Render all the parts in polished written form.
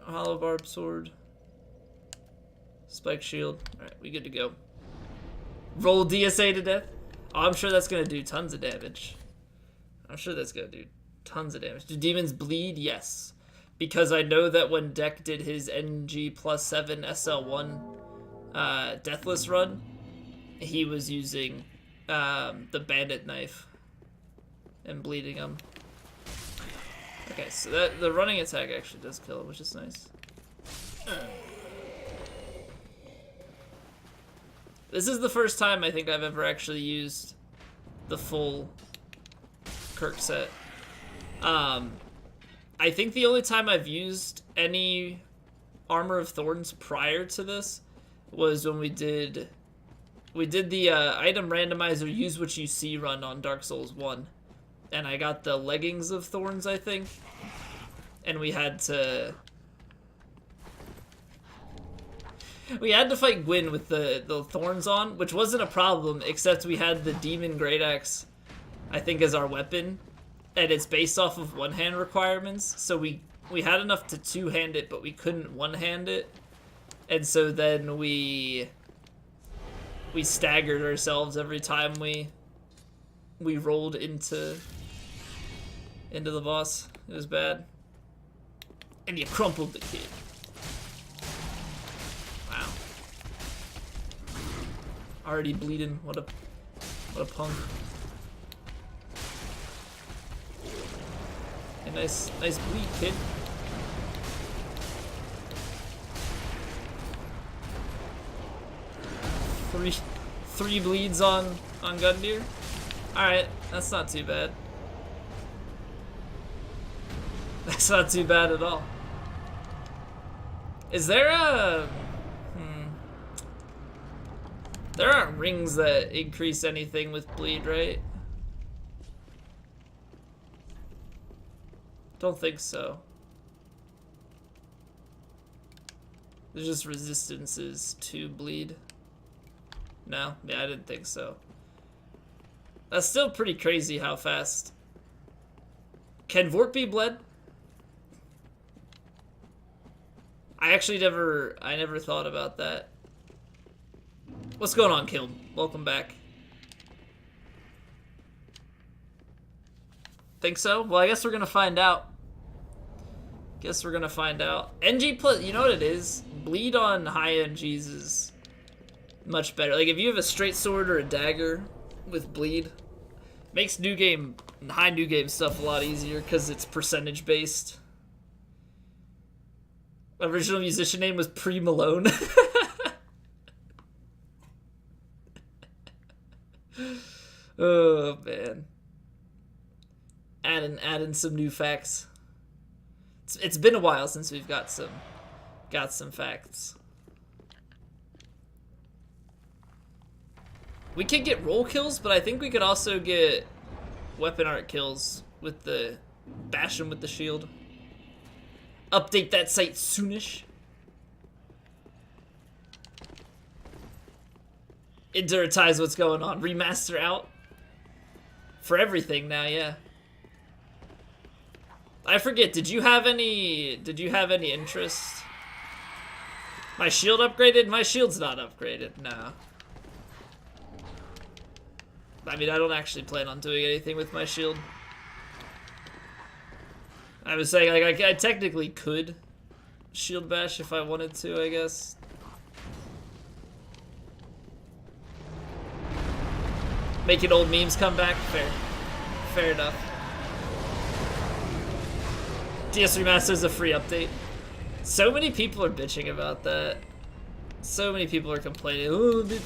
Hollow barb sword. Spike shield. Alright, we good to go. Roll DSA to death. Oh, I'm sure that's gonna do tons of damage. I'm sure that's gonna do tons of damage. Do demons bleed? Yes. Because I know that when Deck did his NG +7 SL1 Deathless run, he was using the bandit knife and bleeding him. Okay, so that the running attack actually does kill him, which is nice. This is the first time I think I've ever actually used the full Kirk set. I think the only time I've used any Armor of Thorns prior to this was when we did the item randomizer use what you see run on Dark Souls 1. And I got the Leggings of Thorns, I think. And we had to fight Gwyn with the thorns on, which wasn't a problem, except we had the Demon Great Axe, I think, as our weapon. And it's based off of one-hand requirements, so we had enough to two-hand it, but we couldn't one-hand it. And so then we staggered ourselves every time we rolled into the boss. It was bad. And you crumpled the kid. Wow. Already bleeding. What a punk. A nice bleed, kid. Three bleeds on Gundyr. Alright, that's not too bad. That's not too bad at all. Is there a... There aren't rings that increase anything with bleed, right? Don't think so. There's just resistances to bleed. No? Yeah, I didn't think so. That's still pretty crazy how fast. Can Vort be bled? I never thought about that. What's going on, Killed? Welcome back. Think so? Well, I guess we're gonna find out. NG plus, you know what it is? Bleed on high NGs is much better. Like, if you have a straight sword or a dagger with bleed, makes high new game stuff a lot easier because it's percentage based. Original musician name was Pre Malone. Oh man. Adding some new facts. It's been a while since we've got some facts. We could get roll kills, but I think we could also get weapon art kills with the bash them with the shield. Update that site soonish. Enduritize what's going on. Remaster out for everything now, yeah. I forget, did you have any interest? My shield upgraded? My shield's not upgraded, no. I mean, I don't actually plan on doing anything with my shield. I was saying, like, I technically could shield bash if I wanted to, I guess. Making old memes come back? Fair enough. DS Remaster is a free update. So many people are bitching about that. So many people are complaining, oh, it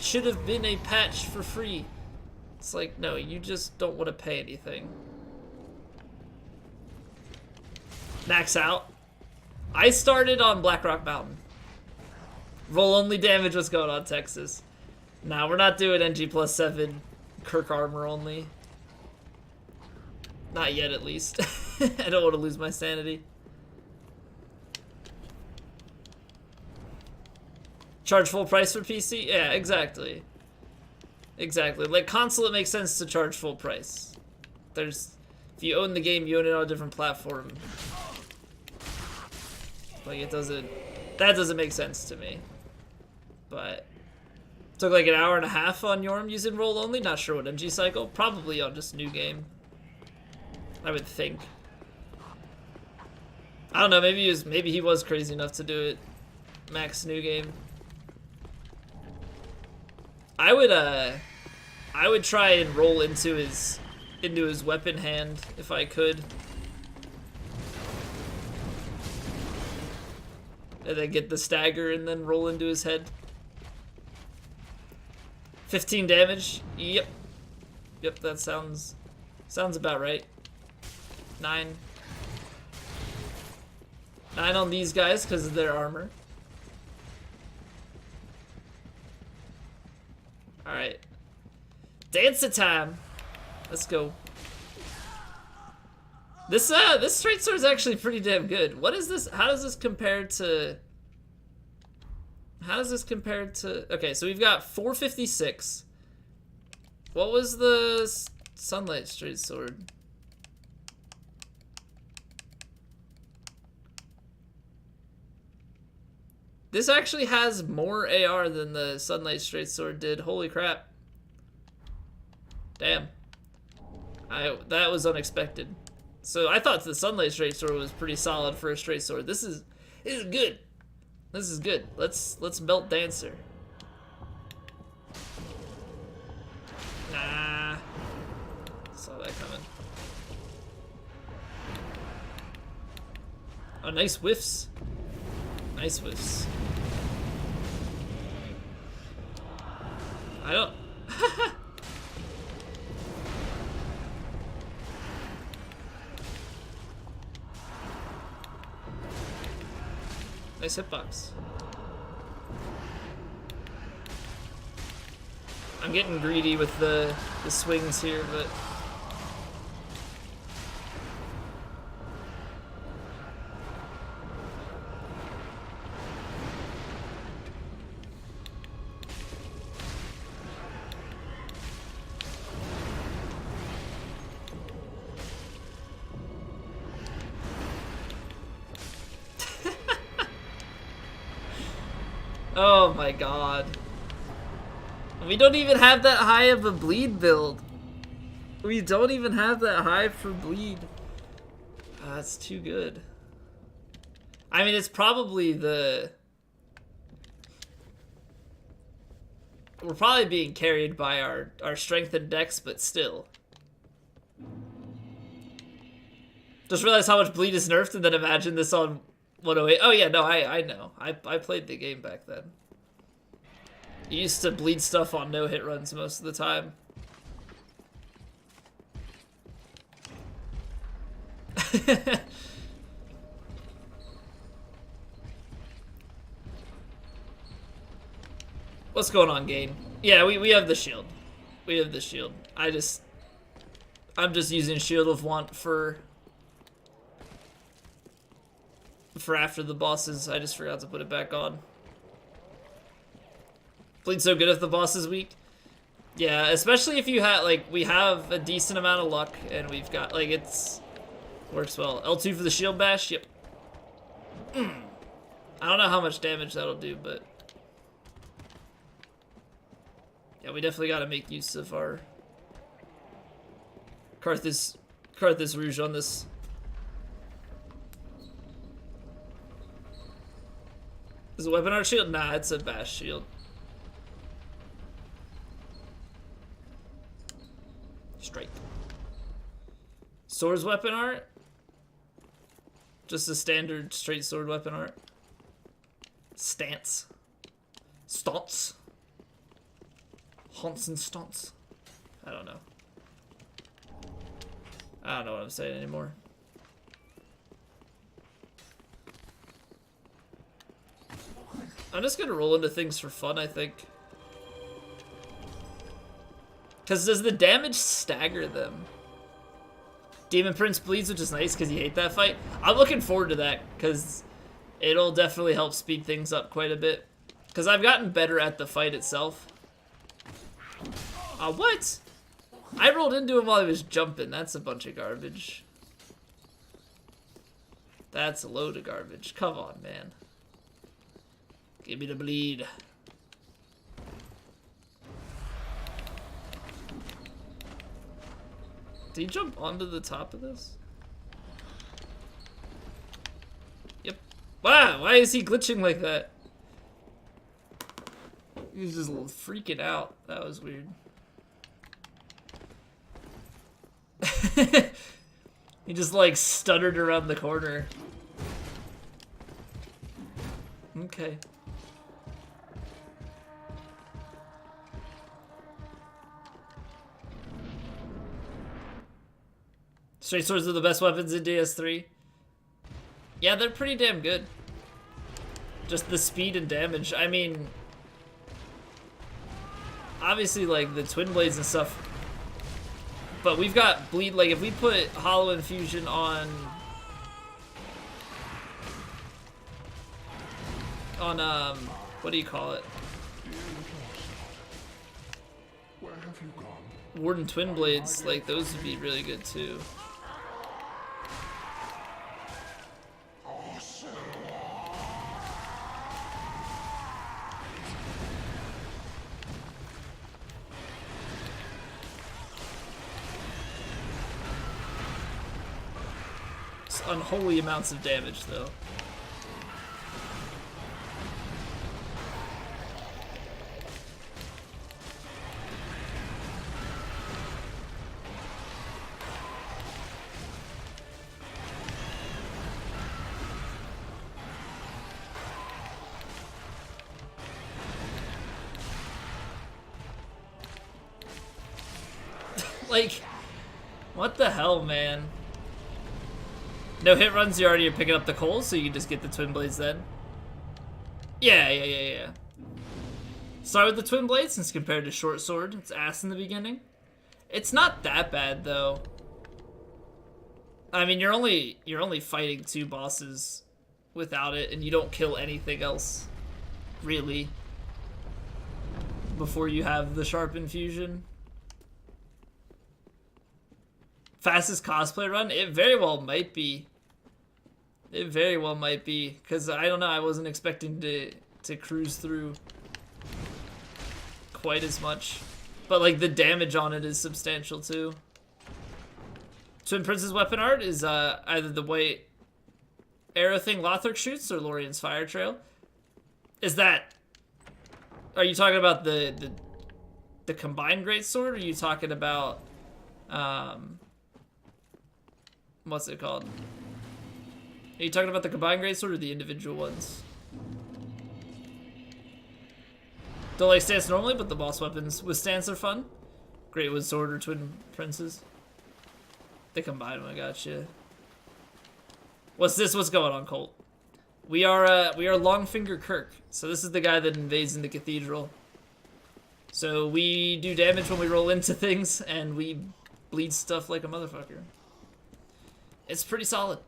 should have been a patch for free. It's like, no, you just don't want to pay anything. Max out. I started on Blackrock Mountain. Roll only damage, what's going on, Texas? Nah, we're not doing NG +7 Kirk armor only. Not yet, at least. I don't want to lose my sanity. Charge full price for PC? Yeah, exactly. Exactly. Like, console, it makes sense to charge full price. If you own the game, you own it on a different platform. Like, it doesn't... That doesn't make sense to me. But... Took like an hour and a half on Yorm using roll only. Not sure what MG cycle. Probably on just new game. I would think. I don't know, maybe he was crazy enough to do it max new game. I would try and roll into his weapon hand if I could. And then get the stagger and then roll into his head. 15 damage. Yep. Yep, that sounds about right. 9 on these guys because of their armor. Alright. Dancer time! Let's go. This straight sword is actually pretty damn good. What is this? How does this compare to... Okay, so we've got 456. What was the sunlight straight sword? This actually has more AR than the sunlight straight sword did. Holy crap. Damn. That was unexpected. So I thought the sunlight straight sword was pretty solid for a straight sword. This is good. This is good. Let's melt Dancer. Nah. Saw that coming. Oh, nice whiffs. Nice whiffs. I don't... Nice hitbox. I'm getting greedy with the swings here, but... Oh my god. We don't even have that high of a bleed build. We don't even have that high for bleed. That's too good. I mean, it's probably the... We're probably being carried by our strength and dex, but still. Just realized how much bleed is nerfed and then imagine this on 108. Oh yeah, no, I know. I played the game back then. You used to bleed stuff on no-hit runs most of the time. What's going on, game? Yeah, we have the shield. We have the shield. I'm just using Shield of Want for after the bosses. I just forgot to put it back on. Bleed's so good if the boss is weak. Yeah, especially if you have, like, we have a decent amount of luck and we've got, like, works well. L2 for the shield bash, yep. I don't know how much damage that'll do, but yeah, we definitely gotta make use of our Karthus Rouge on this. Is it a weapon art shield? Nah, it's a bash shield. Strike. Sword's weapon art? Just a standard straight sword weapon art. Stance. Stance. Haunts and stunts. I don't know. I don't know what I'm saying anymore. I'm just gonna roll into things for fun, I think. Because does the damage stagger them? Demon Prince bleeds, which is nice because you hate that fight. I'm looking forward to that because it'll definitely help speed things up quite a bit. Because I've gotten better at the fight itself. What? I rolled into him while he was jumping. That's a bunch of garbage. That's a load of garbage. Come on, man. Give me the bleed. Did he jump onto the top of this? Yep. Wow, why is he glitching like that? He's just freaking out. That was weird. He just like stuttered around the corner. Okay. Straight swords are the best weapons in DS3. Yeah, they're pretty damn good. Just the speed and damage. I mean, obviously like the twin blades and stuff. But we've got bleed, like if we put hollow infusion on what do you call it? Where have you gone? Warden twin blades, like those would be really good too. It's unholy amounts of damage though. Like, what the hell, man? No hit runs, you already are picking up the coal, so you can just get the twin blades then. Yeah. Start with the twin blades, since compared to short sword, it's ass in the beginning. It's not that bad though. I mean, you're only fighting 2 bosses without it, and you don't kill anything else, really, before you have the sharp infusion. Fastest cosplay run? It very well might be. It very well might be, because I don't know, I wasn't expecting to cruise through quite as much. But like the damage on it is substantial too. Twin Prince's weapon art is either the way arrow thing Lothric shoots or Lorien's fire trail. Is that... Are you talking about the combined greatsword, or are you talking about... what's it called? Are you talking about the combined greatsword or the individual ones? Don't like stance normally, but the boss weapons with stance are fun. Great with sword or twin princes. They combine them, I gotcha. What's this? What's going on, Colt? We are Longfinger Kirk. So this is the guy that invades in the cathedral. So we do damage when we roll into things, and we bleed stuff like a motherfucker. It's pretty solid.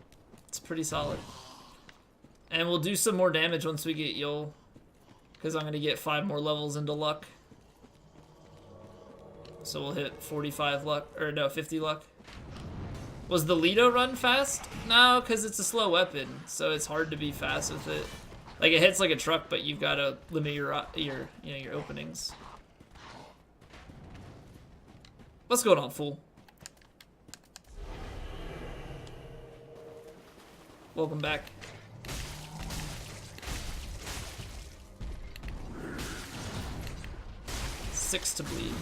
It's pretty solid. And we'll do some more damage once we get Yol, because I'm going to get 5 more levels into luck. So we'll hit 45 luck, or no, 50 luck. Was the Lido run fast? No, because it's a slow weapon, so it's hard to be fast with it. Like, it hits like a truck, but you've got to limit your openings. What's going on, fool? Welcome back. Six to bleed.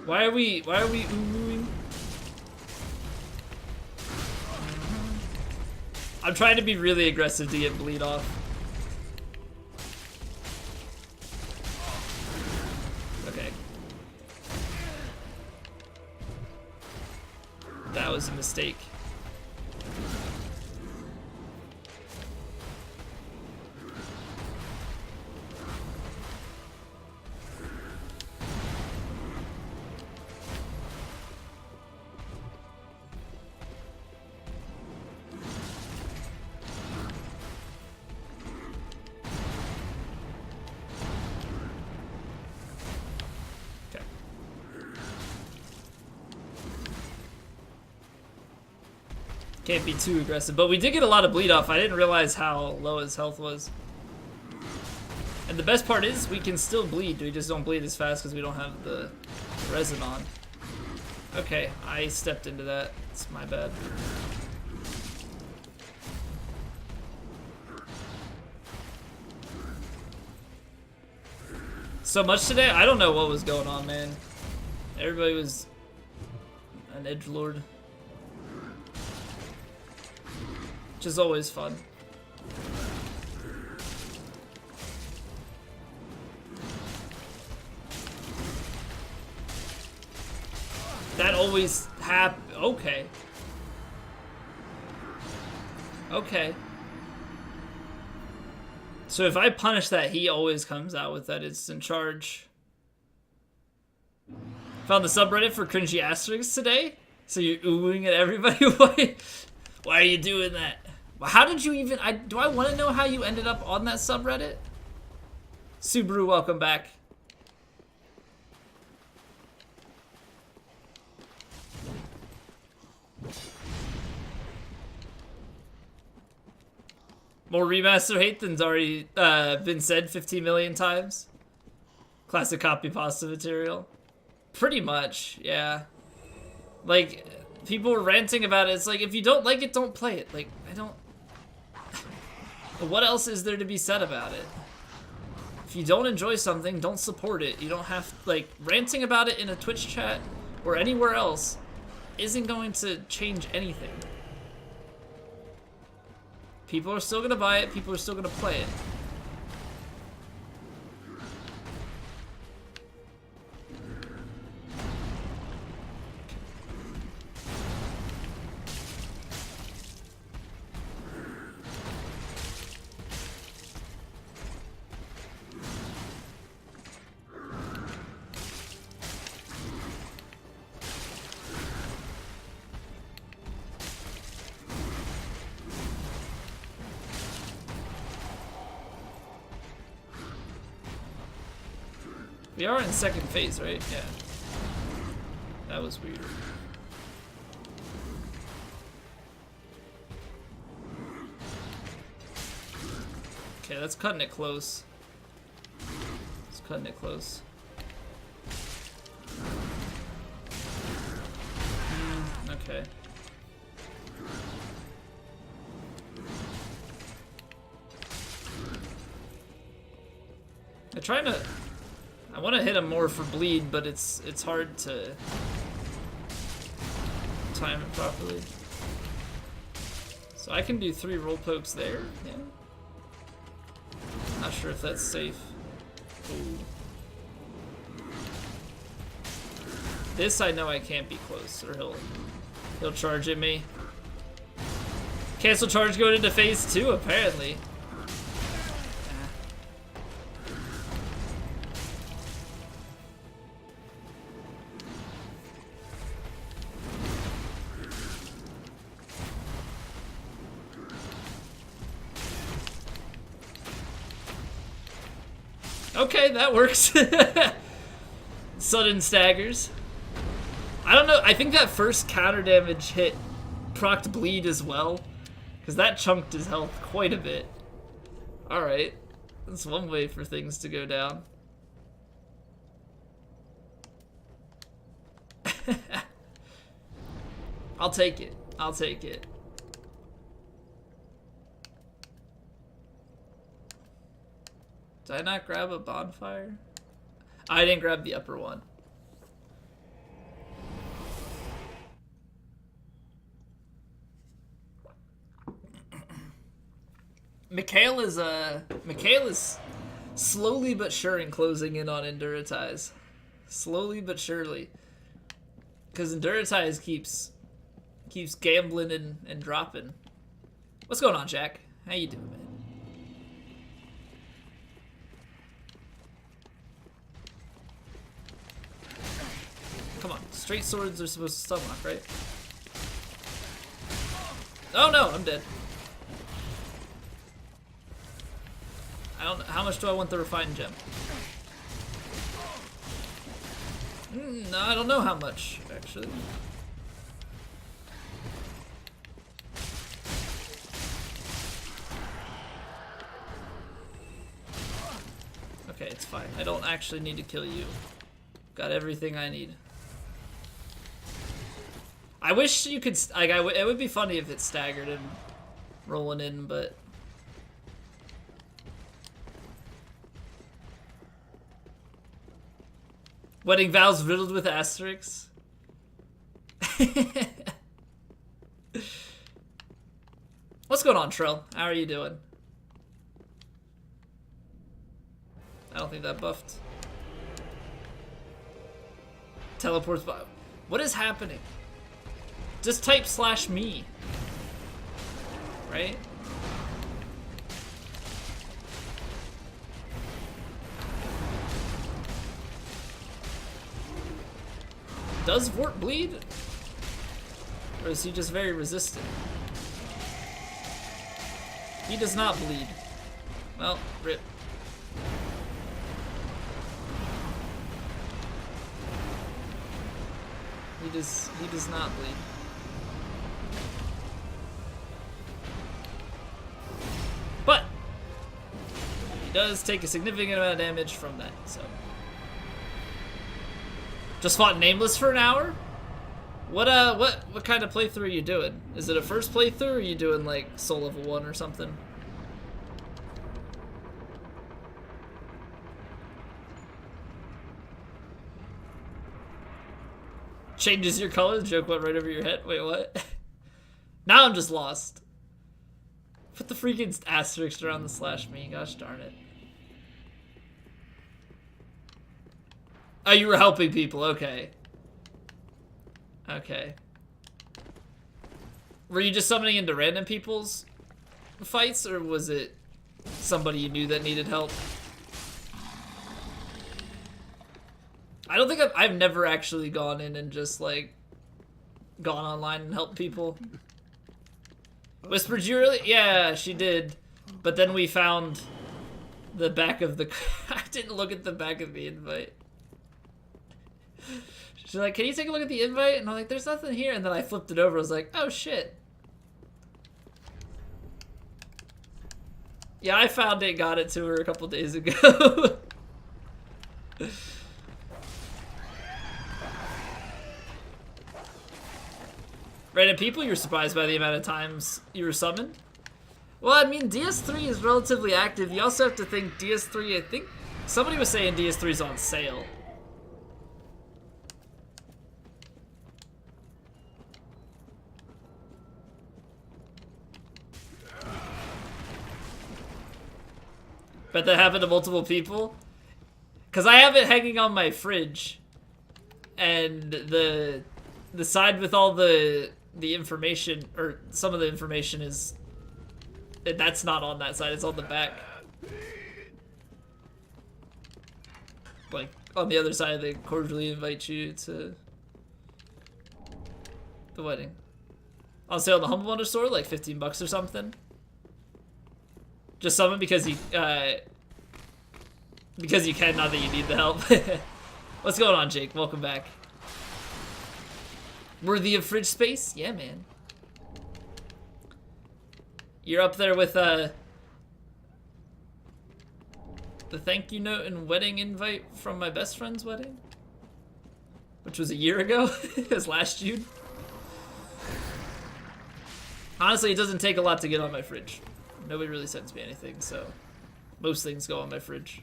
Why are we ooh-ooing? I'm trying to be really aggressive to get bleed off. Okay. That was a mistake. Can't be too aggressive, but we did get a lot of bleed off. I didn't realize how low his health was. And the best part is we can still bleed. We just don't bleed as fast because we don't have the resin on. Okay, I stepped into that. It's my bad. So much today? I don't know what was going on, man. Everybody was an edgelord. Which is always fun. That always okay. Okay. So if I punish that, he always comes out with that instant charge. Found the subreddit for cringy asterisks today? So you're oohing at everybody? Why are you doing that? How did you even... do I want to know how you ended up on that subreddit? Subaru, welcome back. More remaster hate than's already been said 15 million times. Classic copy pasta material. Pretty much, yeah. Like, people were ranting about it. It's like, if you don't like it, don't play it. Like, I don't... What else is there to be said about it? If you don't enjoy something, don't support it. You don't have... Like, ranting about it in a Twitch chat or anywhere else isn't going to change anything. People are still gonna buy it, people are still gonna play it. We are in second phase, right? Yeah. That was weird. Okay, that's cutting it close. It's cutting it close. Okay. I'm trying to... I want to hit him more for bleed, but it's hard to time it properly. So I can do 3 roll pokes there. Yeah. Not sure if that's safe. Ooh. This I know I can't be close, or he'll charge at me. Cancel charge going into phase 2 apparently. Okay, that works. Sudden staggers. I don't know, I think that first counter damage hit procced bleed as well, because that chunked his health quite a bit. Alright, that's one way for things to go down. I'll take it. I'll take it. Did I not grab a bonfire? I didn't grab the upper one. Mikhail is slowly but sure in closing in on Enduritize. Slowly but surely. Because Enduritize keeps gambling and dropping. What's going on, Jack? How you doing, man? Come on, straight swords are supposed to stun lock, right? Oh no, I'm dead. I don't know, how much do I want the refined gem? No, I don't know how much, actually. It's fine. I don't actually need to kill you. Got everything I need. I wish you could, like, it would be funny if it staggered and rolling in, but... Wedding vows riddled with asterisks. What's going on, Trill? How are you doing? I don't think that buffed. Teleports by. What is happening? Just type /me. Right? Does Vort bleed? Or is he just very resistant? He does not bleed. Well, rip. He does not bleed. But he does take a significant amount of damage from that, so. Just fought Nameless for an hour? What kind of playthrough are you doing? Is it a first playthrough, or are you doing like Soul Level 1 or something? Changes your color? The joke went right over your head. Wait, what? Now I'm just lost. Put the freaking asterisk around the /me. Gosh darn it. Oh, you were helping people. Okay. Okay. Were you just summoning into random people's fights, or was it somebody you knew that needed help? I don't think I've never actually gone in and just like gone online and helped people. Whispered you early? Yeah, she did. But then we found the back of the... I didn't look at the back of the invite. She's like, can you take a look at the invite? And I'm like, there's nothing here. And then I flipped it over. I was like, oh shit. Yeah, I found it, got it to her a couple days ago. Random people, you're surprised by the amount of times you were summoned? Well, I mean, DS3 is relatively active. You also have to think DS3, I think somebody was saying DS3 is on sale. Bet that happened to multiple people. Because I have it hanging on my fridge. And the side with all the information, or some of the information is... That's not on that side, it's on the back. Like, on the other side, they cordially invite you to the wedding. On sale on the Humble Bundle store, like 15 bucks or something. Just summon because you can, not that you need the help. What's going on, Jake? Welcome back. Worthy of fridge space? Yeah, man. You're up there with the thank you note and wedding invite from my best friend's wedding, which was a year ago. It was last June. Honestly, it doesn't take a lot to get on my fridge. Nobody really sends me anything, so most things go on my fridge.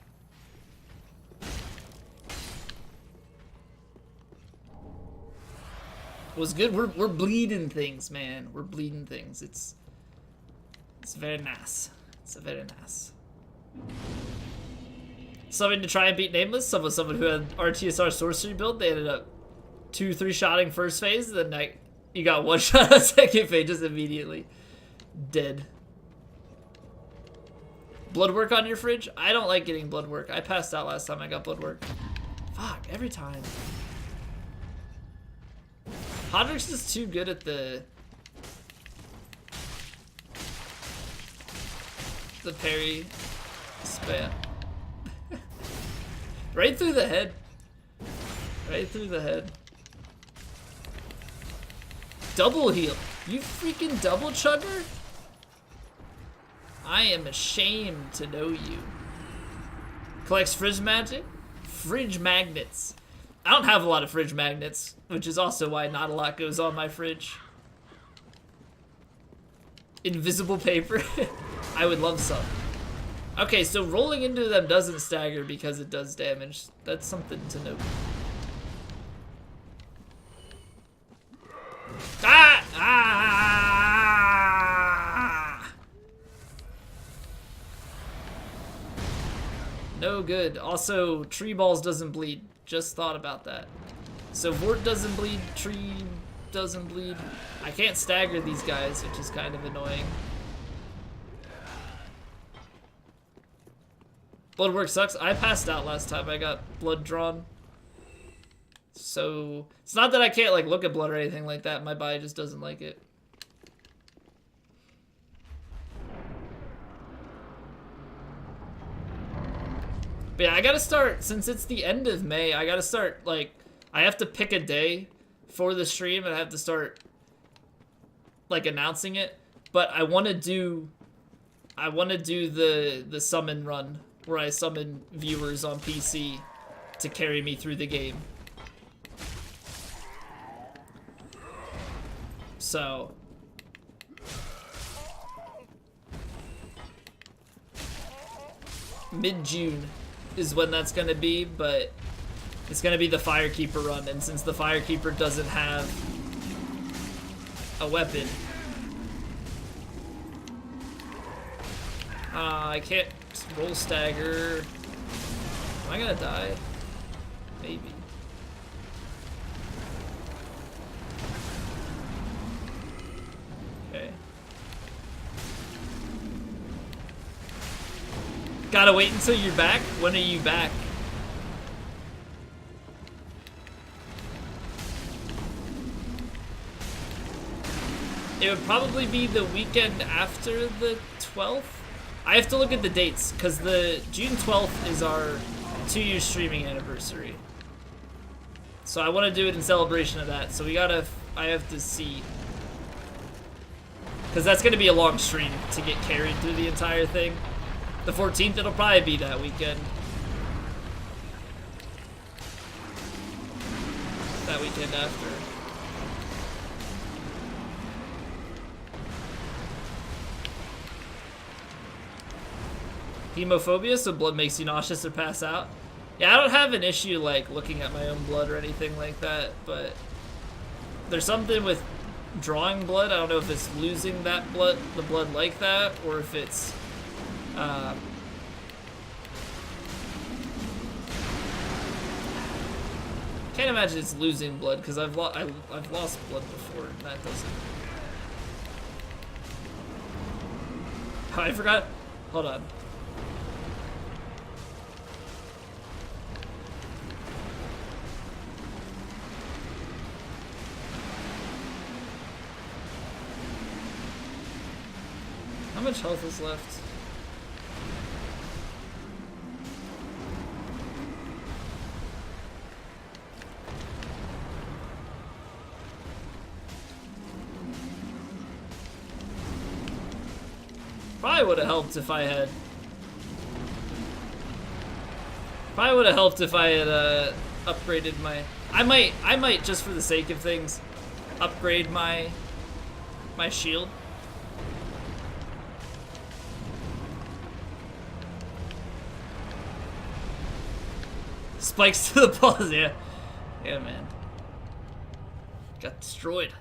It was good. We're bleeding things, man. We're bleeding things. It's very nice. It's very nice. Something to try and beat Nameless. Someone who had RTSR sorcery build. They ended up 2-3-shotting first phase, then you got one shot on second phase just immediately dead. Blood work on your fridge? I don't like getting blood work. I passed out last time I got blood work. Fuck, every time. Hodrick's is too good at the parry spam. Right through the head. Right through the head. Double heal. You freaking double chugger? I am ashamed to know you. Collects fridge magnets. I don't have a lot of fridge magnets, which is also why not a lot goes on my fridge. Invisible paper. I would love some. Okay, so rolling into them doesn't stagger because it does damage. That's something to note. Ah! Ah! No good. Also, tree balls doesn't bleed. Just thought about that. So Vort doesn't bleed, tree doesn't bleed. I can't stagger these guys, which is kind of annoying. Blood work sucks. I passed out last time I got blood drawn. So it's not that I can't like look at blood or anything like that. My body just doesn't like it. But yeah, I gotta start, since it's the end of May, I gotta start, like, I have to pick a day for the stream and I have to start, like, announcing it. But I want to do the summon run, where I summon viewers on PC to carry me through the game. So mid-June is when that's gonna be, but it's gonna be the Firekeeper run, and since the Firekeeper doesn't have a weapon, I can't roll stagger. Am I gonna die? Maybe. Okay. Gotta wait until you're back? When are you back? It would probably be the weekend after the 12th. I have to look at the dates, because the June 12th is our 2-year streaming anniversary. So I want to do it in celebration of that, so I have to see. Because that's going to be a long stream to get carried through the entire thing. The 14th, it'll probably be that weekend. That weekend after. Hemophobia, so blood makes you nauseous or pass out. Yeah, I don't have an issue like looking at my own blood or anything like that, but there's something with drawing blood. I don't know if it's losing that blood, the blood like that, or if it's can't imagine it's losing blood, because I've lost blood before, and that doesn't. Oh, I forgot. Hold on. How much health is left? Probably would have helped if I had. Probably would have helped if I had upgraded my. I might just for the sake of things, upgrade my shield. Spikes to the balls, yeah. Yeah, man. Got destroyed.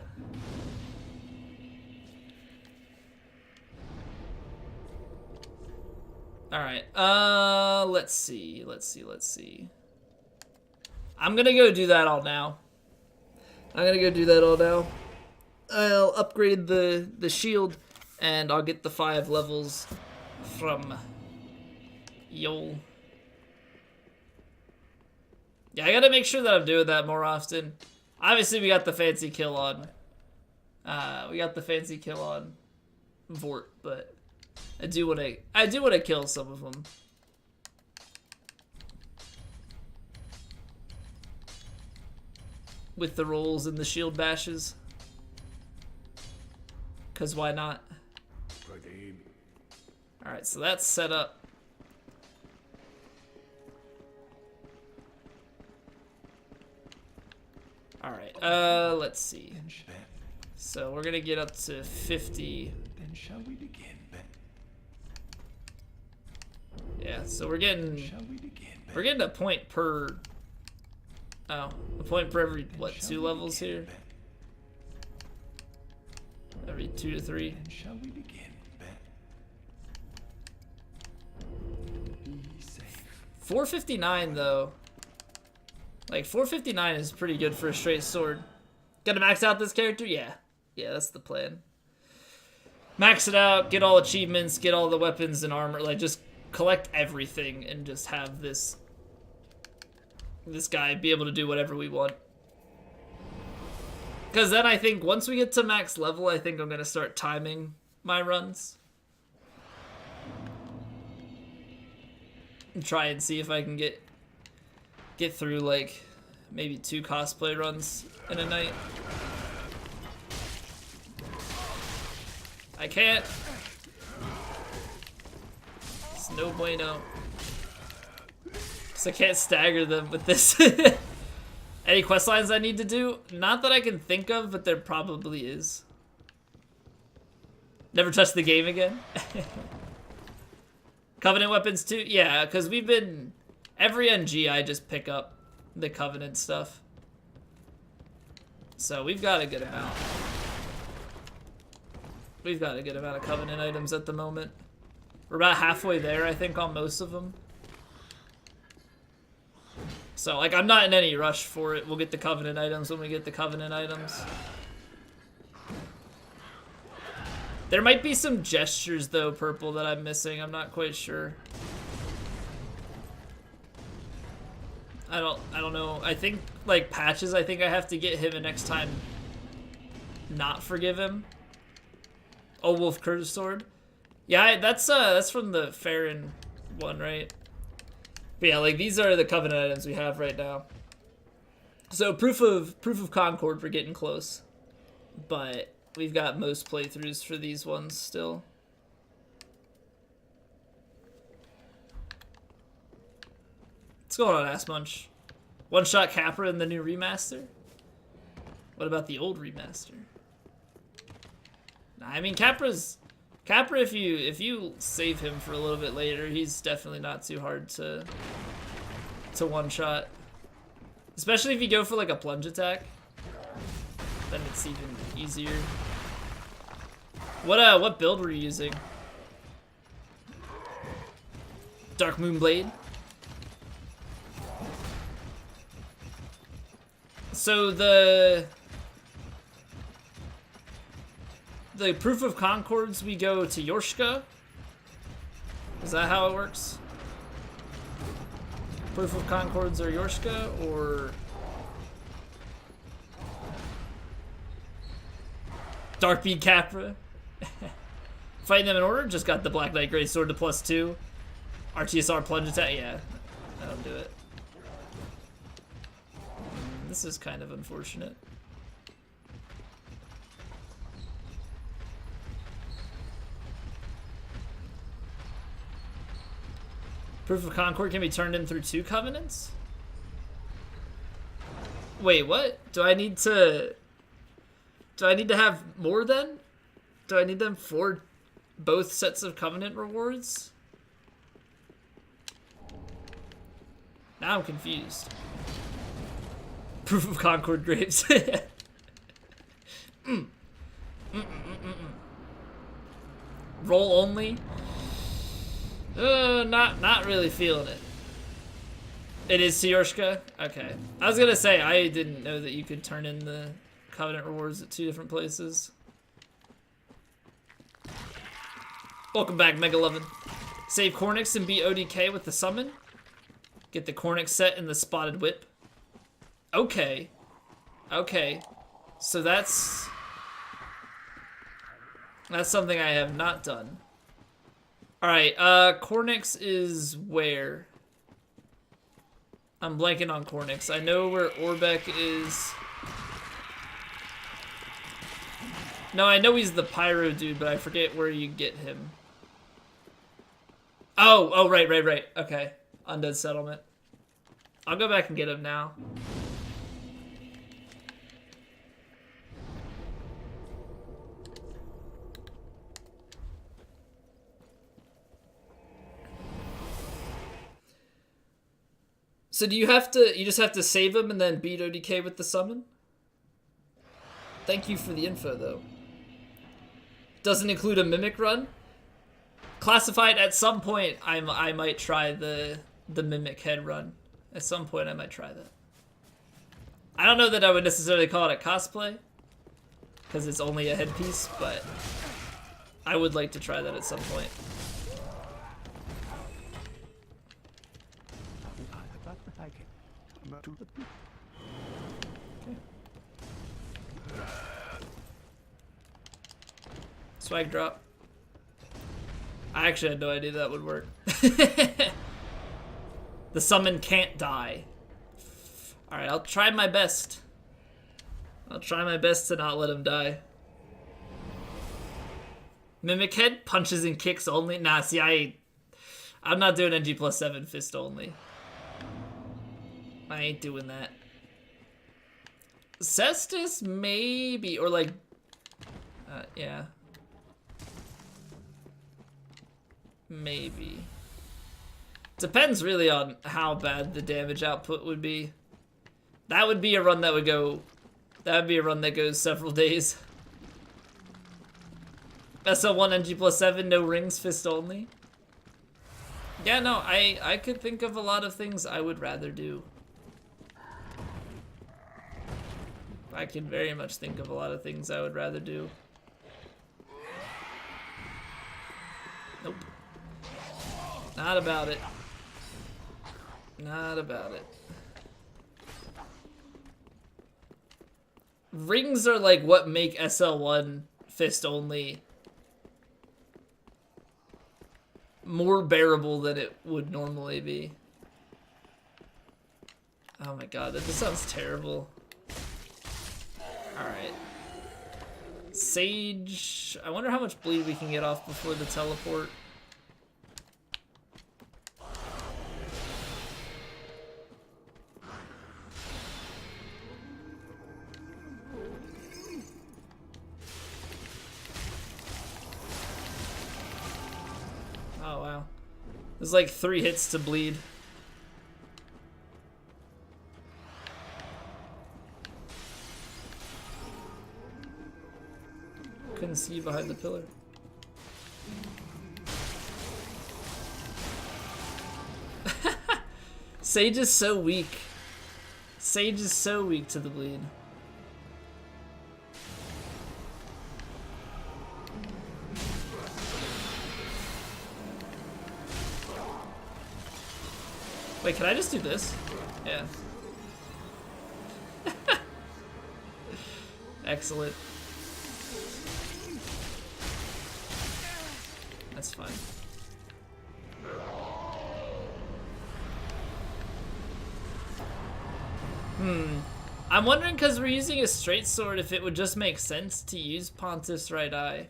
Alright, let's see. I'm gonna go do that all now. I'll upgrade the shield, and I'll get the 5 levels from Yol. Yeah, I gotta make sure that I'm doing that more often. Obviously, we got the fancy kill on. Vort, but I do wanna kill some of them. With the rolls and the shield bashes. 'Cause why not? Alright, so that's set up. Alright, let's see. So we're gonna get up to 50. Then shall we begin? Yeah, so we're getting Shall we begin? we're getting a point per a point per every what, 2 levels here? Every 2 to 3. Then shall we begin? Be safe. 459 though. Like 459 is pretty good for a straight sword. Gonna max out this character? Yeah. Yeah, that's the plan. Max it out, get all achievements, get all the weapons and armor, like just collect everything and just have this guy be able to do whatever we want. Because then I think once we get to max level, I think I'm gonna start timing my runs. And try and see if I can get through like maybe 2 cosplay runs in a night. I can't. It's no bueno. So I can't stagger them with this. Any quest lines I need to do? Not that I can think of, but there probably is. Never touch the game again. Covenant weapons too? Yeah, because we've been... Every NG I just pick up the Covenant stuff. So we've got a good amount. We've got a good amount of Covenant items at the moment. We're about halfway there, I think, on most of them. So, like, I'm not in any rush for it. We'll get the Covenant items when we get the Covenant items. There might be some gestures, though, Purple, that I'm missing. I'm not quite sure. I don't know. I think, like, Patches, I think I have to get him and next time not forgive him. Oh, Wolf Curved Sword. Yeah, that's from the Farron one, right? But yeah, like these are the Covenant items we have right now. So proof of Concord, we're getting close, but we've got most playthroughs for these ones still. What's going on, Ass Munch? One Shot Capra in the new remaster? What about the old remaster? Nah, I mean Capra, if you save him for a little bit later, he's definitely not too hard to one shot. Especially if you go for like a plunge attack, then it's even easier. What build were you using? Dark Moon Blade. So the Proof of Concords, we go to Yorshka. Is that how it works? Proof of Concords or Yorshka, or Darkbead Capra? Fighting them in order? Just got the Black Knight Great Sword to +2. RTSR plunge attack? Yeah, that'll do it. This is kind of unfortunate. Proof of Concord can be turned in through 2 covenants? Wait, what? Do I need to have more then? Do I need them for both sets of covenant rewards? Now I'm confused. Proof of Concord Graves. Roll only? Not really feeling it. It is Siorshka? Okay. I was gonna say, I didn't know that you could turn in the Covenant rewards at 2 different places. Welcome back, Megalovin. Save Cornix and beat ODK with the summon. Get the Cornix set and the Spotted Whip. Okay. Okay. So that's something I have not done. Alright, Cornix is where? I'm blanking on Cornix. I know where Orbeck is. No, I know he's the Pyro dude, but I forget where you get him. Oh, right. Okay. Undead Settlement. I'll go back and get him now. So do you have to, you just have to save him and then beat ODK with the summon? Thank you for the info, though. Doesn't include a Mimic run? Classified at some point, I might try the Mimic head run. At some point, I might try that. I don't know that I would necessarily call it a cosplay, because it's only a headpiece, but I would like to try that at some point. Swag drop. I actually had no idea that would work. The summon can't die. Alright, I'll try my best. I'll try my best to not let him die. Mimic head, punches and kicks only? Nah, see, I'm not doing NG plus 7 fist only. I ain't doing that. Cestus, maybe, or like, yeah. Maybe. Depends really on how bad the damage output would be. That would be a run that would go, that would be a run that goes several days. SL1 NG plus 7, no rings, fist only. Yeah, no, I could think of a lot of things I would rather do. I can very much think of a lot of things I would rather do. Nope. Not about it. Not about it. Rings are like what make SL1 fist only more bearable than it would normally be. Oh my god, that just sounds terrible. Alright. Sage. I wonder how much bleed we can get off before the teleport. Oh wow. There's like 3 hits to bleed. Couldn't see you behind the pillar. Sage is so weak. Sage is so weak to the bleed. Wait, can I just do this? Yeah. Excellent. That's fine. I'm wondering, because we're using a straight sword, if it would just make sense to use Pontiff's right eye.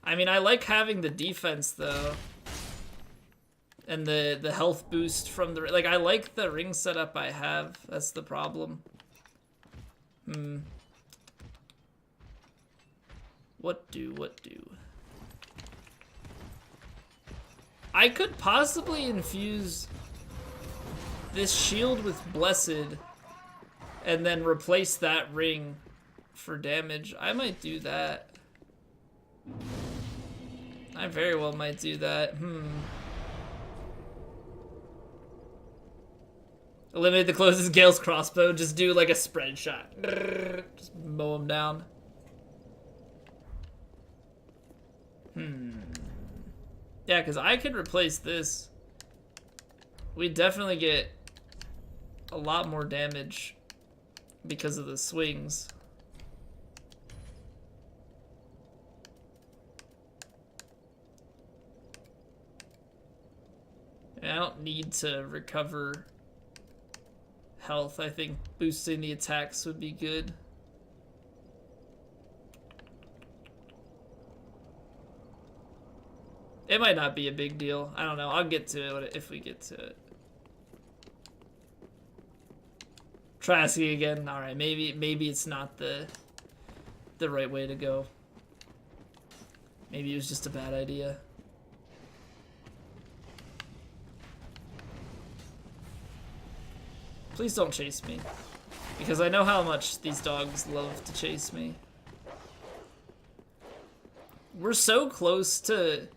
I mean, I like having the defense, though. And the health boost from the... Like, I like the ring setup I have. That's the problem. What do? I could possibly infuse this shield with Blessed and then replace that ring for damage. I might do that. I very well might do that. Eliminate the closest Gale's crossbow. Just do like a spread shot. Just mow him down. Yeah, because I could replace this. We definitely get a lot more damage because of the swings. And I don't need to recover health. I think boosting the attacks would be good. It might not be a big deal. I don't know. I'll get to it if we get to it. Traskey again. All right, maybe it's not the right way to go. Maybe it was just a bad idea. Please don't chase me. Because I know how much these dogs love to chase me. We're so close to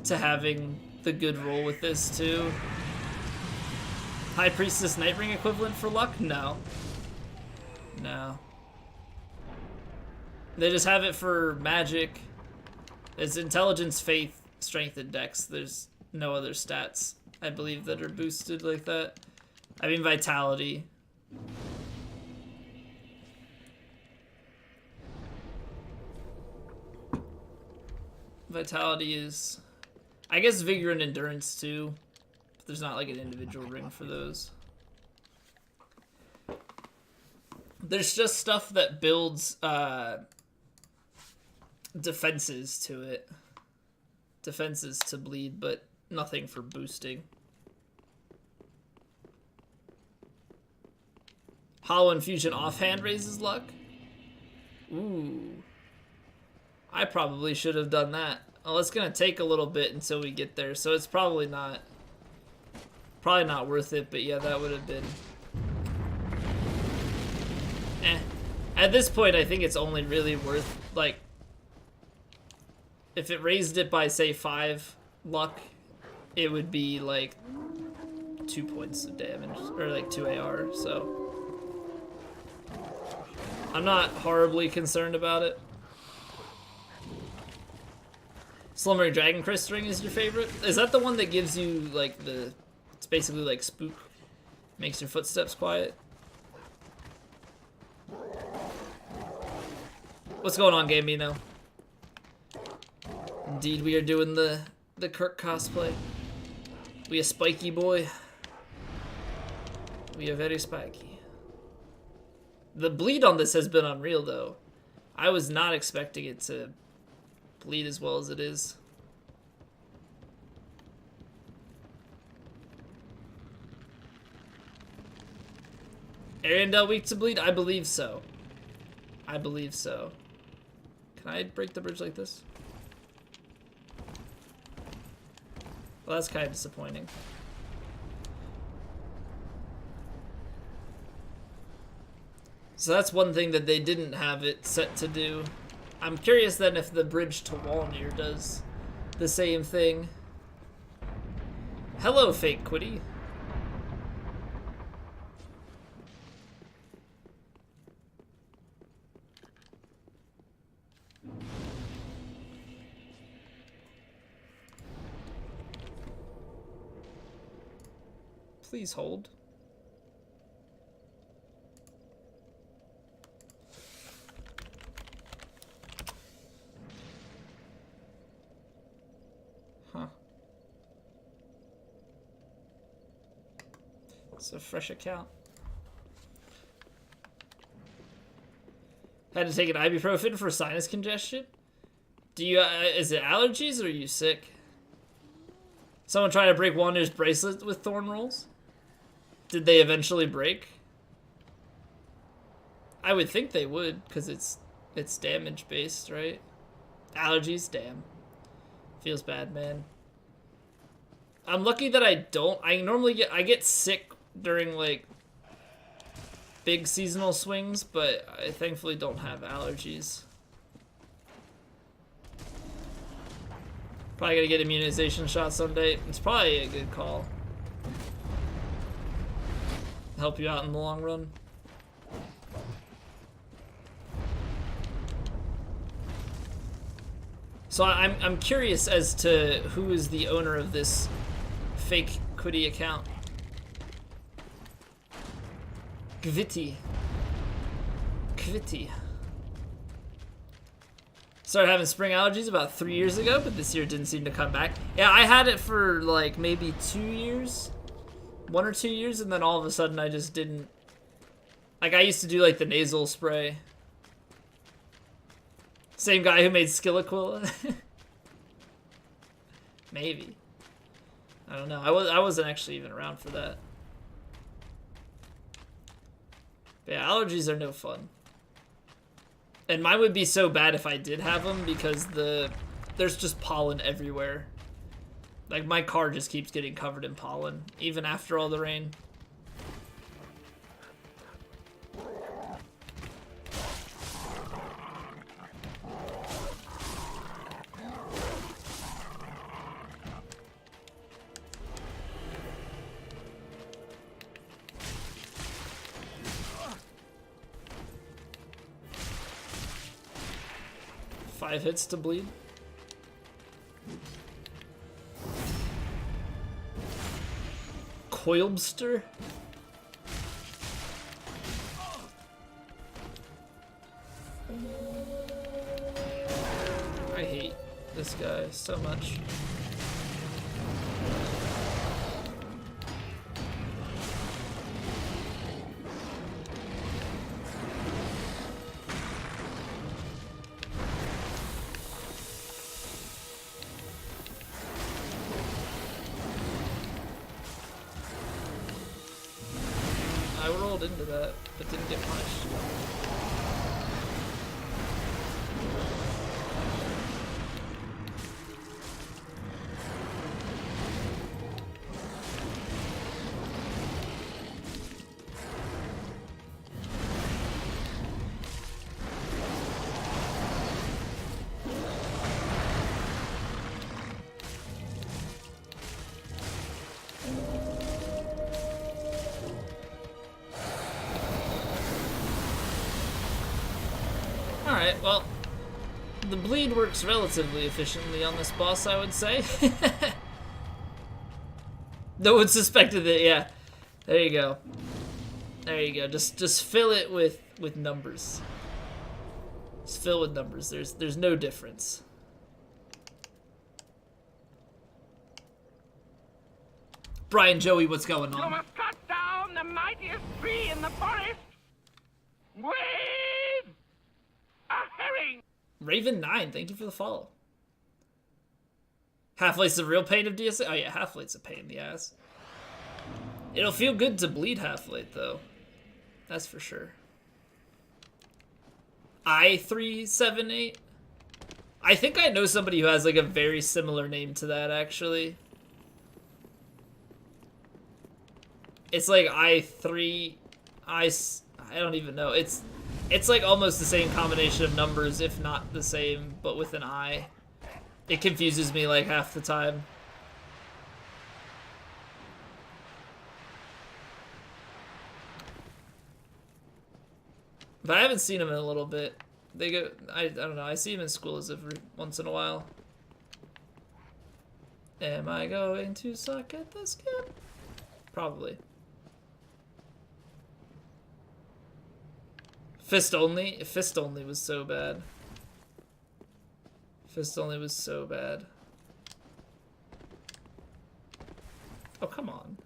having the good roll with this too. High Priestess Nightring equivalent for luck? No. No. They just have it for magic. It's intelligence, faith, strength, and dex. There's no other stats, I believe, that are boosted like that. I mean, vitality. Vitality is, I guess, vigor and endurance too. But there's not like an individual ring for those. There's just stuff that builds defenses to it. Defenses to bleed, but nothing for boosting. Hollow Infusion offhand raises luck? Ooh. I probably should have done that. Well, it's gonna take a little bit until we get there, so it's probably not worth it, but yeah, that would have been At this point, I think it's only really worth, like, if it raised it by, say, 5 luck, it would be, like, 2 points of damage, or, like, 2 AR, so. I'm not horribly concerned about it. Slumbering Dragon Crystal Ring is your favorite? Is that the one that gives you, like, it's basically like spook? Makes your footsteps quiet? What's going on, Gambino? Indeed, we are doing the Kirk cosplay. We a spiky boy. We are very spiky. The bleed on this has been unreal, though. I was not expecting it to bleed as well as it is. Ariandel weak to bleed? I believe so. I believe so. Can I break the bridge like this? Well, that's kind of disappointing. So that's one thing that they didn't have it set to do. I'm curious then if the bridge to Walnir does the same thing. Hello, fake Quiddy. Please hold. Huh. It's a fresh account. Had to take an ibuprofen for sinus congestion? Do you, is it allergies or are you sick? Someone trying to break Wander's bracelet with thorn rolls? Did they eventually break? I would think they would, because it's damage based, right? Allergies, damn. Feels bad, man. I'm lucky that I don't. I get sick during like big seasonal swings, but I thankfully don't have allergies. Probably gonna get immunization shot someday. It's probably a good call. Help you out in the long run. So I'm curious as to who is the owner of this fake Quiddy account. Kvitty. Started having spring allergies about 3 years ago, but this year didn't seem to come back. Yeah, I had it for like maybe 2 years. 1 or 2 years, and then all of a sudden I just didn't. Like, I used to do like the nasal spray. Same guy who made Skilliquilla. Maybe. I don't know. I wasn't actually even around for that. But yeah, allergies are no fun. And mine would be so bad if I did have them because there's just pollen everywhere. Like, my car just keeps getting covered in pollen, even after all the rain. 5 hits to bleed. Coilbster? I hate this guy so much. I rolled into that, but didn't get punished. Alright, well, the bleed works relatively efficiently on this boss, I would say. No one suspected it, yeah. There you go. There you go. Just fill it with numbers. Just fill with numbers. There's no difference. Brian, Joey, what's going on? You must cut down the mightiest tree in the forest with a herring. Raven9, thank you for the follow. Half-Life's a real pain of DSA? Oh yeah, Half-Life's a pain in the ass. It'll feel good to bleed Half-Life though. That's for sure. I378? I think I know somebody who has like a very similar name to that actually. It's like I don't even know. It's like almost the same combination of numbers, if not the same, but with an I. It confuses me like half the time. But I haven't seen them in a little bit. They go, I don't know, I see them in schools every once in a while. Am I going to suck at this game? Probably. Fist only? Fist only was so bad. Fist only was so bad. Oh, come on.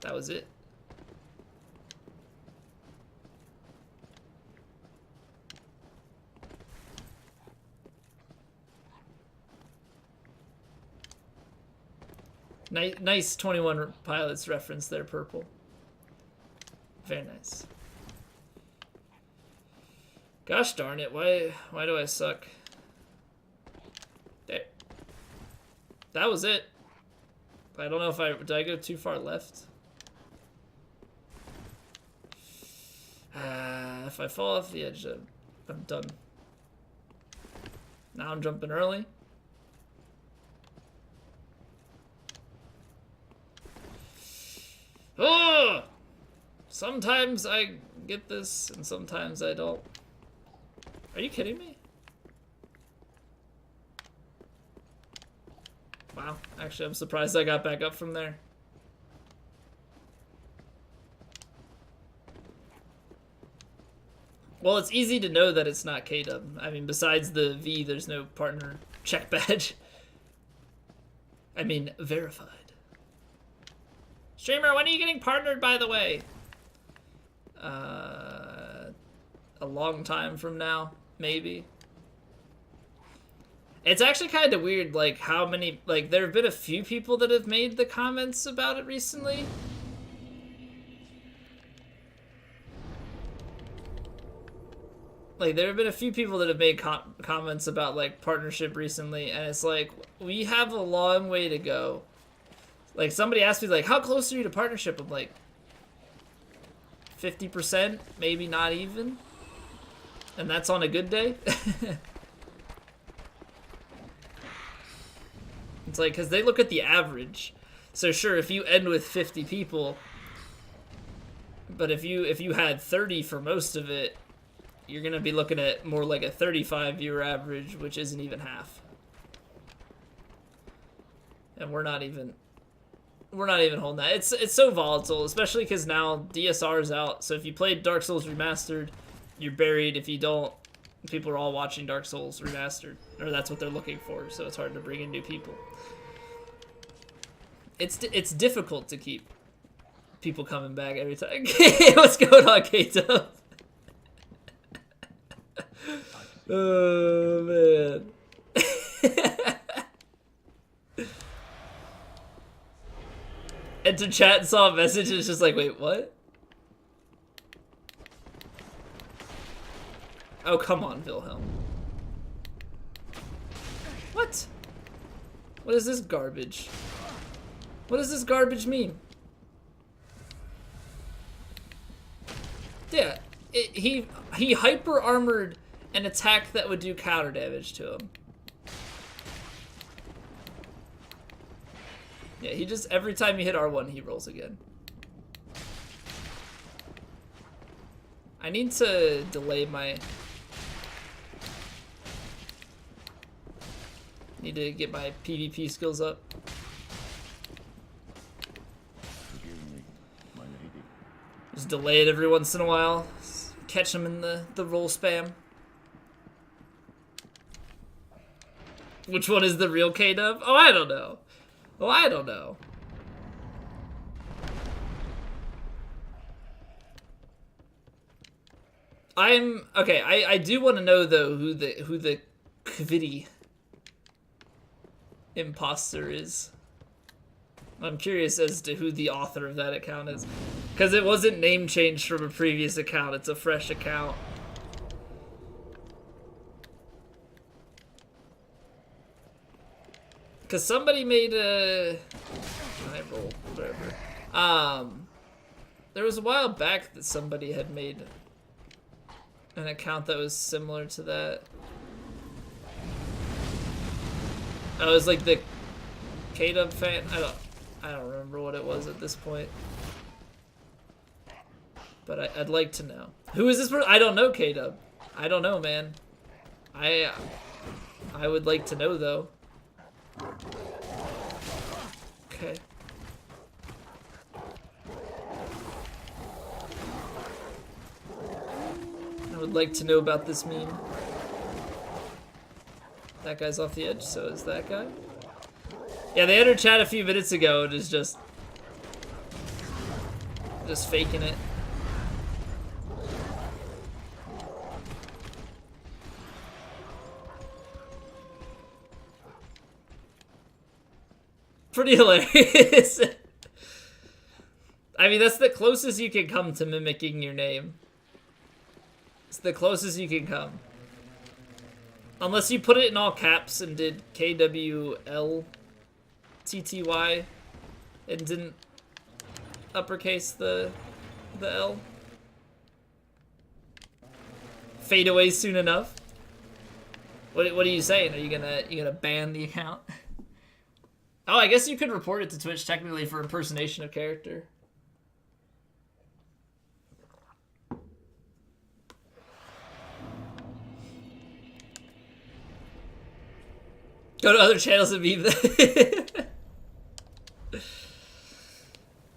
That was it. Nice 21 Pilots reference there, Purple. Very nice. Gosh darn it, why do I suck? There. That was it. I don't know if did I go too far left? If I fall off the edge, I'm done. Now I'm jumping early. Oh! Sometimes I get this, and sometimes I don't. Are you kidding me? Wow, actually I'm surprised I got back up from there. Well, it's easy to know that it's not K-Dub. I mean, besides the V, there's no partner check badge. I mean, verified. Streamer, when are you getting partnered, by the way? A long time from now, maybe. It's actually kind of weird, like, how many, like, there have been a few people that have made the comments about it recently. Like, there have been a few people that have made comments about, like, partnership recently, and it's like, we have a long way to go. Like, somebody asked me, like, how close are you to partnership? I'm like, 50%, maybe not even. And that's on a good day. It's like, because they look at the average. So sure, if you end with 50 people, but if you had 30 for most of it, you're gonna be looking at more like a 35 viewer average, which isn't even half. And we're not even holding that. It's so volatile, especially because now DSR is out. So if you played Dark Souls Remastered, you're buried. If you don't, people are all watching Dark Souls Remastered, or that's what they're looking for. So it's hard to bring in new people. It's difficult to keep people coming back every time. What's going on, Kato? Oh man. Enter chat and saw a message and it's just like, wait, what? Oh, come on, Wilhelm. What? What is this garbage? What does this garbage mean? Yeah, he hyper armored an attack that would do counter damage to him. Yeah, he just, every time you hit R1, he rolls again. I need to delay my... Need to get my PvP skills up. Forgive me, my lady. Just delay it every once in a while. Catch him in the roll spam. Which one is the real K-Dub? Oh, I don't know. Oh, I don't know. Okay, I do want to know though who the Kvitty imposter is. I'm curious as to who the author of that account is. Because it wasn't name changed from a previous account, it's a fresh account. Because somebody made a... I roll, whatever. There was a while back that somebody had made an account that was similar to that. I was like the K-Dub fan. I don't remember what it was at this point. But I'd like to know. Who is this person? I don't know, K-Dub. I don't know, man. I would like to know though. Okay. I would like to know about this meme. That guy's off the edge, so is that guy. Yeah, they entered chat a few minutes ago and is just faking it. Pretty hilarious. I mean, that's the closest you can come to mimicking your name. It's the closest you can come. Unless you put it in all caps and did KWLTTY and didn't uppercase the L. Fade away soon enough. What are you saying? Are you gonna ban the account? Oh, I guess you could report it to Twitch technically for impersonation of character. Go to other channels and meme that.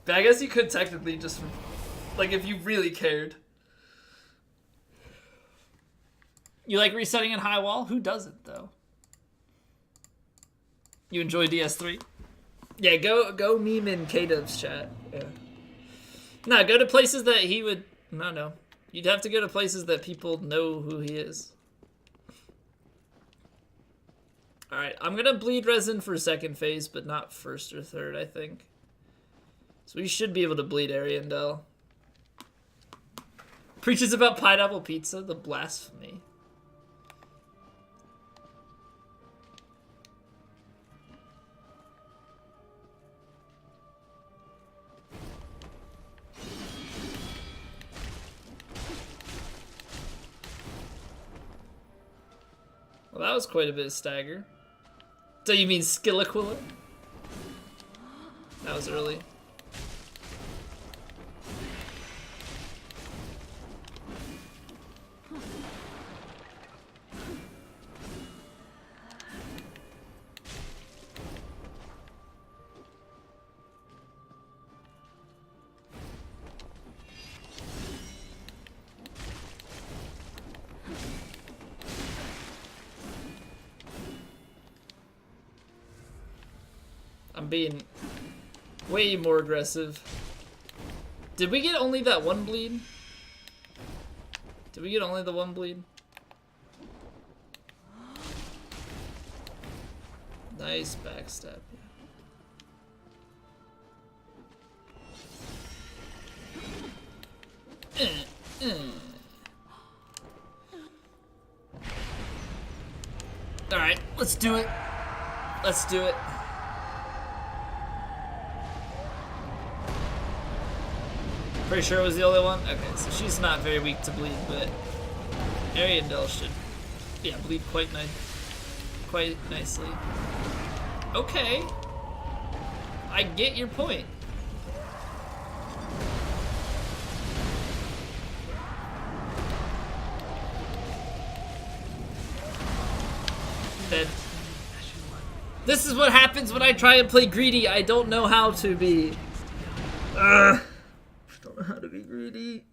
But I guess you could technically just, like, if you really cared. You like resetting in high wall? Who doesn't, though? You enjoy DS3? Yeah, go meme in K-Dub's chat. Yeah. No, go to places that he would... No. You'd have to go to places that people know who he is. Alright, I'm gonna bleed resin for second phase, but not first or third, I think. So we should be able to bleed Ariandel. Preaches about pineapple pizza, the blasphemy. Well, that was quite a bit of stagger. So you mean Skilliquilla? That was early. I'm being way more aggressive. Did we get only that one bleed? Did we get only the one bleed? Nice backstab. Alright, let's do it. Let's do it. Pretty sure it was the only one? Okay, so she's not very weak to bleed, but Ariandel should, yeah, bleed quite nicely. Okay. I get your point. Dead. This is what happens when I try and play greedy. I don't know how to be. I don't know how to be greedy.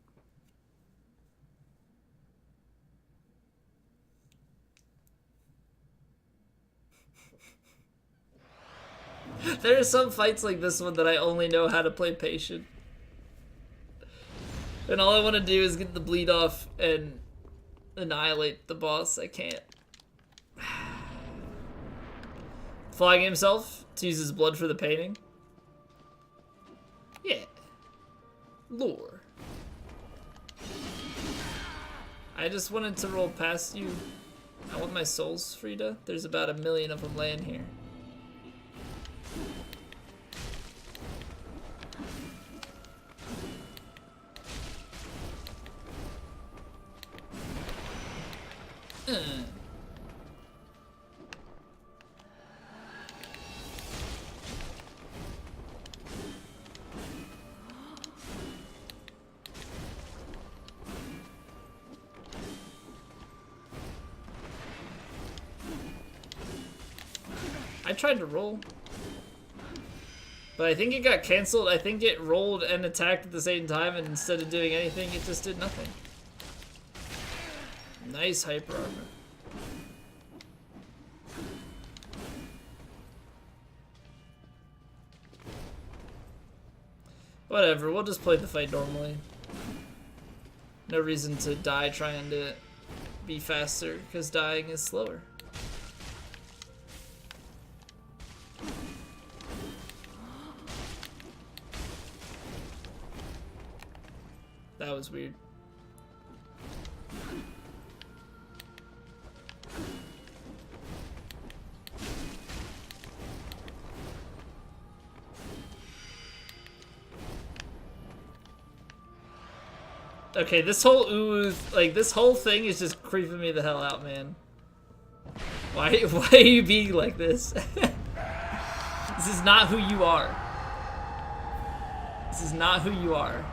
There are some fights like this one that I only know how to play patient. And all I want to do is get the bleed off and annihilate the boss. I can't. Flogging himself to use his blood for the painting. Yeah. Lore. I just wanted to roll past you. I want my souls, Frida. There's about 1 million of them laying here. I tried to roll, but I think it got canceled. I think it rolled and attacked at the same time, and instead of doing anything, it just did nothing. Nice hyper armor. Whatever, we'll just play the fight normally. No reason to die trying to be faster, because dying is slower. That was weird. Okay, this whole ooze, like, this whole thing is just creeping me the hell out, man. Why are you being like this? This is not who you are. This is not who you are.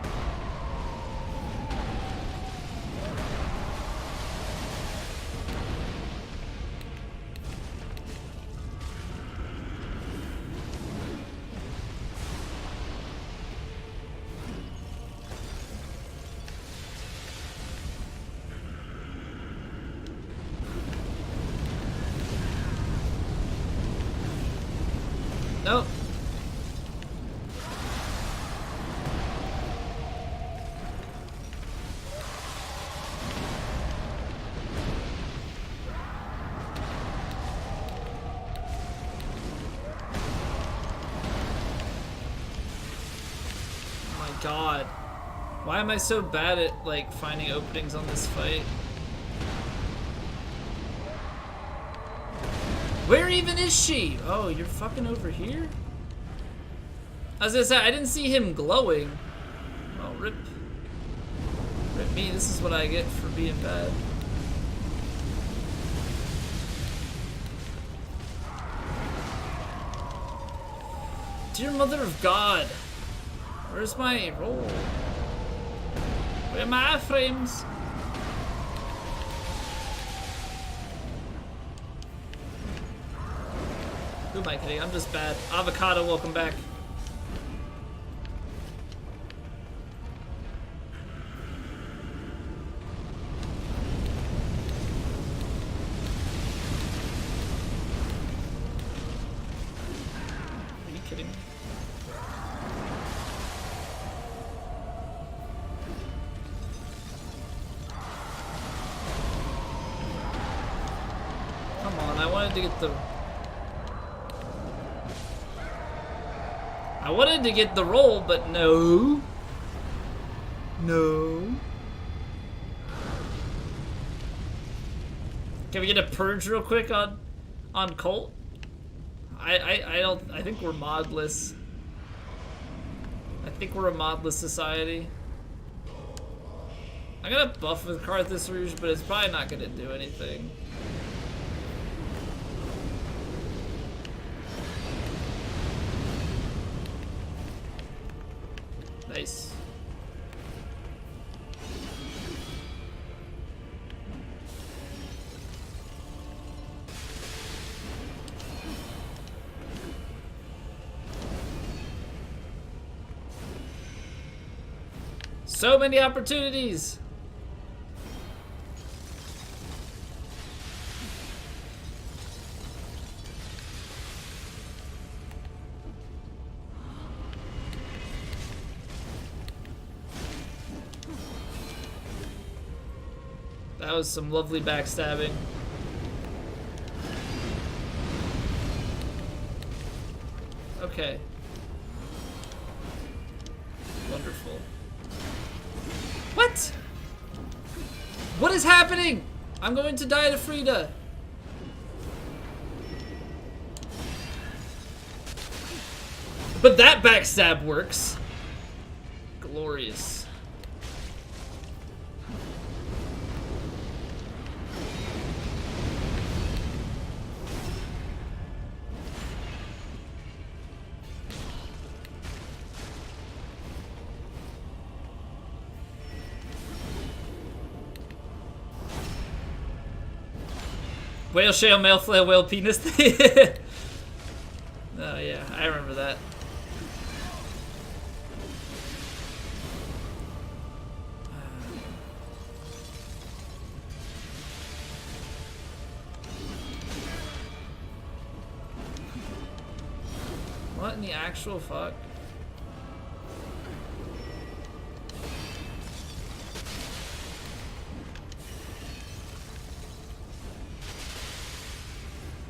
Nope. Oh my god. Why am I so bad at, like, finding openings on this fight? Where even is she? Oh, you're fucking over here? As I said, I didn't see him glowing. Oh, rip. Rip me, this is what I get for being bad. Dear Mother of God. Where's my roll? Where are my iframes? Who am I kidding? I'm just bad. Avocado, welcome back. Are you kidding wanted to get the... I wanted to get the roll, but no. No. Can we get a purge real quick on Colt? I think we're modless. I think we're a modless society. I'm gonna buff with Carthus Rouge, but it's probably not gonna do anything. Nice. So many opportunities. That was some lovely backstabbing. Okay. Wonderful. What? What is happening? I'm going to die to Frida. But that backstab works. Glorious. Whale shale, male flail, whale penis. Oh yeah, I remember that. What in the actual fuck?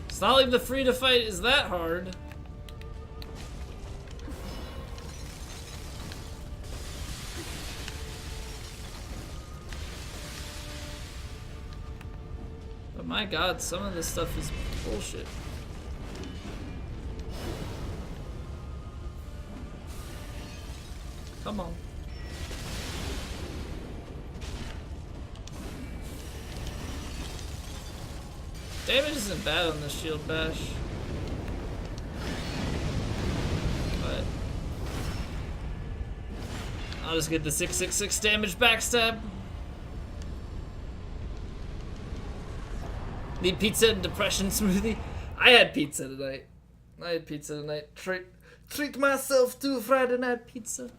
It's not like the Frida fight is that hard. But my god, some of this stuff is bullshit. Come on. Damage isn't bad on the shield bash. But I'll just get the 666 damage backstab. Need pizza and depression smoothie? I had pizza tonight. Treat myself to a Friday night pizza.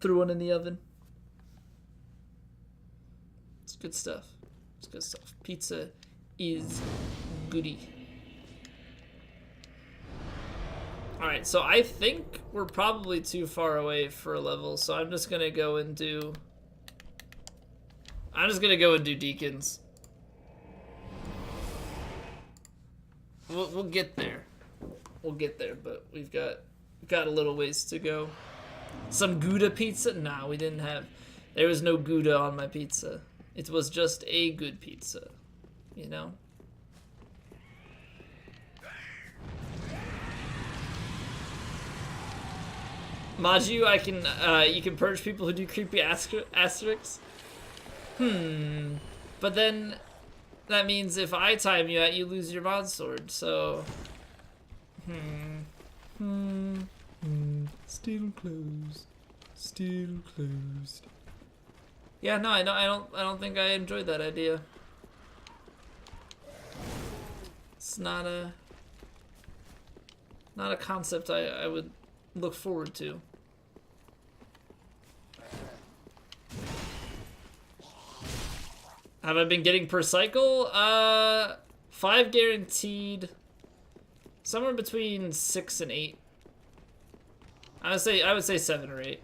Threw one in the oven. It's good stuff. It's good stuff. Pizza is goody. Alright, so I think we're probably too far away for a level, so I'm just gonna go and do... deacons. We'll get there. We'll get there, but we've got a little ways to go. Some Gouda pizza? Nah, we didn't have... There was no Gouda on my pizza. It was just a good pizza. You know? Maju, you can purge people who do creepy asterisks. But then, that means if I time you out, you lose your mod sword, so... Still closed. Still closed. Yeah, no, I don't think I enjoyed that idea. It's not a concept I would look forward to. Have I been getting per cycle? 5 guaranteed. Somewhere between 6 and 8. I would say 7 or 8.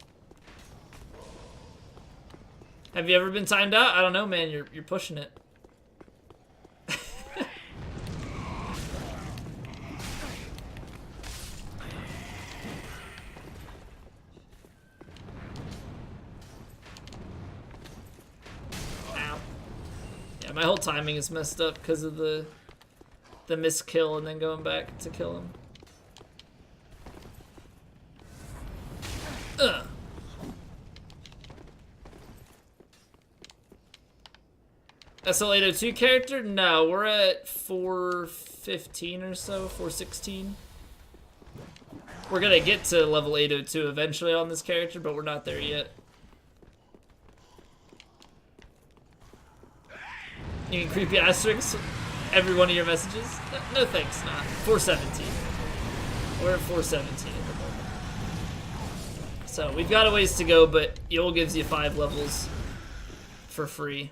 Have you ever been timed out? I don't know, man. You're pushing it. my whole timing is messed up because of the missed kill and then going back to kill him. SL802 character? No, we're at 415 or so, 416. We're gonna get to level 802 eventually on this character, but we're not there yet. You can creepy asterisks every one of your messages? No thanks, nah. 417. We're at 417 at the moment. So we've got a ways to go, but Yule gives you 5 levels for free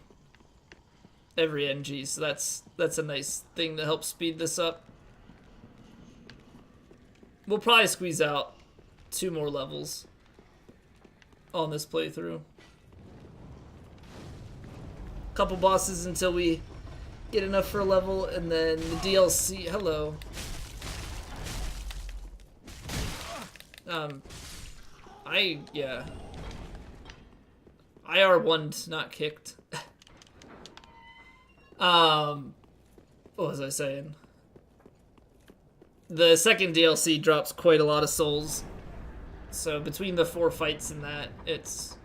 every NG, so that's a nice thing to help speed this up. We'll probably squeeze out 2 more levels on this playthrough. Couple bosses until we get enough for a level, and then the DLC. Hello. Yeah. IR1'd, not kicked. What was I saying? The second DLC drops quite a lot of souls. So between the 4 fights and that, it's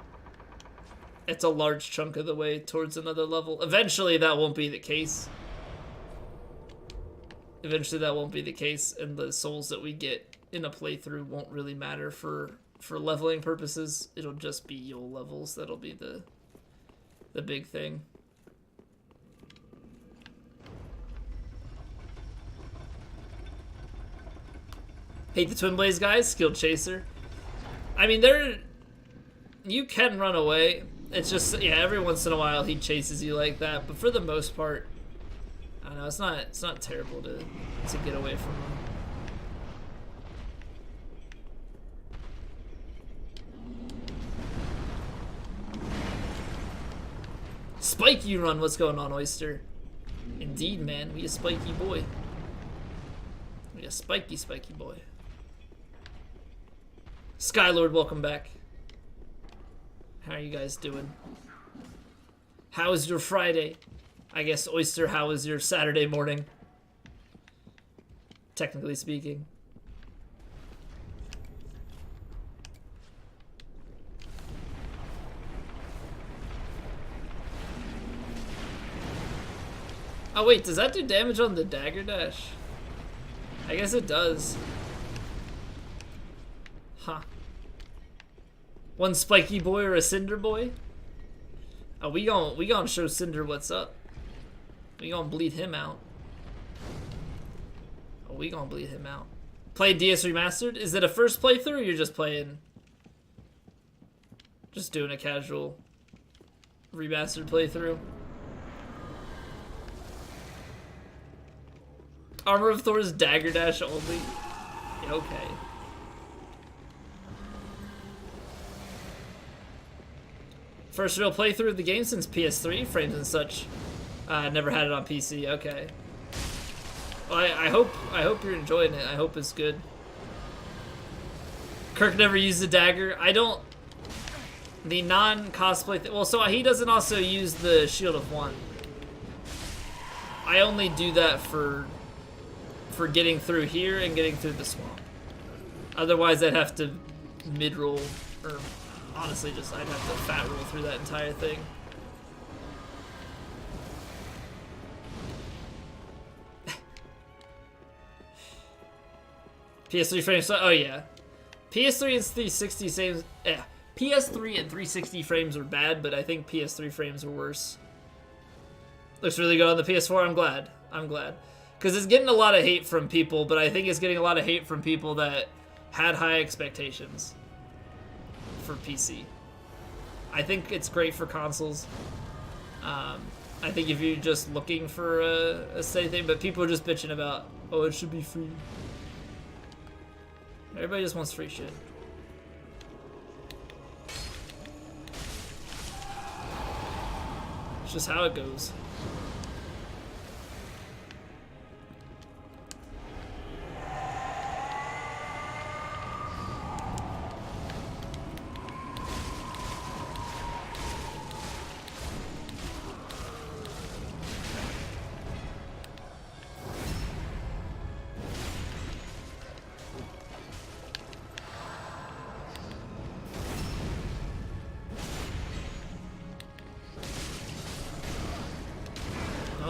a large chunk of the way towards another level. Eventually that won't be the case. Eventually that won't be the case, and the souls that we get in a playthrough won't really matter for leveling purposes. It'll just be Yule levels that'll be the big thing. Hate the Twin Blaze guys, Skilled Chaser. I mean, you can run away. It's just, yeah, every once in a while he chases you like that, but for the most part, I don't know, it's not terrible to get away from him. Spiky run, what's going on, Oyster? Indeed, man, we a spiky boy. We a spiky boy. Skylord, welcome back. How are you guys doing? How is your Friday? I guess, Oyster, how is your Saturday morning? Technically speaking. Oh wait, does that do damage on the dagger dash? I guess it does. Huh. One spiky boy or a cinder boy? Oh, we gon' show Cinder what's up. We gonna bleed him out. Oh, we gonna bleed him out. Play DS Remastered? Is it a first playthrough or you're just playing? Just doing a casual remastered playthrough? Armor of Thor's dagger dash only? Yeah, okay. First real playthrough of the game since PS3, frames and such. Never had it on PC, okay. Well, I hope you're enjoying it. I hope it's good. Kirk never used the dagger. I don't... The non-cosplay... Well, so he doesn't also use the Shield of One. I only do that for getting through here and getting through the swamp. Otherwise, I'd have to mid-roll, or honestly, just I'd have to fat roll through that entire thing. PS3 frames, oh yeah. PS3 and 360 frames, yeah. PS3 and 360 frames are bad, but I think PS3 frames are worse. Looks really good on the PS4, I'm glad. I'm glad. Because it's getting a lot of hate from people, but I think it's getting a lot of hate from people that had high expectations for PC. I think it's great for consoles. I think if you're just looking for a steady thing, but people are just bitching about, oh, it should be free. Everybody just wants free shit. It's just how it goes.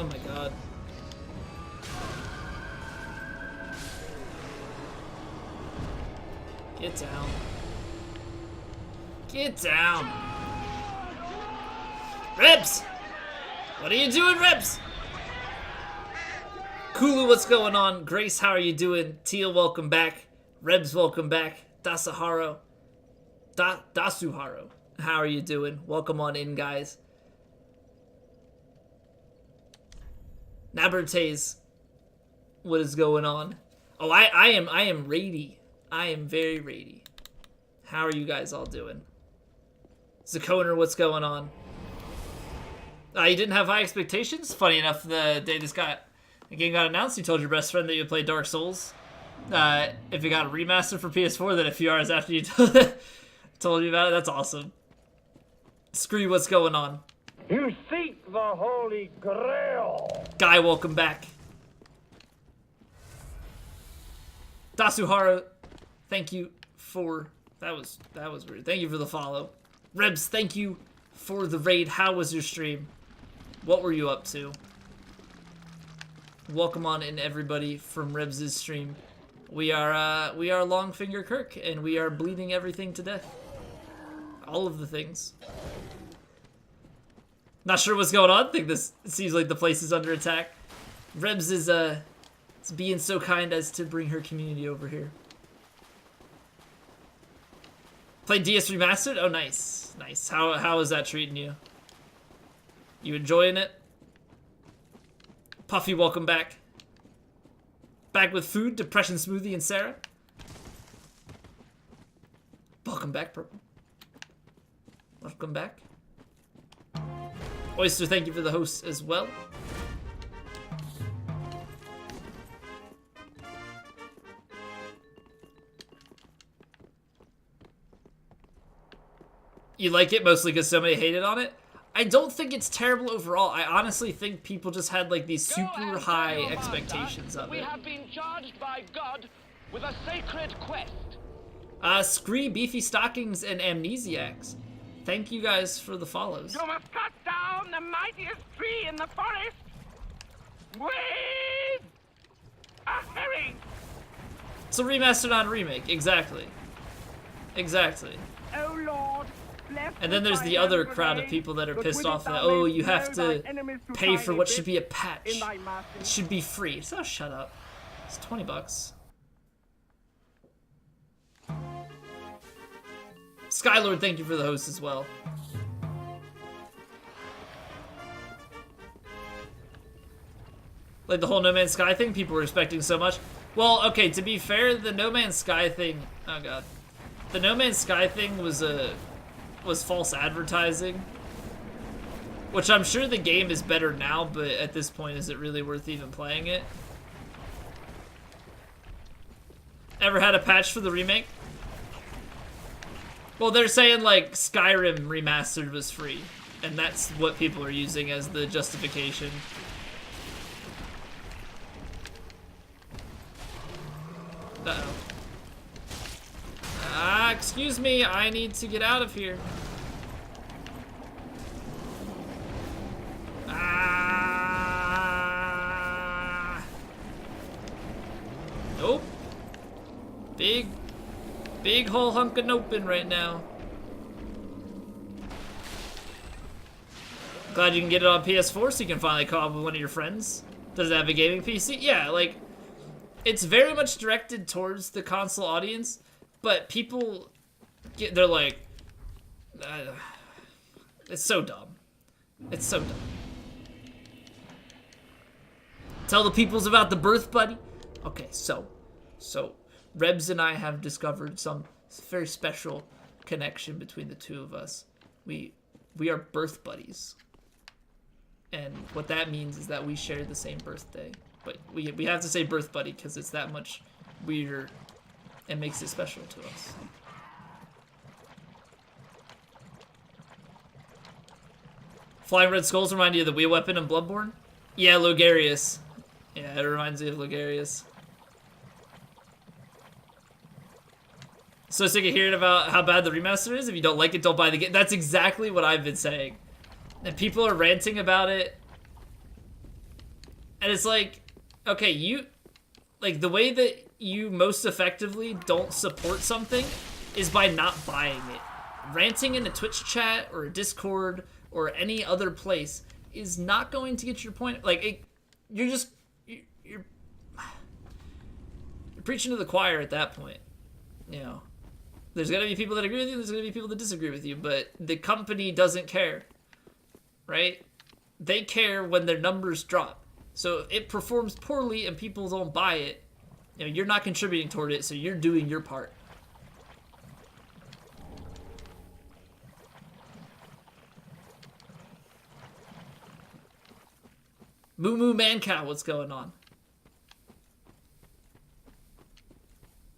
Oh my god. Get down. Get down. Rebs! What are you doing, Rebs? Kulu, what's going on? Grace, how are you doing? Teal, welcome back. Rebs, welcome back. Dasuharo, how are you doing? Welcome on in, guys. Nabertaze, what is going on? Oh, I am rady. I am very rady. How are you guys all doing? Zakoner, what's going on? You didn't have high expectations? Funny enough, the day the game got announced, you told your best friend that you would play Dark Souls. If it got a remaster for PS4, then a few hours after you told you about it. That's awesome. Scree, what's going on? You seek the Holy Grail. Guy, welcome back. Dasuhara, thank you for... That was weird. Thank you for the follow. Rebs, thank you for the raid. How was your stream? What were you up to? Welcome on in, everybody, from Rebs' stream. We are Longfinger Kirk, and we are bleeding everything to death. All of the things. Not sure what's going on. I think this seems like the place is under attack. Rebs is being so kind as to bring her community over here. Played DS Remastered? Oh, nice. Nice. How is that treating you? You enjoying it? Puffy, welcome back. Back with food, Depression Smoothie, and Sarah. Welcome back, Purple. Welcome back. Oyster, thank you for the host as well. You like it mostly because so many hated on it? I don't think it's terrible overall. I honestly think people just had like these super high expectations of it. We have been charged by God with a sacred quest. Scree, Beefy Stockings, and Amnesiacs. Thank you guys for the follows. You must cut down the mightiest tree in the forest with a herring. It's a remaster, not a remake. Exactly. Exactly. Oh Lord. And then there's the other crowd of people that are pissed off that, oh, you have to pay for what should be a patch. It should be free. So shut up. It's $20. Skylord, thank you for the host as well. Like the whole No Man's Sky thing, people were expecting so much. Well, okay, to be fair, the No Man's Sky thing, oh god. The No Man's Sky thing was false advertising. Which I'm sure the game is better now, but at this point, is it really worth even playing it? Ever had a patch for the remake? Well, they're saying, like, Skyrim Remastered was free. And that's what people are using as the justification. Uh-oh. Excuse me, I need to get out of here. Nope. Big whole hunk of noping right now. Glad you can get it on PS4 so you can finally co-op with one of your friends. Does it have a gaming PC? Yeah, like, it's very much directed towards the console audience, but people they're like, it's so dumb. It's so dumb. Tell the peoples about the birth buddy. Okay, so Rebs and I have discovered some very special connection between the two of us. We are birth buddies. And what that means is that we share the same birthday. But we have to say birth buddy because it's that much weirder and makes it special to us. Flying Red Skulls remind you of the wheel weapon in Bloodborne? Yeah, Logarius. Yeah, it reminds me of Logarius. So sick of hearing about how bad the remaster is. If you don't like it, don't buy the game. That's exactly what I've been saying. And people are ranting about it. And it's like, okay, the way that you most effectively don't support something is by not buying it. Ranting in a Twitch chat or a Discord or any other place is not going to get your point. Like, you're preaching to the choir at that point. You know, there's gonna be people that agree with you, there's gonna be people that disagree with you, but the company doesn't care, right? They care when their numbers drop. So if it performs poorly and people don't buy it, you know, you're not contributing toward it, so you're doing your part. Moo Moo Man Cow, what's going on?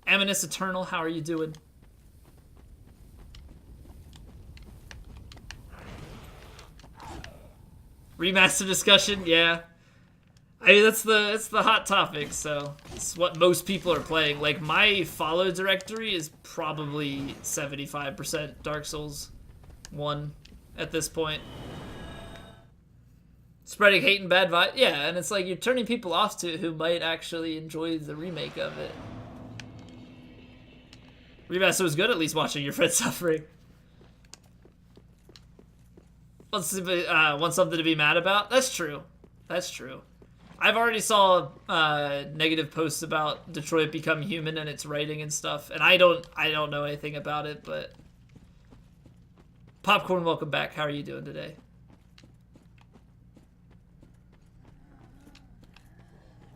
Eminus Eternal, how are you doing? Remaster discussion, yeah. I mean, that's the hot topic, so it's what most people are playing. Like, my follow directory is probably 75% Dark Souls 1 at this point. Spreading hate and bad vibe, yeah, and it's like you're turning people off to it who might actually enjoy the remake of it. Remaster was good, at least watching your friend suffering. Want something to be mad about? That's true. That's true. I've already saw negative posts about Detroit Become Human and its writing and stuff, and I don't know anything about it, but Popcorn, welcome back. How are you doing today?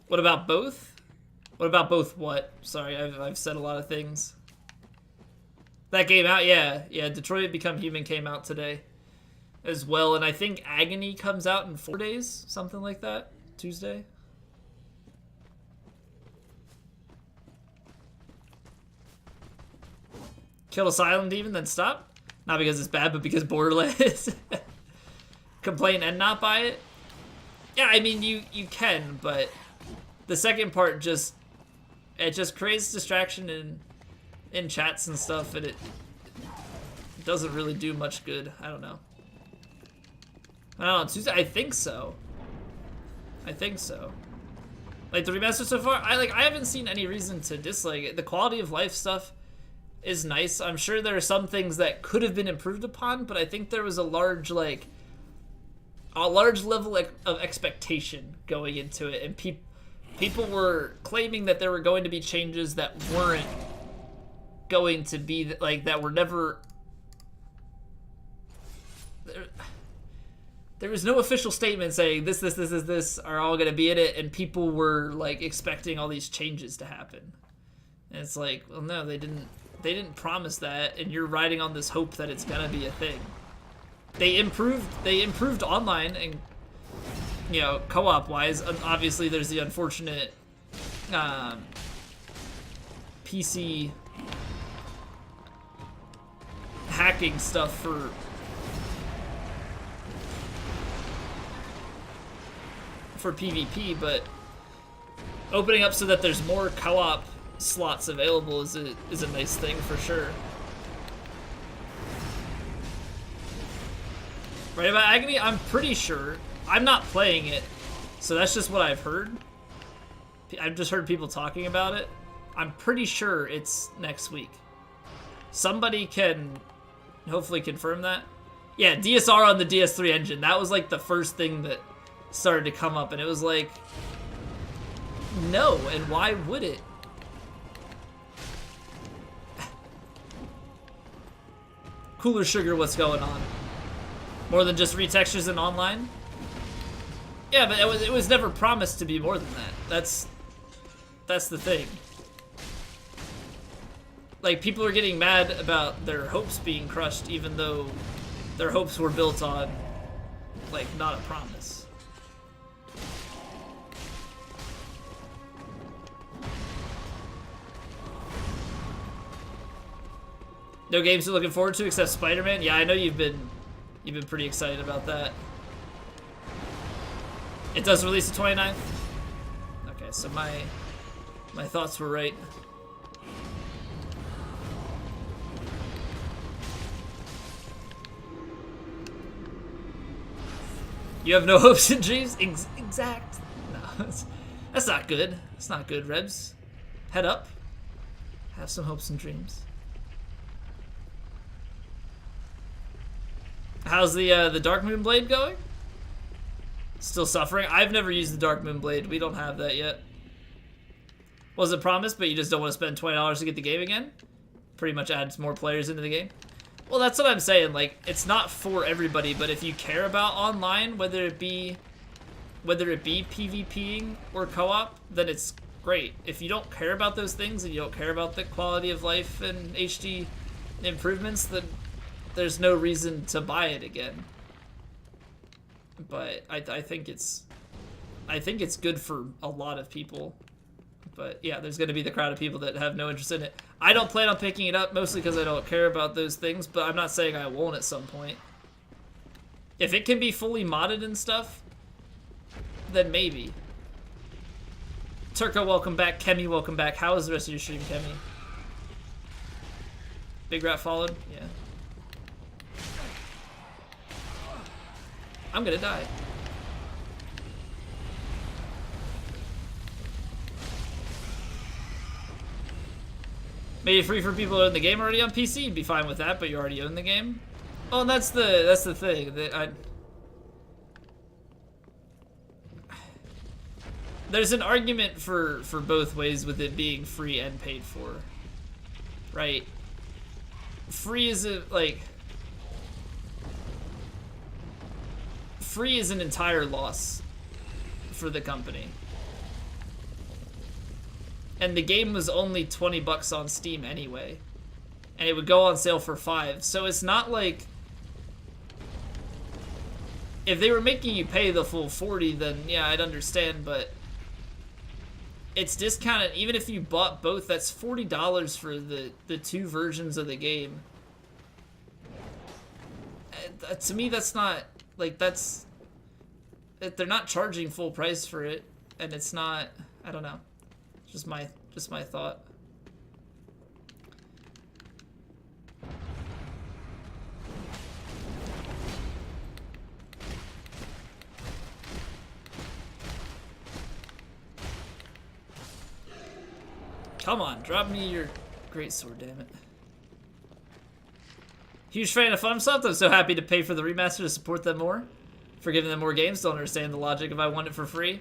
What about both? What about both what? Sorry, I've said a lot of things. That came out, yeah. Detroit Become Human came out today as well, and I think Agony comes out in 4 days, something like that. Tuesday. Kill a silent demon, then stop? Not because it's bad, but because Borderlands. Complain and not buy it? Yeah, I mean, you can, but the second part just creates distraction in chats and stuff, and it doesn't really do much good. I don't know. Tuesday? I think so. Like, the remaster so far, I haven't seen any reason to dislike it. The quality of life stuff is nice. I'm sure there are some things that could have been improved upon, but I think there was a large level of expectation going into it, and people were claiming that there were going to be changes that weren't going to be, that were never... There was no official statement saying this are all gonna be in it, and people were expecting all these changes to happen. And it's like, well, no, they didn't promise that, and you're riding on this hope that it's gonna be a thing. They improved online, and you know, co-op wise, obviously there's the unfortunate PC hacking stuff for PvP, but opening up so that there's more co-op slots available is a nice thing for sure. Right, about Agony, I'm pretty sure. I'm not playing it, so that's just what I've heard. I've just heard people talking about it. I'm pretty sure it's next week. Somebody can hopefully confirm that. Yeah, DSR on the DS3 engine. That was the first thing that started to come up, and it was like, no, and why would it? Cooler Sugar, what's going on? More than just retextures and online? Yeah, but it was never promised to be more than that. That's the thing. People are getting mad about their hopes being crushed, even though their hopes were built on not a promise. No games you're looking forward to except Spider-Man? Yeah, I know you've been pretty excited about that. It does release the 29th? Okay, so my thoughts were right. You have no hopes and dreams? Exact. No. That's not good. It's not good, Rebs. Head up. Have some hopes and dreams. How's the Dark Moon Blade going? Still suffering? I've never used the Dark Moon Blade. We don't have that yet. Was it promised, but you just don't want to spend $20 to get the game again? Pretty much adds more players into the game. Well, that's what I'm saying. Like, it's not for everybody, but if you care about online, whether it be PvPing or co-op, then it's great. If you don't care about those things and you don't care about the quality of life and HD improvements, then there's no reason to buy it again. But I think it's good for a lot of people. But yeah, there's going to be the crowd of people that have no interest in it. I don't plan on picking it up, mostly because I don't care about those things, but I'm not saying I won't at some point. If it can be fully modded and stuff, then maybe. Turko, welcome back. Kemi, welcome back. How was the rest of your stream, Kemi? Big Rat followed? Yeah. I'm gonna die. Made it free for people that own the game already on PC. You'd be fine with that, but you already own the game. Oh, and that's the thing. There's an argument for both ways with it being free and paid for, right? Free is free is an entire loss for the company. And the game was only 20 bucks on Steam anyway. And it would go on sale for $5. So it's not like, if they were making you pay the full 40, then yeah, I'd understand, but it's discounted. Even if you bought both, that's $40 for the two versions of the game. To me, that's not, like, they're not charging full price for it, and it's not, I don't know. Just my thought. Come on, drop me your great sword, damn it. Huge fan of FunSoft. I'm so happy to pay for the remaster to support them more. For giving them more games. Don't understand the logic if I want it for free.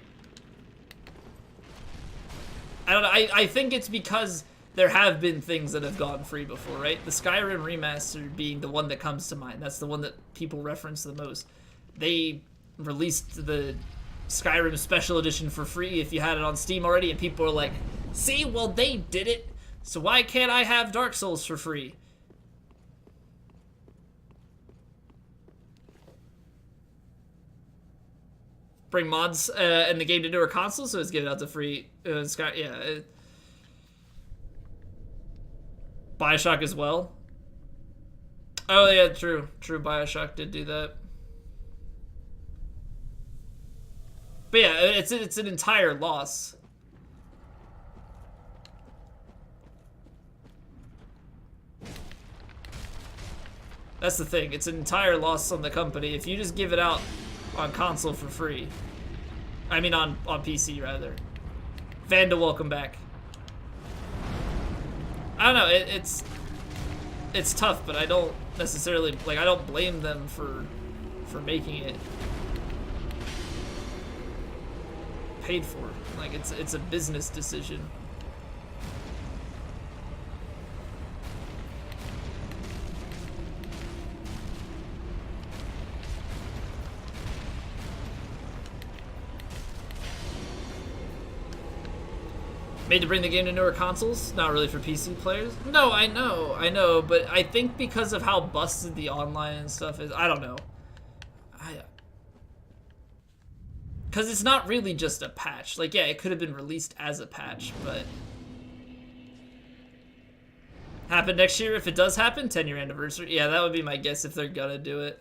I don't know. I think it's because there have been things that have gone free before, right? The Skyrim remaster being the one that comes to mind. That's the one that people reference the most. They released the Skyrim Special Edition for free if you had it on Steam already, and people are like, see, well, they did it, so why can't I have Dark Souls for free? Bring mods in the game to newer consoles, so it's given out to free. Bioshock as well. Oh yeah, true. Bioshock did do that. But yeah, it's an entire loss. That's the thing. It's an entire loss on the company if you just give it out on console for free. I mean on PC rather. Vanda, welcome back. I don't know, it's tough, but I don't necessarily, like, I don't blame them for making it paid for. Like, it's a business decision. Made to bring the game to newer consoles? Not really for PC players? No, I know, but I think because of how busted the online and stuff is, I don't know. Because it's not really just a patch. Like, yeah, it could have been released as a patch, but... Happen next year? If it does happen, 10-year anniversary. Yeah, that would be my guess if they're gonna do it.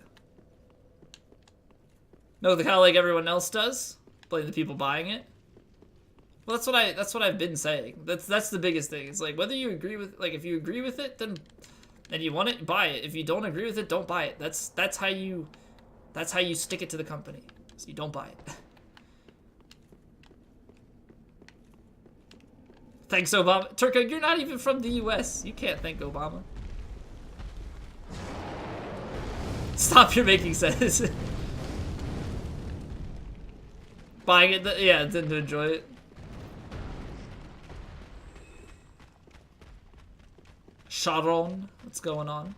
No, kind of like everyone else does? Blame the people buying it? Well, that's what I've been saying. That's the biggest thing. It's like, whether you agree with, like, if you agree with it, then you want it, buy it. If you don't agree with it, don't buy it. That's how you stick it to the company. So you don't buy it. Thanks, Obama. Turco, you're not even from the US. You can't thank Obama. Stop, you're making sense. Buying it, yeah, didn't enjoy it. Sharon, what's going on?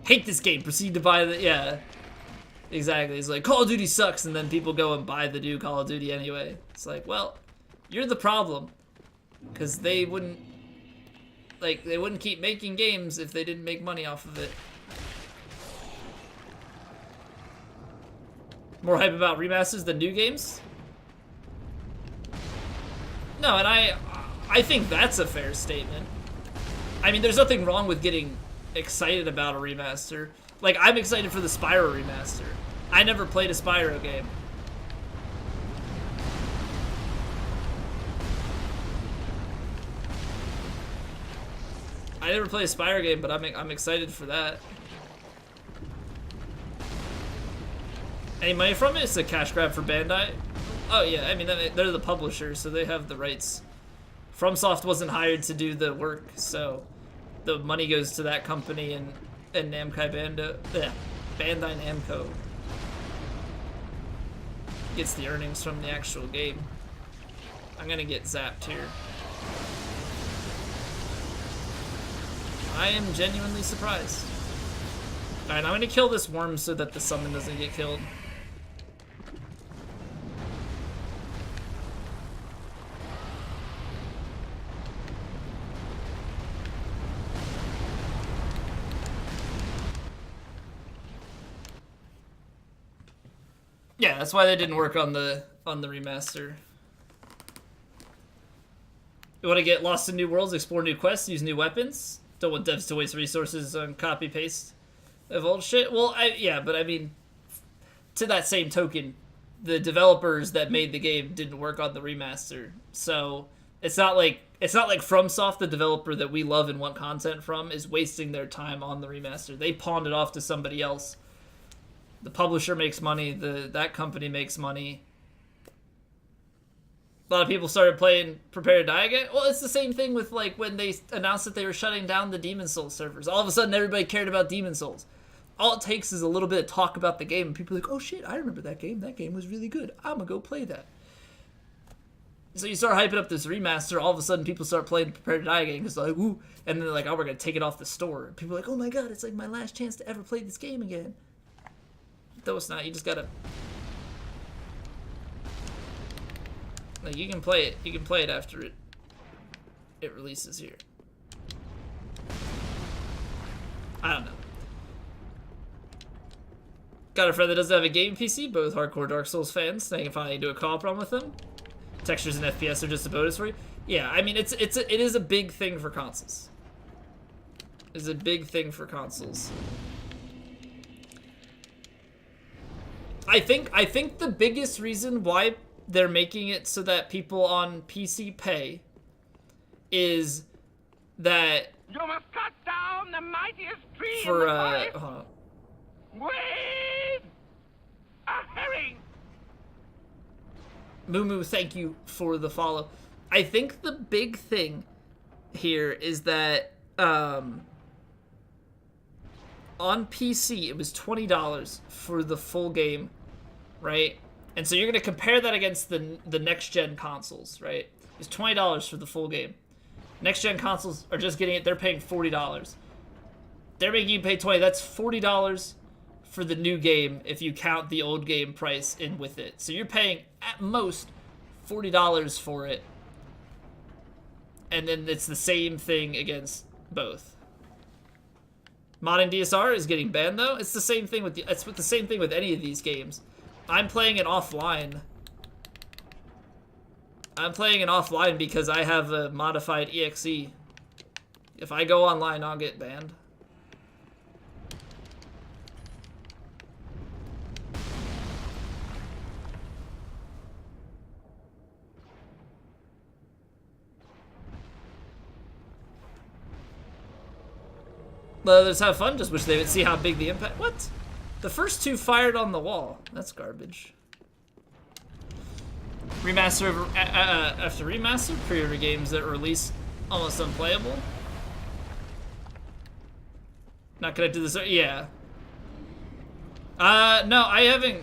Hate this game, proceed to buy the, yeah. Exactly, it's like, Call of Duty sucks, and then people go and buy the new Call of Duty anyway. It's like, well, you're the problem. Because they wouldn't, like, they wouldn't keep making games if they didn't make money off of it. More hype about remasters than new games? No, and I think that's a fair statement. I mean, there's nothing wrong with getting excited about a remaster. Like, I'm excited for the Spyro remaster. I never played a Spyro game. I never played a Spyro game, but I'm excited for that. Any money from it? It's a cash grab for Bandai. Oh yeah, I mean they're the publisher, so they have the rights. FromSoft wasn't hired to do the work, so the money goes to that company and Bandai Namco gets the earnings from the actual game. I'm gonna get zapped here. I am genuinely surprised. Alright, I'm gonna kill this worm so that the summon doesn't get killed. Yeah, that's why they didn't work on the remaster. You want to get lost in new worlds, explore new quests, use new weapons? Don't want devs to waste resources on copy paste of old shit. Well, yeah, but I mean, to that same token, the developers that made the game didn't work on the remaster, so it's not like FromSoft, the developer that we love and want content from, is wasting their time on the remaster. They pawned it off to somebody else. The publisher makes money. That company makes money. A lot of people started playing Prepare to Die again. Well, it's the same thing with like when they announced that they were shutting down the Demon Souls servers. All of a sudden, everybody cared about Demon Souls. All it takes is a little bit of talk about the game, and people are like, "Oh shit, I remember that game. That game was really good. I'm gonna go play that." So you start hyping up this remaster. All of a sudden, people start playing Prepare to Die again because like, "Ooh," and then they're like, "Oh, we're gonna take it off the store." And people are like, "Oh my god, it's like my last chance to ever play this game again." Though it's not. You just gotta. Like, you can play it. You can play it after it releases here. I don't know. Got a friend that doesn't have a game PC, both hardcore Dark Souls fans. They can finally do a co-op run with them. Textures and FPS are just a bonus for you. Yeah, I mean it is a big thing for consoles. It's a big thing for consoles. I think the biggest reason why they're making it so that people on PC pay is that You must cut down the mightiest tree for in the forest hold on. with a herring. Moo, thank you for the follow. I think the big thing here is that on PC it was $20 for the full game, right? And so you're gonna compare that against the next gen consoles, right? It's $20 for the full game. Next gen consoles are just getting it. They're paying $40. They're making you pay $20. That's $40 for the new game if you count the old game price in with it. So you're paying at most $40 for it, and then it's the same thing against both. Modding DSR is getting banned though. It's the same thing with the same thing with any of these games. I'm playing it offline. I'm playing it offline because I have a modified EXE. If I go online, I'll get banned. Let's have fun. Just wish they would see how big the impact. What? The first two fired on the wall. That's garbage. Remaster of, after remastered pre-order games that were released almost unplayable. Not connected to this. Yeah. No, I haven't.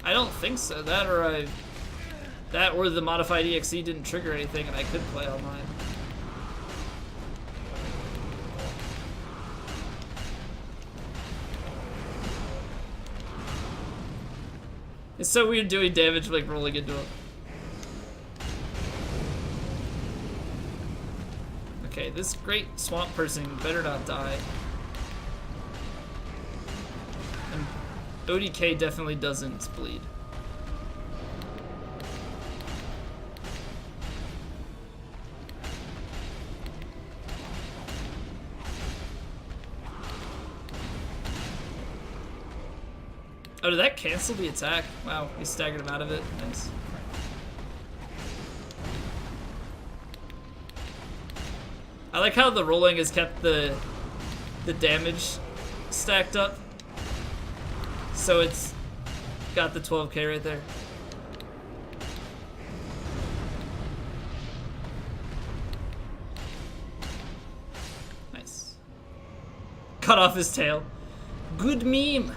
I don't think so. That or the modified EXE didn't trigger anything, and I could play online. It's so weird doing damage like rolling into him. Okay, this great swamp person better not die. And ODK definitely doesn't bleed. Oh, did that cancel the attack? Wow, we staggered him out of it. Nice. I like how the rolling has kept the damage stacked up. So it's got the 12k right there. Nice. Cut off his tail. Good meme.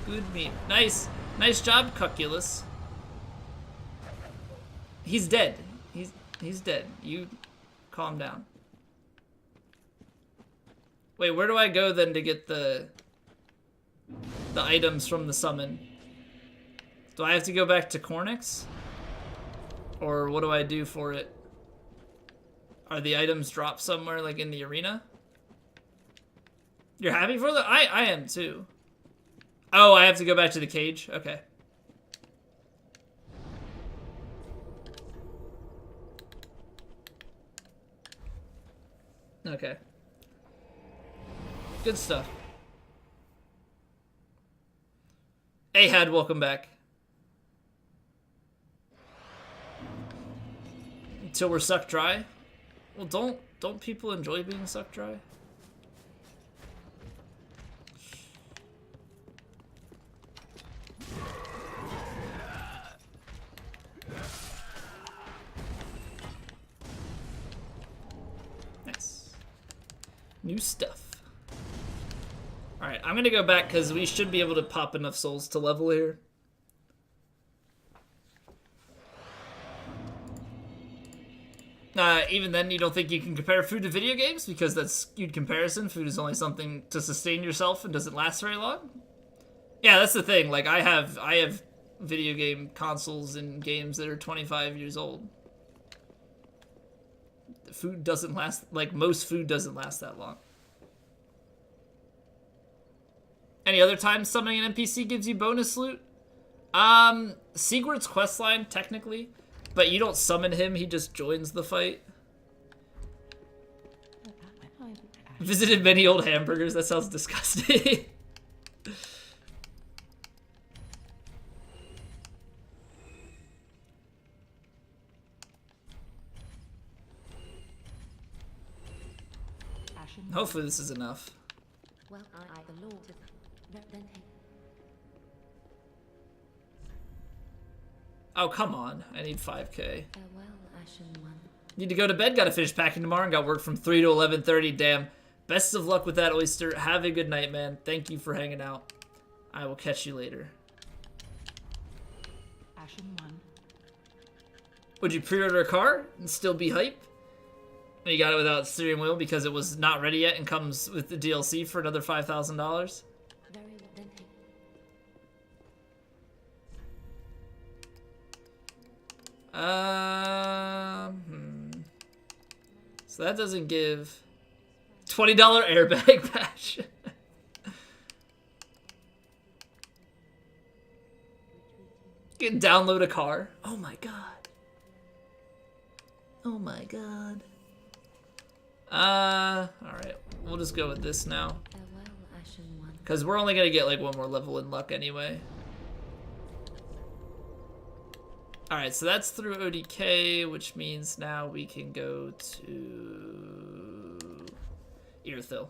Good meme. Nice. Nice job, Cuculus. He's dead. He's dead. You calm down. Wait, where do I go then to get the items from the summon? Do I have to go back to Cornix? Or what do I do for it? Are the items dropped somewhere like in the arena? You're happy for that? I am too. Oh, I have to go back to the cage? Okay. Okay. Good stuff. Ahad, welcome back. Until we're sucked dry? Well, don't people enjoy being sucked dry? Nice. New stuff. Alright, I'm gonna go back because we should be able to pop enough souls to level here. Even then, you don't think you can compare food to video games? Because that's skewed comparison. Food is only something to sustain yourself and doesn't last very long. Yeah, that's the thing. Like, I have video game consoles and games that are 25 years old. Food doesn't last, like, most food doesn't last that long. Any other time summoning an NPC gives you bonus loot? Sigurd's questline, technically. But you don't summon him, he just joins the fight. Visited many old hamburgers, that sounds disgusting. Hopefully this is enough. Well, I the Lord of representing. Oh, come on. I need 5k. Farewell, Ashen One. Need to go to bed, gotta finish packing tomorrow, and got work from 3 to 11:30. Damn. Best of luck with that, Oyster. Have a good night, man. Thank you for hanging out. I will catch you later. Ashen One. Would you pre-order a car and still be hype? You got it without steering wheel because it was not ready yet and comes with the DLC for another $5,000. Very authentic. So that doesn't give $20 airbag patch. You can download a car. Oh my god. Oh my god. Alright. We'll just go with this now. Farewell, Ashen One. Because we're only going to get like one more level in luck anyway. Alright, so that's through ODK, which means now we can go to Irithil.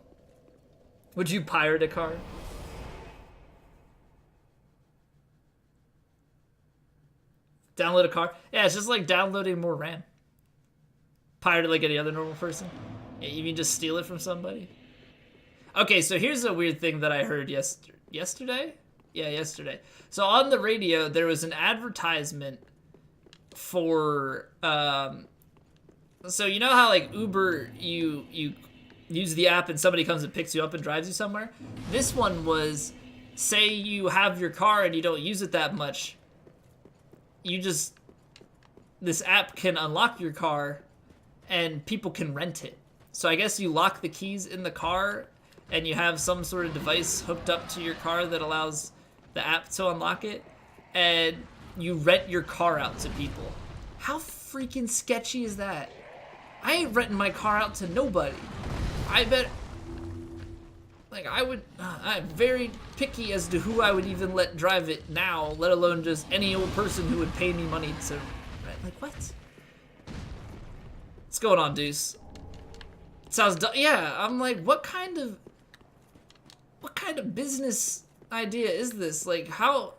Would you pirate a car? Download a car. Yeah, it's just like downloading more RAM. Pirate it like any other normal person. Yeah, you can just steal it from somebody. Okay, so here's a weird thing that I heard yesterday? Yeah, yesterday. So on the radio, there was an advertisement for, so you know how like Uber, you use the app and somebody comes and picks you up and drives you somewhere? This one was, say you have your car and you don't use it that much, this app can unlock your car and people can rent it. So I guess you lock the keys in the car and you have some sort of device hooked up to your car that allows the app to unlock it, and you rent your car out to people. How freaking sketchy is that? I ain't renting my car out to nobody. I bet, like, I'm very picky as to who I would even let drive it now, let alone just any old person who would pay me money to rent. Like, what? What's going on, Deuce? It sounds yeah, I'm like, what kind of business idea is this? Like, how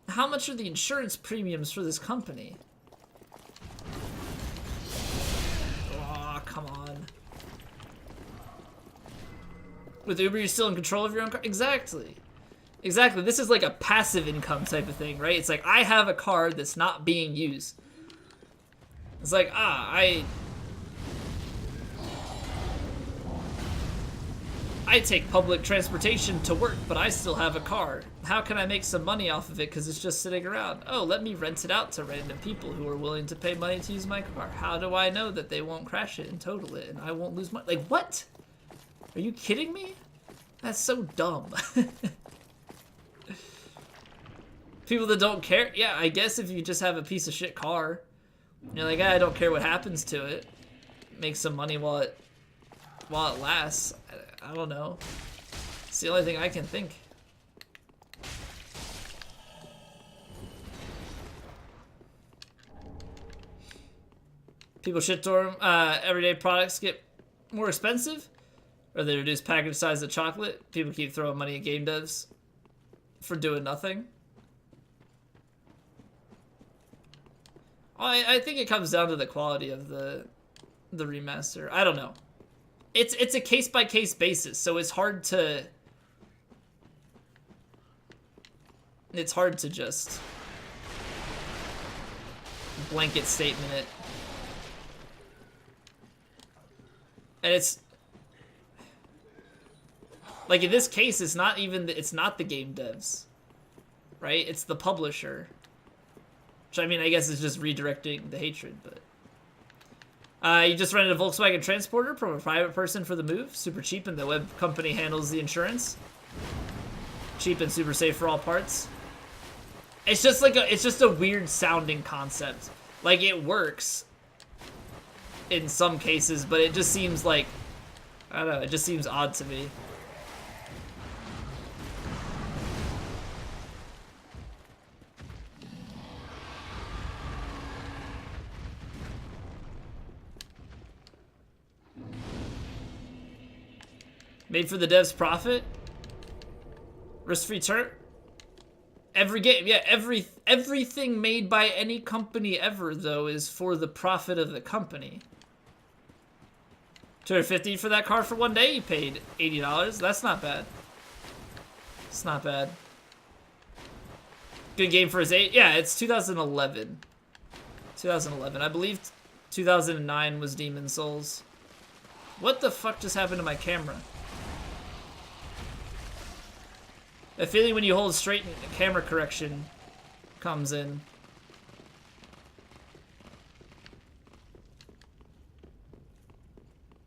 much are the insurance premiums for this company? Oh, come on. With Uber, you're still in control of your own car? Exactly. Exactly. This is like a passive income type of thing, right? It's like, I have a car that's not being used. It's like, I take public transportation to work, but I still have a car. How can I make some money off of it because it's just sitting around? Oh, let me rent it out to random people who are willing to pay money to use my car. How do I know that they won't crash it and total it and I won't lose money? Like, what? Are you kidding me? That's so dumb. People that don't care? Yeah, I guess if you just have a piece of shit car, you're like, I don't care what happens to it. Make some money while it lasts. I don't know. It's the only thing I can think. People shitstorm everyday products get more expensive, or they reduce package size of chocolate. People keep throwing money at game devs for doing nothing. I think it comes down to the quality of the remaster. I don't know. It's a case-by-case basis, so it's hard to just blanket statement it. And it's like, in this case, it's not the game devs, right? It's the publisher. Which, I mean, I guess is just redirecting the hatred, but you just rented a Volkswagen Transporter from a private person for the move. Super cheap, and the web company handles the insurance. Cheap and super safe for all parts. It's just like it's just a weird sounding concept. Like, it works in some cases, but it just seems like, I don't know, it just seems odd to me. Made for the devs' profit? Risk-free turn? Every game, yeah, everything made by any company ever, though, is for the profit of the company. $250 for that car for one day? You paid $80. That's not bad. It's not bad. Good game for his age. Yeah, it's 2011. 2011. I believe 2009 was Demon's Souls. What the fuck just happened to my camera? A feeling when you hold straight, camera correction comes in.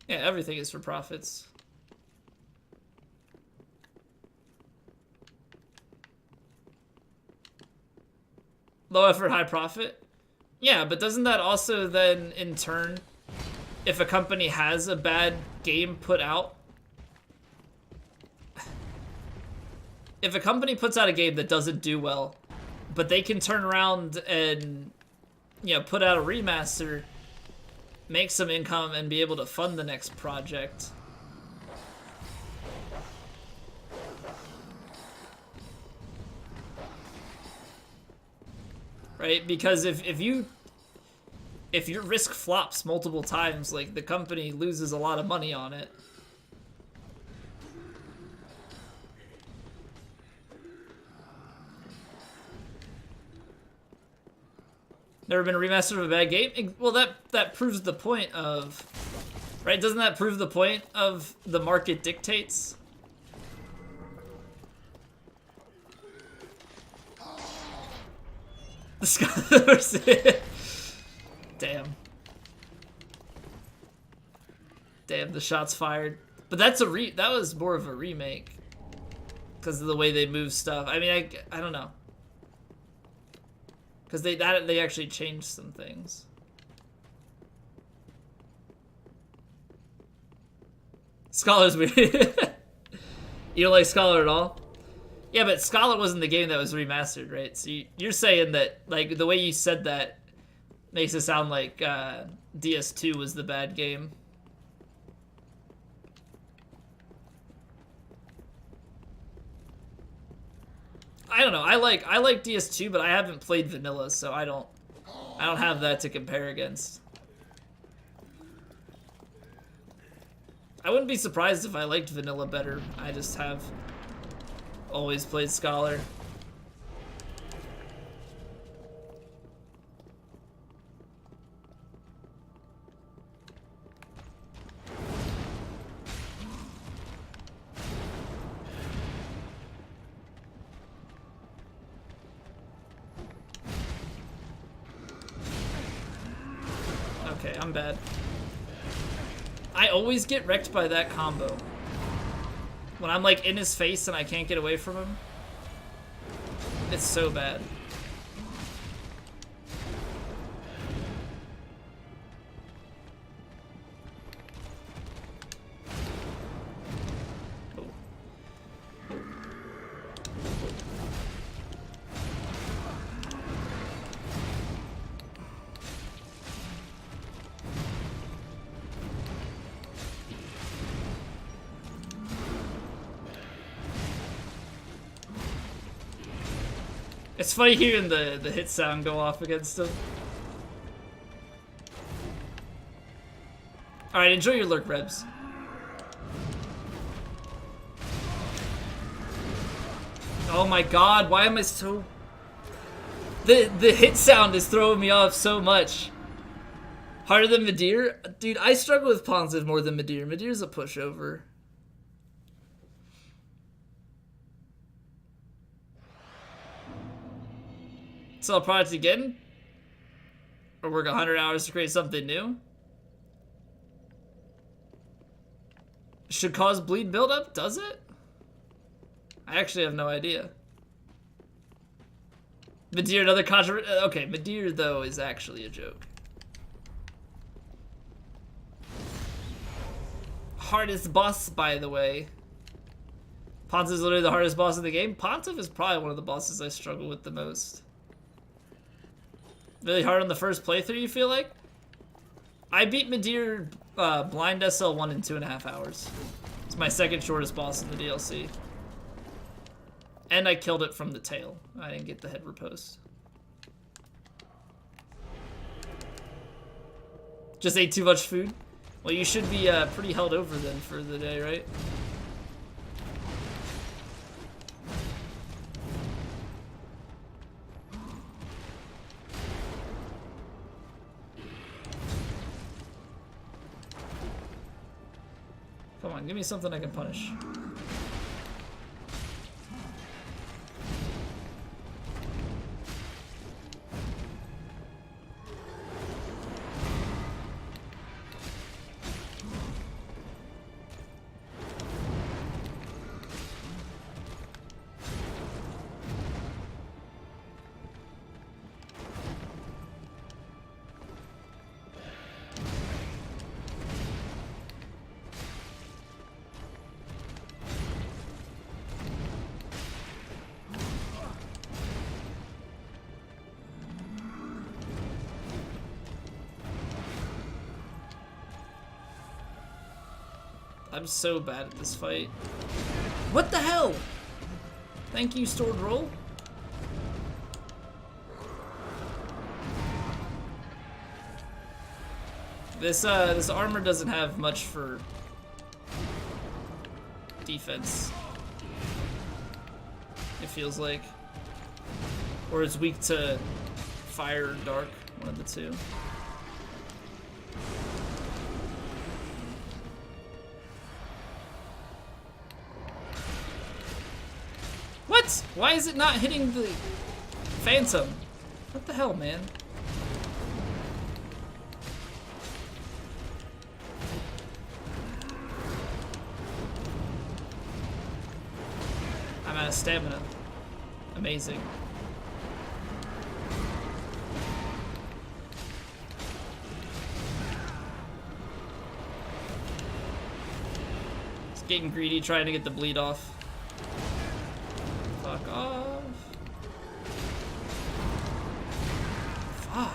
Yeah, everything is for profits. Low effort, high profit? Yeah, but doesn't that also then, in turn, if a company has a bad game put out, if a company puts out a game that doesn't do well, but they can turn around and, you know, put out a remaster, make some income, and be able to fund the next project. right? Because if your risk flops multiple times, like the company loses a lot of money on it. Never been a remaster of a bad game? Well, that proves the point of, right? Doesn't that prove the point of the market dictates? The Skylanders. Damn. Damn, the shots fired. But that's that was more of a remake because of the way they move stuff. I mean, I don't know. Because they actually changed some things. Scholar's weird. You don't like Scholar at all? Yeah, but Scholar wasn't the game that was remastered, right? So you're saying that, like, the way you said that makes it sound like DS2 was the bad game. I don't know. I like DS2, but I haven't played vanilla, so I don't have that to compare against. I wouldn't be surprised if I liked vanilla better. I just have always played Scholar. Okay, I'm bad. I always get wrecked by that combo. When I'm like in his face and I can't get away from him. It's so bad. It's funny hearing the hit sound go off against him. Alright, enjoy your lurk, Rebs. Oh my god, why am I so... The hit sound is throwing me off so much. Harder than Midir? Dude, I struggle with Ponziv more than Midir. Midir's a pushover. Sell a product again? Or work 100 hours to create something new? Should cause bleed buildup? Does it? I actually have no idea. Midir, another controversy. Okay, Midir, though, is actually a joke. Hardest boss, by the way. Pontiff is literally the hardest boss in the game. Pontiff is probably one of the bosses I struggle with the most. Really hard on the first playthrough, you feel like? I beat Midir blind SL1 in 2.5 hours. It's my second shortest boss in the DLC. And I killed it from the tail. I didn't get the head riposte. Just ate too much food? Well, you should be pretty held over then for the day, right? Come on, give me something I can punish. I'm so bad at this fight. What the hell? Thank you, stored roll. This armor doesn't have much for defense. It feels like. Or it's weak to fire or dark, one of the two. What? Why is it not hitting the Phantom? What the hell, man? I'm out of stamina. Amazing. It's getting greedy, trying to get the bleed off. Fuck off. Fuck.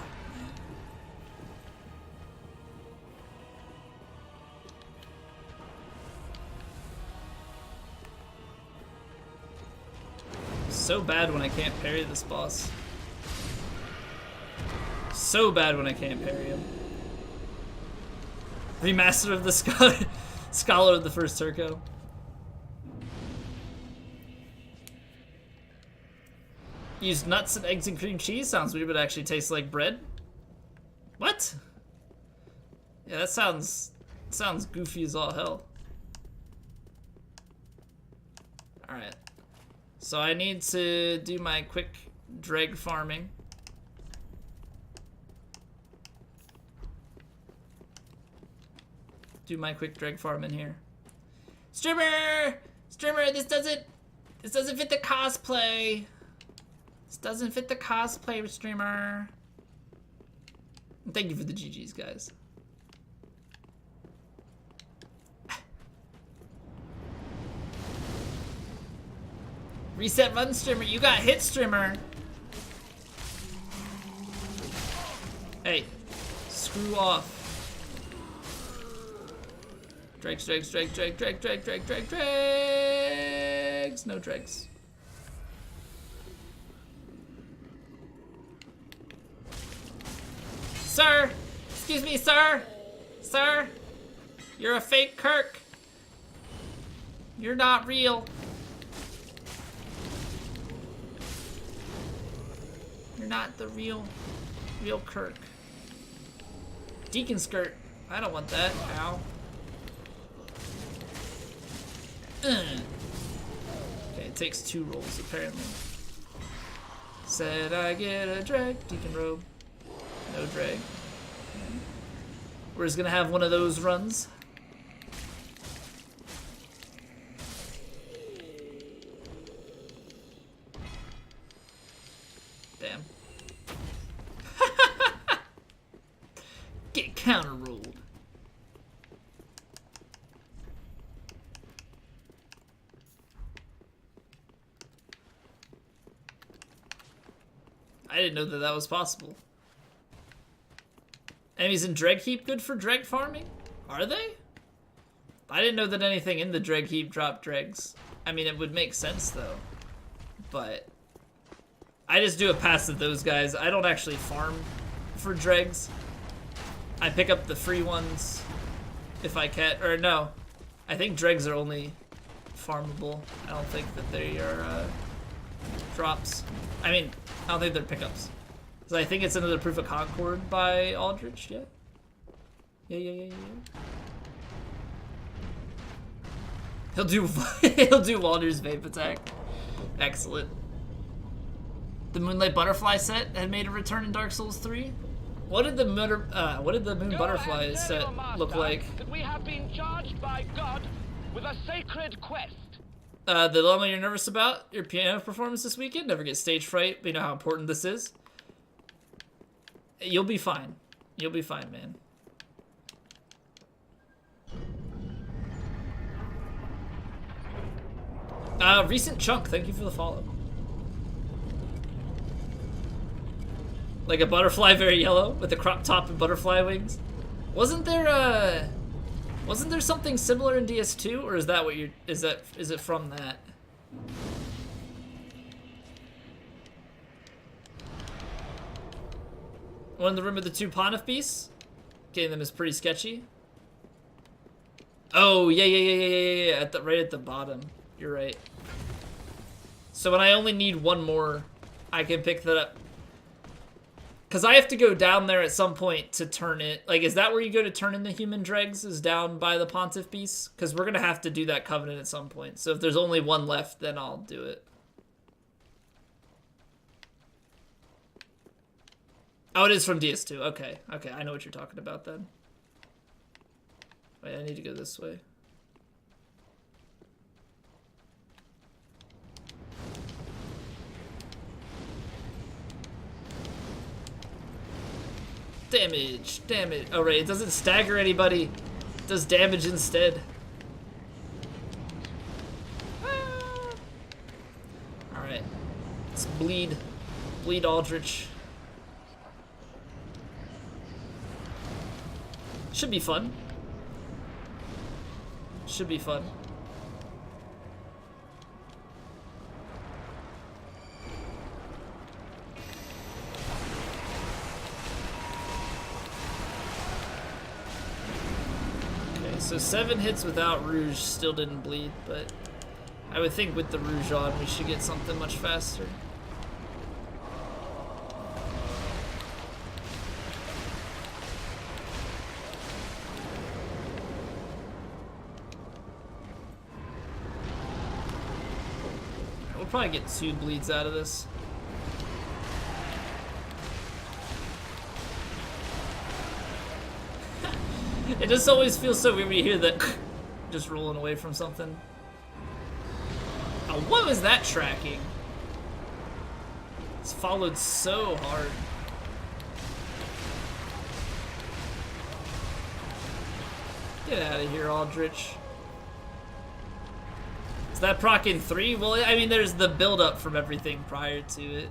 So bad when I can't parry this boss. So bad when I can't parry him. Remaster of the Scholar of the First Turco. Use nuts and eggs and cream cheese? Sounds weird, but actually tastes like bread. What? Yeah, that sounds goofy as all hell. Alright. So I need to do my quick dreg farming. Do my quick dreg farm in here. Streamer! Streamer, this doesn't fit the cosplay. This doesn't fit the cosplay, streamer. Thank you for the GGs, guys. Reset run, streamer. You got hit, streamer. Hey, screw off. Dregs, dregs, dregs, dregs, dregs, dregs, dregs, dregs, dregs. No dregs. Sir! Excuse me, sir! Sir! You're a fake Kirk. You're not real. You're not the real Kirk. Deacon skirt. I don't want that. Ow. Okay, it takes 2 rolls apparently. Said I get a drag. Deacon robe. No drag. We're just gonna have one of those runs. Damn. Get counter rolled. I didn't know that that was possible. Enemies in Dreg Heap good for dreg farming? Are they? I didn't know that anything in the Dreg Heap dropped dregs. I mean, it would make sense though. But I just do a pass at those guys. I don't actually farm for dregs. I pick up the free ones if I can. Or no, I think dregs are only farmable. I don't think that they are drops. I mean, I don't think they're pickups. So I think it's another Proof of Concord by Aldrich, yeah? Yeah. He'll do Walter's vape attack. Excellent. The Moonlight Butterfly set had made a return in Dark Souls 3. What did the Moon Butterfly set look like? That we have been charged by God with a sacred quest. The dilemma you're nervous about? Your piano performance this weekend? Never get stage fright, but you know how important this is. You'll be fine. You'll be fine, man. Recent Chunk, thank you for the follow. Like a butterfly, very yellow, with a crop top and butterfly wings. Wasn't there something similar in DS2, or is that what is it from that? One in the room with the 2 Pontiff beasts? Getting them is pretty sketchy. Oh, yeah. At the right at the bottom. You're right. So when I only need one more, I can pick that up. Because I have to go down there at some point to turn it. Like, is that where you go to turn in the human dregs? Is down by the Pontiff Beast? Because we're going to have to do that covenant at some point. So if there's only one left, then I'll do it. Oh, it is from DS2. Okay. Okay, I know what you're talking about then. Wait, I need to go this way. Damage, damage. Oh, right, it doesn't stagger anybody. It does damage instead. Alright. Let's bleed. Bleed Aldrich. Should be fun. Should be fun. Okay, so 7 hits without Rouge still didn't bleed, but I would think with the Rouge on we should get something much faster. Probably get 2 bleeds out of this. It just always feels so weird when you hear that just rolling away from something. Oh, what was that tracking? It's followed so hard. Get out of here, Aldrich. That proc in 3? Well, I mean, there's the build-up from everything prior to it.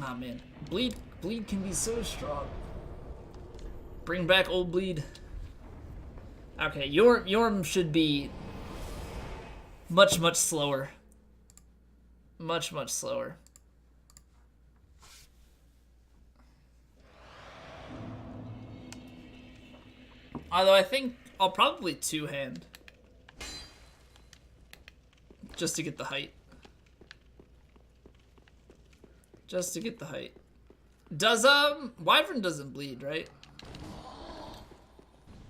Aw, man. Bleed can be so strong. Bring back old Bleed. Okay, Yorm should be much slower. Much slower. Although I think I'll probably 2-hand. Just to get the height. Just to get the height. Does, Wyvern doesn't bleed, right?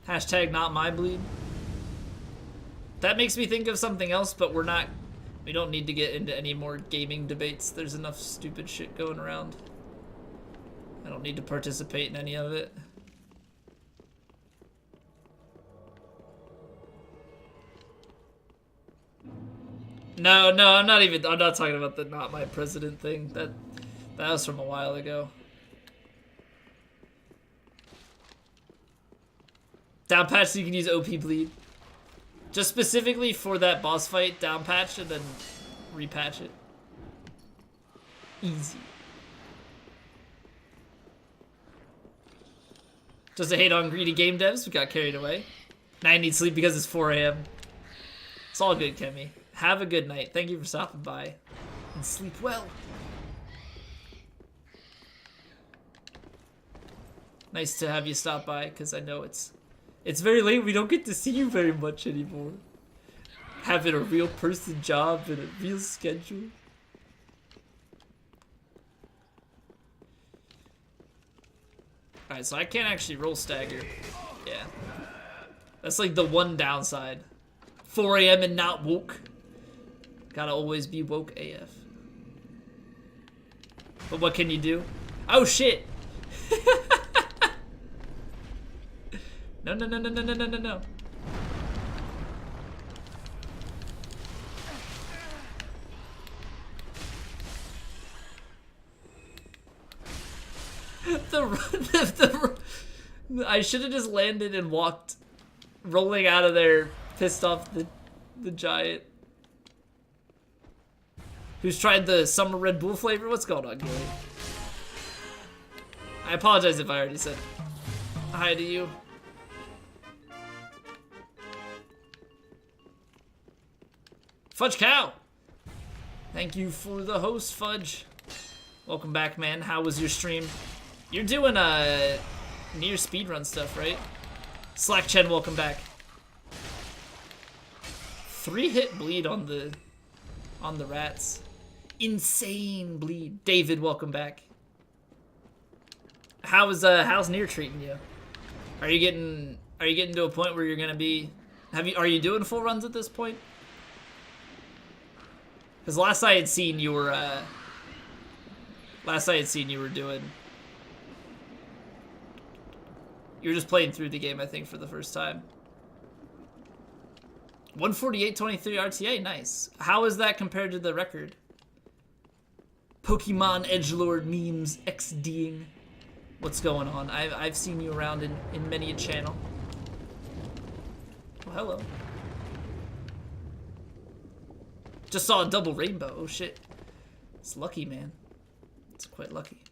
Hashtag not my bleed. That makes me think of something else, but we don't need to get into any more gaming debates. There's enough stupid shit going around. I don't need to participate in any of it. No, I'm not talking about the not my president thing. That was from a while ago. Down patch so you can use OP bleed. Just specifically for that boss fight, down patch and then repatch it. Easy. Just a hate on greedy game devs, we got carried away. Now I need sleep because it's 4 AM. It's all good, Kemi. Have a good night. Thank you for stopping by. And sleep well. Nice to have you stop by, because I know it's very late. We don't get to see you very much anymore. Having a real person job and a real schedule. Alright, so I can't actually roll stagger. Yeah. That's like the one downside. 4 AM and not woke. Gotta always be woke AF. But what can you do? Oh shit! No. I should have just landed and walked, rolling out of there, pissed off the giant. Who's tried the summer Red Bull flavor? What's going on, Gary? I apologize if I already said hi to you. Fudge Cow! Thank you for the host, Fudge. Welcome back, man. How was your stream? You're doing near speedrun stuff, right? Slack Chen, welcome back. 3-hit bleed on the rats. Insane bleed. David, welcome back. How's Near treating you? Are you getting to a point where you're gonna be? Are you doing full runs at this point? Because last I had seen you were doing. You were just playing through the game, I think, for the first time. 148.23 RTA, nice. How is that compared to the record? Pokemon Edgelord memes XDing. What's going on? I've seen you around in many a channel. Well, hello. Just saw a double rainbow. Oh shit. It's lucky, man. It's quite lucky.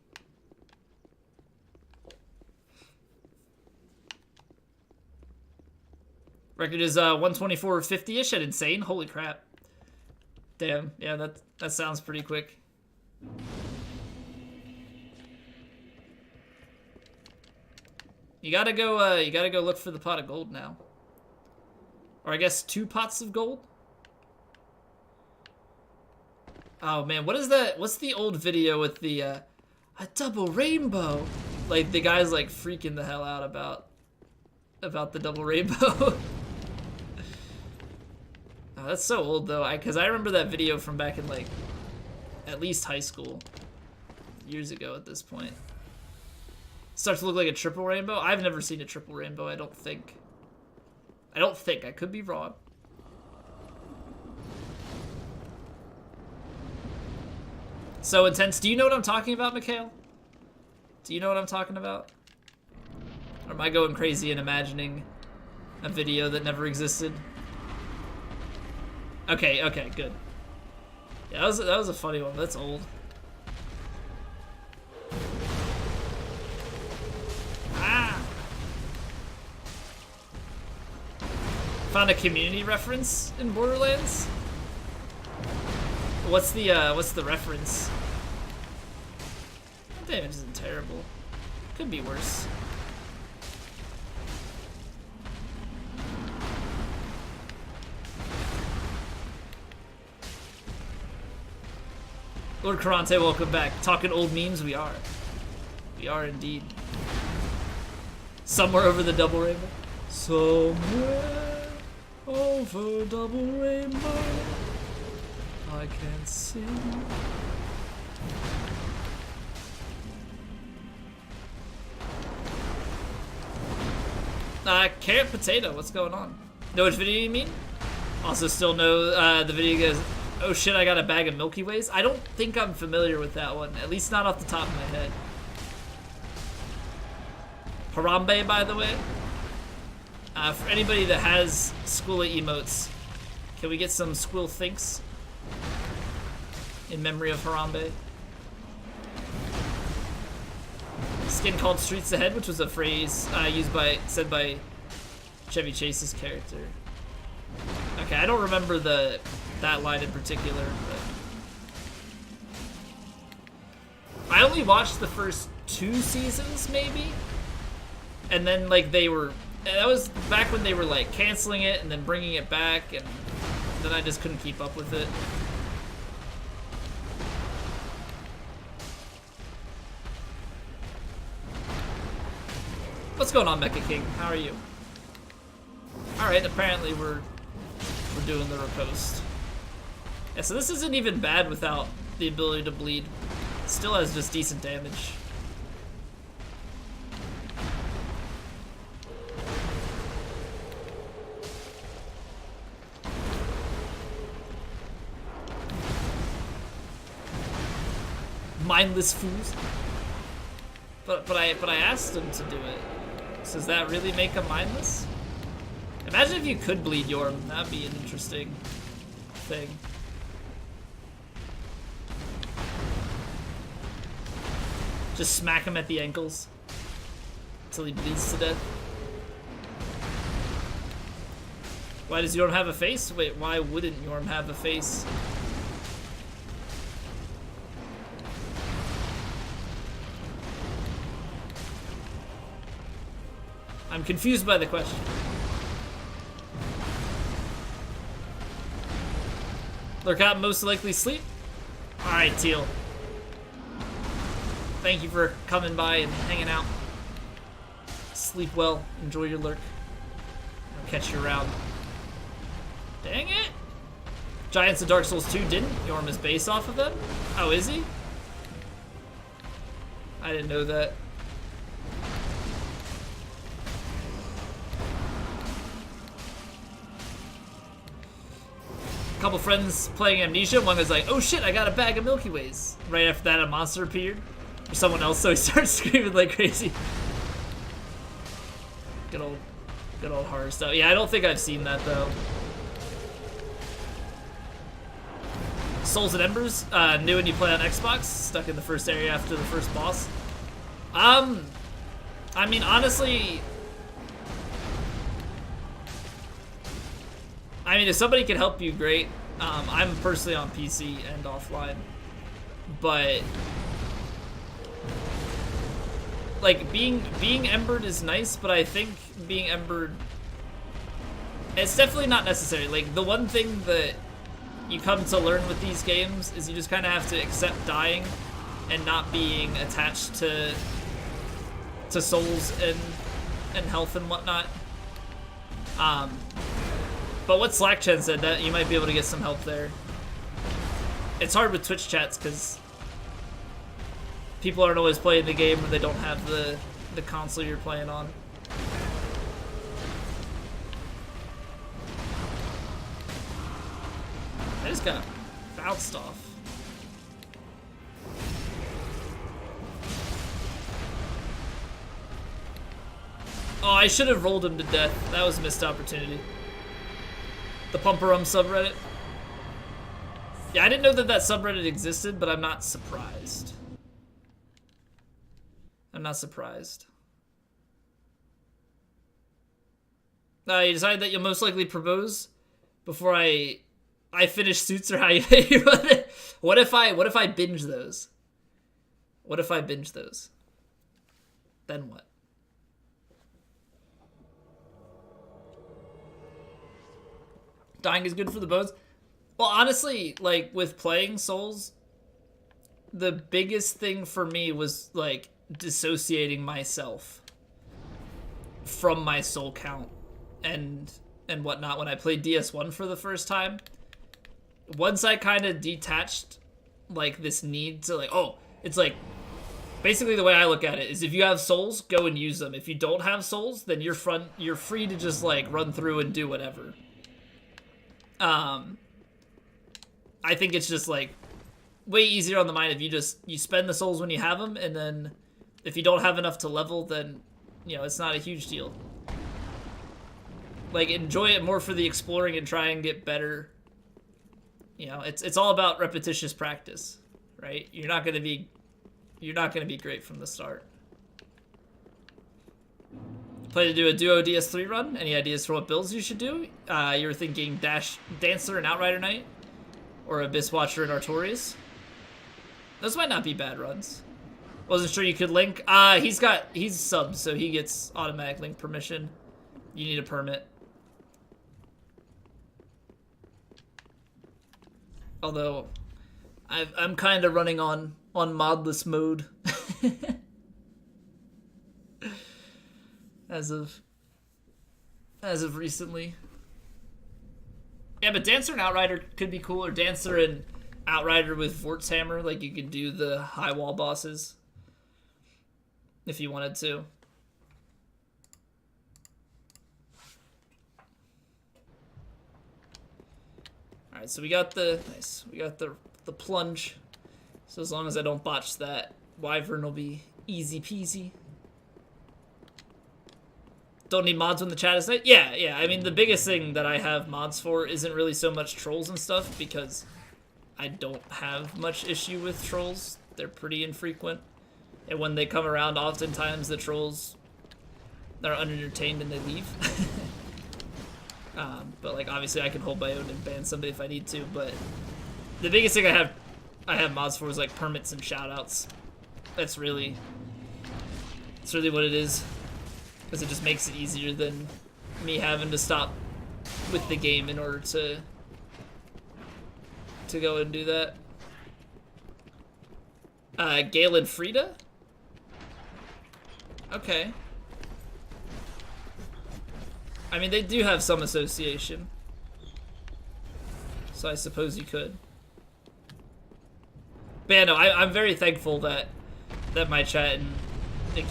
Record is 124.50-ish at Insane. Holy crap. Damn. Yeah, that sounds pretty quick. You gotta go look for the pot of gold now. Or I guess 2 pots of gold? Oh man, what is that? What's the old video with the a double rainbow? Like the guy's like freaking the hell out about the double rainbow. Oh, that's so old though. Cause I remember that video from back in like at least high school. Years ago at this point. Starts to look like a triple rainbow. I've never seen a triple rainbow, I don't think. I could be wrong. So intense. Do you know what I'm talking about, Mikhail? Do you know what I'm talking about? Or am I going crazy and imagining a video that never existed? Okay, good. Yeah, that was a funny one. That's old. Ah! Found a community reference in Borderlands? What's the reference? Damage isn't terrible. Could be worse. Lord Karante, welcome back. Talking old memes, we are. We are indeed. Somewhere over the double rainbow. Somewhere over double rainbow. I can't see. Carrot potato, what's going on? Know which video you mean? Also still know the video goes, oh shit, I got a bag of Milky Ways. I don't think I'm familiar with that one, at least not off the top of my head. Harambe, by the way. For anybody that has Squilla emotes, can we get some Squill thinks in memory of Harambe? Skin called Streets Ahead, which was a phrase said by Chevy Chase's character. Okay, I don't remember that line in particular, but I only watched the first 2 seasons, maybe, and then like that was back when they were like canceling it and then bringing it back, and then I just couldn't keep up with it. What's going on, Mecha King? How are you? Alright, apparently we're doing the riposte. Yeah, so this isn't even bad without the ability to bleed. It still has just decent damage. Mindless fools. But I asked him to do it. So does that really make him mindless? Imagine if you could bleed Yorm. That'd be an interesting thing. Just smack him at the ankles until he bleeds to death. Why does Yorm have a face? Wait, why wouldn't Yorm have a face? I'm confused by the question. Lurk out, most likely sleep? Alright, Teal. Thank you for coming by and hanging out. Sleep well. Enjoy your lurk. I'll catch you around. Dang it! Giants of Dark Souls 2 didn't. Yorm is based off of them? Oh, is he? I didn't know that. A couple friends playing Amnesia. One was like, oh shit, I got a bag of Milky Ways. Right after that, a monster appeared. Or someone else, so he starts screaming like crazy. Good old horror stuff. Yeah, I don't think I've seen that though. Souls and Embers, new when you play on Xbox, stuck in the first area after the first boss. I mean, honestly, if somebody can help you, great. I'm personally on PC and offline, but like being embered is nice, but I think being embered, it's definitely not necessary. Like the one thing that you come to learn with these games is you just kind of have to accept dying and not being attached to souls and health and whatnot. But what Slackchen said, that you might be able to get some help there. It's hard with Twitch chats because people aren't always playing the game or they don't have the console you're playing on. I just got bounced off. Oh, I should have rolled him to death. That was a missed opportunity. The Pumperum subreddit. Yeah, I didn't know that subreddit existed, but I'm not surprised. I'm not surprised. You decided that you'll most likely propose before I finish Suits, or how you run it? What if I binge those? What if I binge those? Then what? Dying is good for the bones. Well, honestly, like with playing Souls, the biggest thing for me was like dissociating myself from my soul count and whatnot when I played DS1 for the first time. Once I kind of detached like this need to like, oh, it's like basically the way I look at it is if you have souls, go and use them. If you don't have souls, then you're free to just like run through and do whatever. I think it's just like way easier on the mind if you spend the souls when you have them, and then if you don't have enough to level, then you know it's not a huge deal. Like enjoy it more for the exploring and try and get better. You know, it's all about repetitious practice, right? You're not gonna be great from the start. Plan to do a duo DS3 run? Any ideas for what builds you should do? You were thinking Dancer and Outrider Knight? Or Abyss Watcher and Artorias? Those might not be bad runs. Wasn't sure you could link. He's subbed, so he gets automatic link permission. You need a permit. Although, I'm kind of running on modless mode. As of recently. Yeah, but Dancer and Outrider could be cool, or Dancer and Outrider with Vortshammer, like you could do the high wall bosses if you wanted to. Alright, so we got the plunge. So as long as I don't botch that, Wyvern will be easy peasy. Don't need mods when the chat is nice? Yeah. I mean, the biggest thing that I have mods for isn't really so much trolls and stuff, because I don't have much issue with trolls. They're pretty infrequent. And when they come around, oftentimes the trolls are unentertained and they leave. But like, obviously I can hold my own and ban somebody if I need to, but the biggest thing I have mods for is like permits and shoutouts. That's really what it is. Because it just makes it easier than me having to stop with the game in order to go and do that. Galen Frida? Okay. I mean, they do have some association. So I suppose you could. But yeah, no, I'm very thankful that my chat and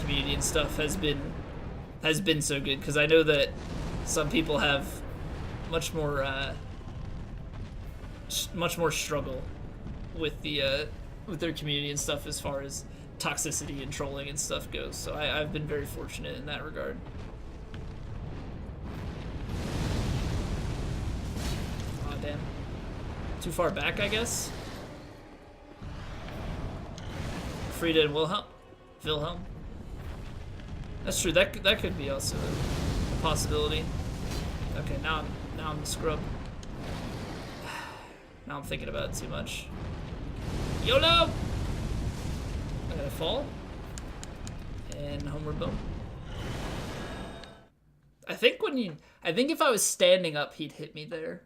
community and stuff has been so good, because I know that some people have much more struggle with their community and stuff as far as toxicity and trolling and stuff goes. So I've been very fortunate in that regard. Aw, damn. Too far back, I guess. Frida and Wilhelm. That's true. That could be also a possibility. Okay, now I'm the scrub. Now I'm thinking about it too much. YOLO! I gotta fall. And homeward boom. I think if I was standing up, he'd hit me there.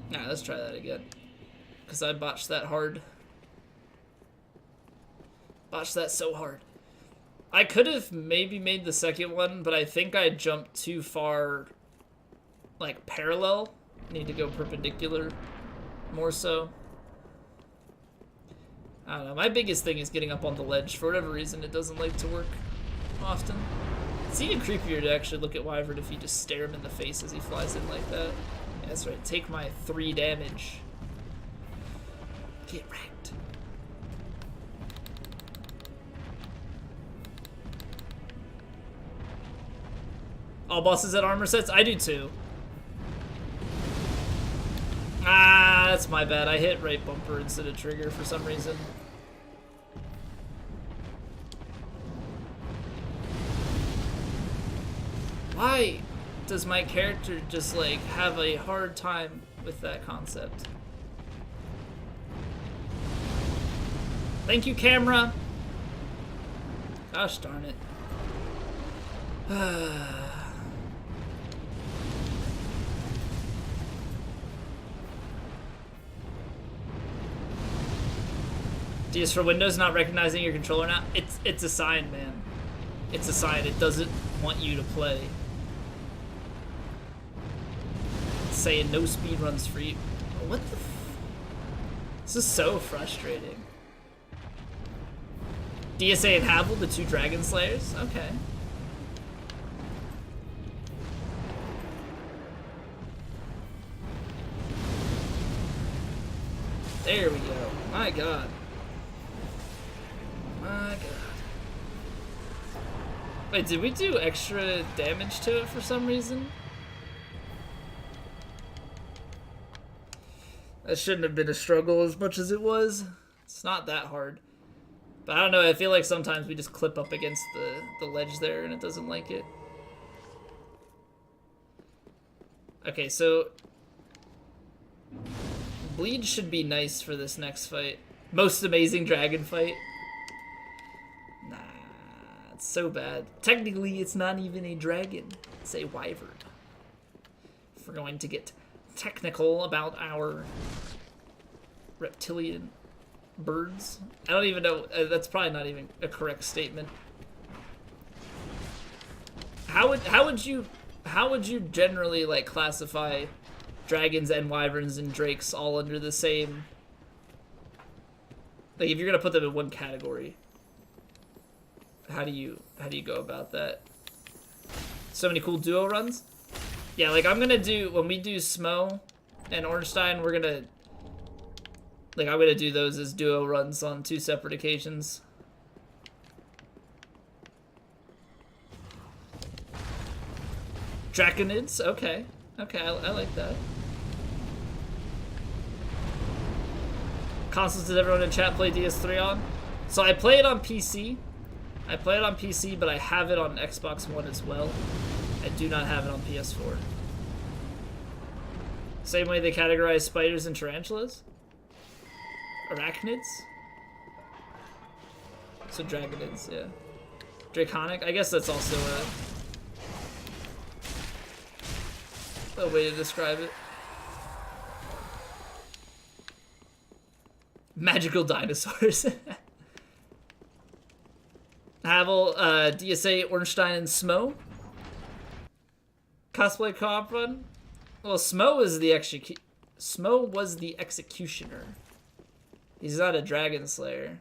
Nah, let's try that again. Because I botched that hard. Botched that so hard. I could have maybe made the second one, but I think I jumped too far, like, parallel. Need to go perpendicular more so. I don't know. My biggest thing is getting up on the ledge. For whatever reason, it doesn't like to work often. It's even creepier to actually look at Wyvern if you just stare him in the face as he flies in like that. Yeah, that's right. Take my 3 damage. Get wrecked. All bosses at armor sets? I do too. Ah, that's my bad. I hit right bumper instead of trigger for some reason. Why does my character just, like, have a hard time with that concept? Thank you, camera. Gosh darn it. DS for Windows not recognizing your controller now? It's a sign, man. It's a sign. It doesn't want you to play. It's saying no speed runs for you. What the This is so frustrating. DSA and Havel, the 2 Dragon Slayers? Okay. There we go. My god. My god. Wait, did we do extra damage to it for some reason? That shouldn't have been a struggle as much as it was. It's not that hard. But I don't know, I feel like sometimes we just clip up against the ledge there and it doesn't like it. Okay, so bleed should be nice for this next fight. Most amazing dragon fight. Nah, it's so bad. Technically, it's not even a dragon. It's a wyvern. If we're going to get technical about our reptilian birds. I don't even know. That's probably not even a correct statement. How would you generally like classify dragons and wyverns and drakes all under the same? Like, if you're gonna put them in one category, how do you go about that? So many cool duo runs. Yeah, like I'm gonna do when we do Smo and Ornstein, I'm gonna do those as duo runs on 2 separate occasions. Draconids, okay. Okay, I like that. Consoles, did everyone in chat play DS3 on? So I play it on PC. But I have it on Xbox One as well. I do not have it on PS4. Same way they categorize spiders and tarantulas? Arachnids? So dragon is, yeah. Draconic, I guess that's also a way to describe it. Magical dinosaurs. Havel, DSA, Ornstein, and Smo. Cosplay co-op run. Well, Smo was the executioner. He's not a dragon slayer.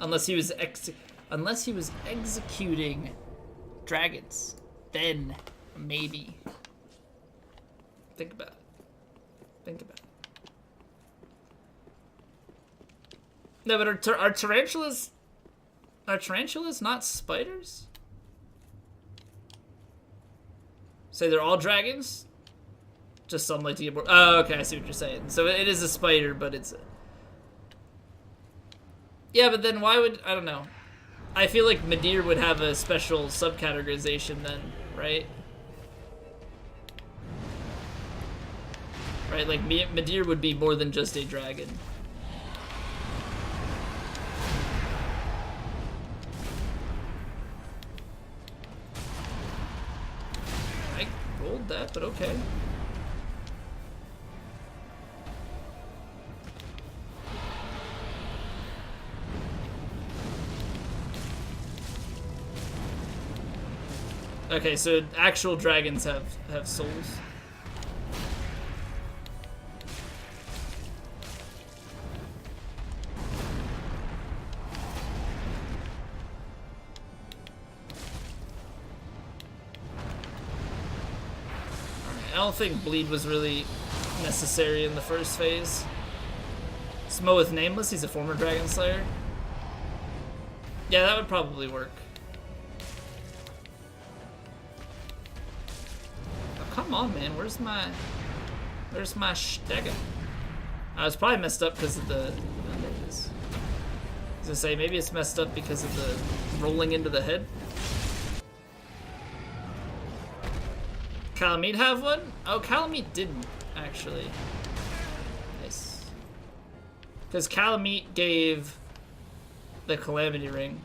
Unless he was executing dragons, then maybe. Think about it. Think about it. No, but are tarantulas not spiders? Say they're all dragons? Just some like to get more. Oh, okay, I see what you're saying. So it is a spider, but it's. Yeah, but then why would, I don't know. I feel like Midir would have a special subcategorization then, right? Right, like Midir would be more than just a dragon. I rolled that, but okay. Okay, so actual dragons have souls. I don't think bleed was really necessary in the first phase. Smo with Nameless, he's a former Dragon Slayer. Yeah, that would probably work. Come on, man. Where's my Stega? I was probably messed up because of the. I was gonna say maybe it's messed up because of the rolling into the head. Calamite have one? Oh, Calamite didn't actually. Nice. Because Calamite gave the Calamity Ring.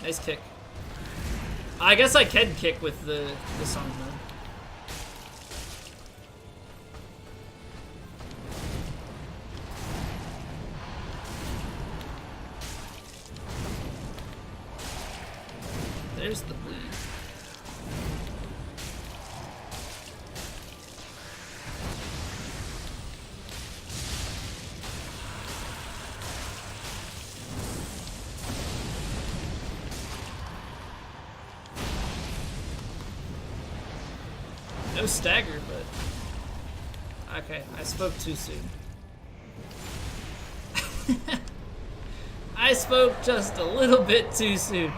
Nice kick. I guess I can kick with the song though. There's the bleed. No stagger, but okay, I spoke too soon. I spoke just a little bit too soon.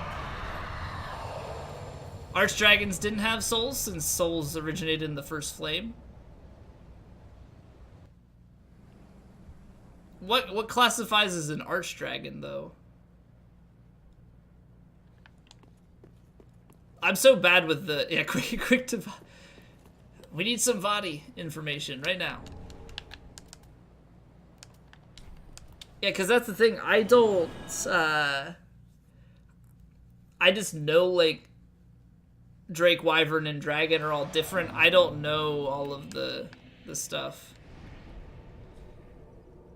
Archdragons didn't have souls since souls originated in the first flame. What classifies as an archdragon though? I'm so bad with the quick to. We need some Vadi information right now. Yeah, because that's the thing. I don't, I just know, like, Drake, Wyvern, and Dragon are all different. I don't know all of the stuff.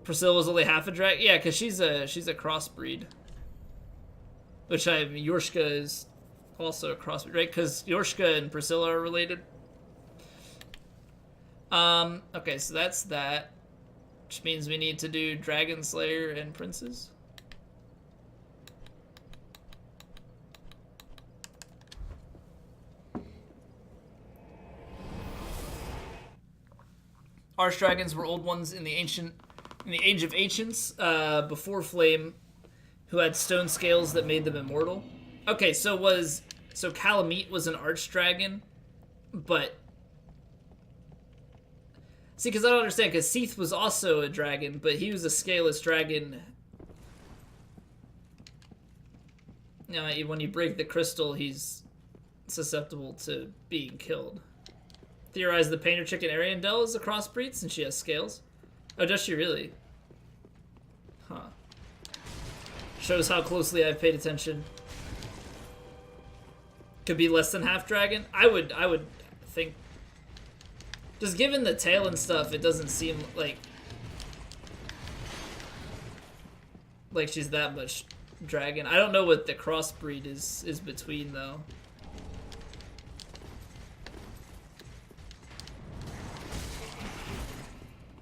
Priscilla's only half a dragon? Yeah, because she's a crossbreed. Which Yorshka is also a crossbreed, right? Because Yorshka and Priscilla are related. Okay, so that's that. Which means we need to do Dragon Slayer and Princes. Archdragons were old ones in the Age of Ancients, before Flame, who had stone scales that made them immortal. Okay, so Calamite was an Archdragon, but see, because I don't understand, because Seath was also a dragon, but he was a scaleless dragon. You know, when you break the crystal, he's susceptible to being killed. Theorize the painter chicken Ariandel is a crossbreed since she has scales. Oh, does she really? Huh. Shows how closely I've paid attention. Could be less than half dragon. I would think. Just given the tail and stuff, it doesn't seem like she's that much dragon. I don't know what the crossbreed is between though.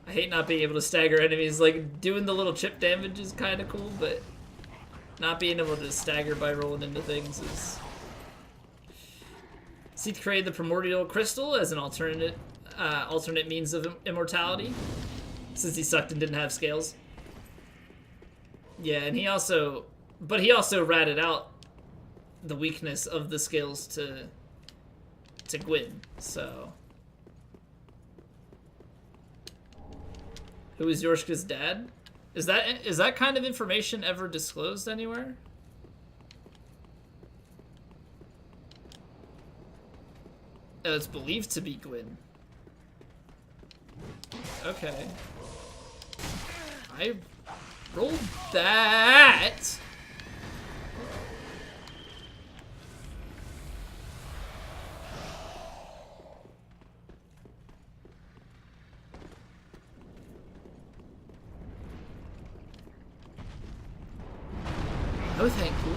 I hate not being able to stagger enemies. Like, doing the little chip damage is kind of cool, but not being able to stagger by rolling into things is... Seath created the Primordial Crystal as an alternate means of immortality, since he sucked and didn't have scales. Yeah, and he also ratted out the weakness of the scales to Gwyn, so... Who is Yorshka's dad? Is that kind of information ever disclosed anywhere? It's believed to be Gwyn. Okay. I rolled that. Oh, thank you.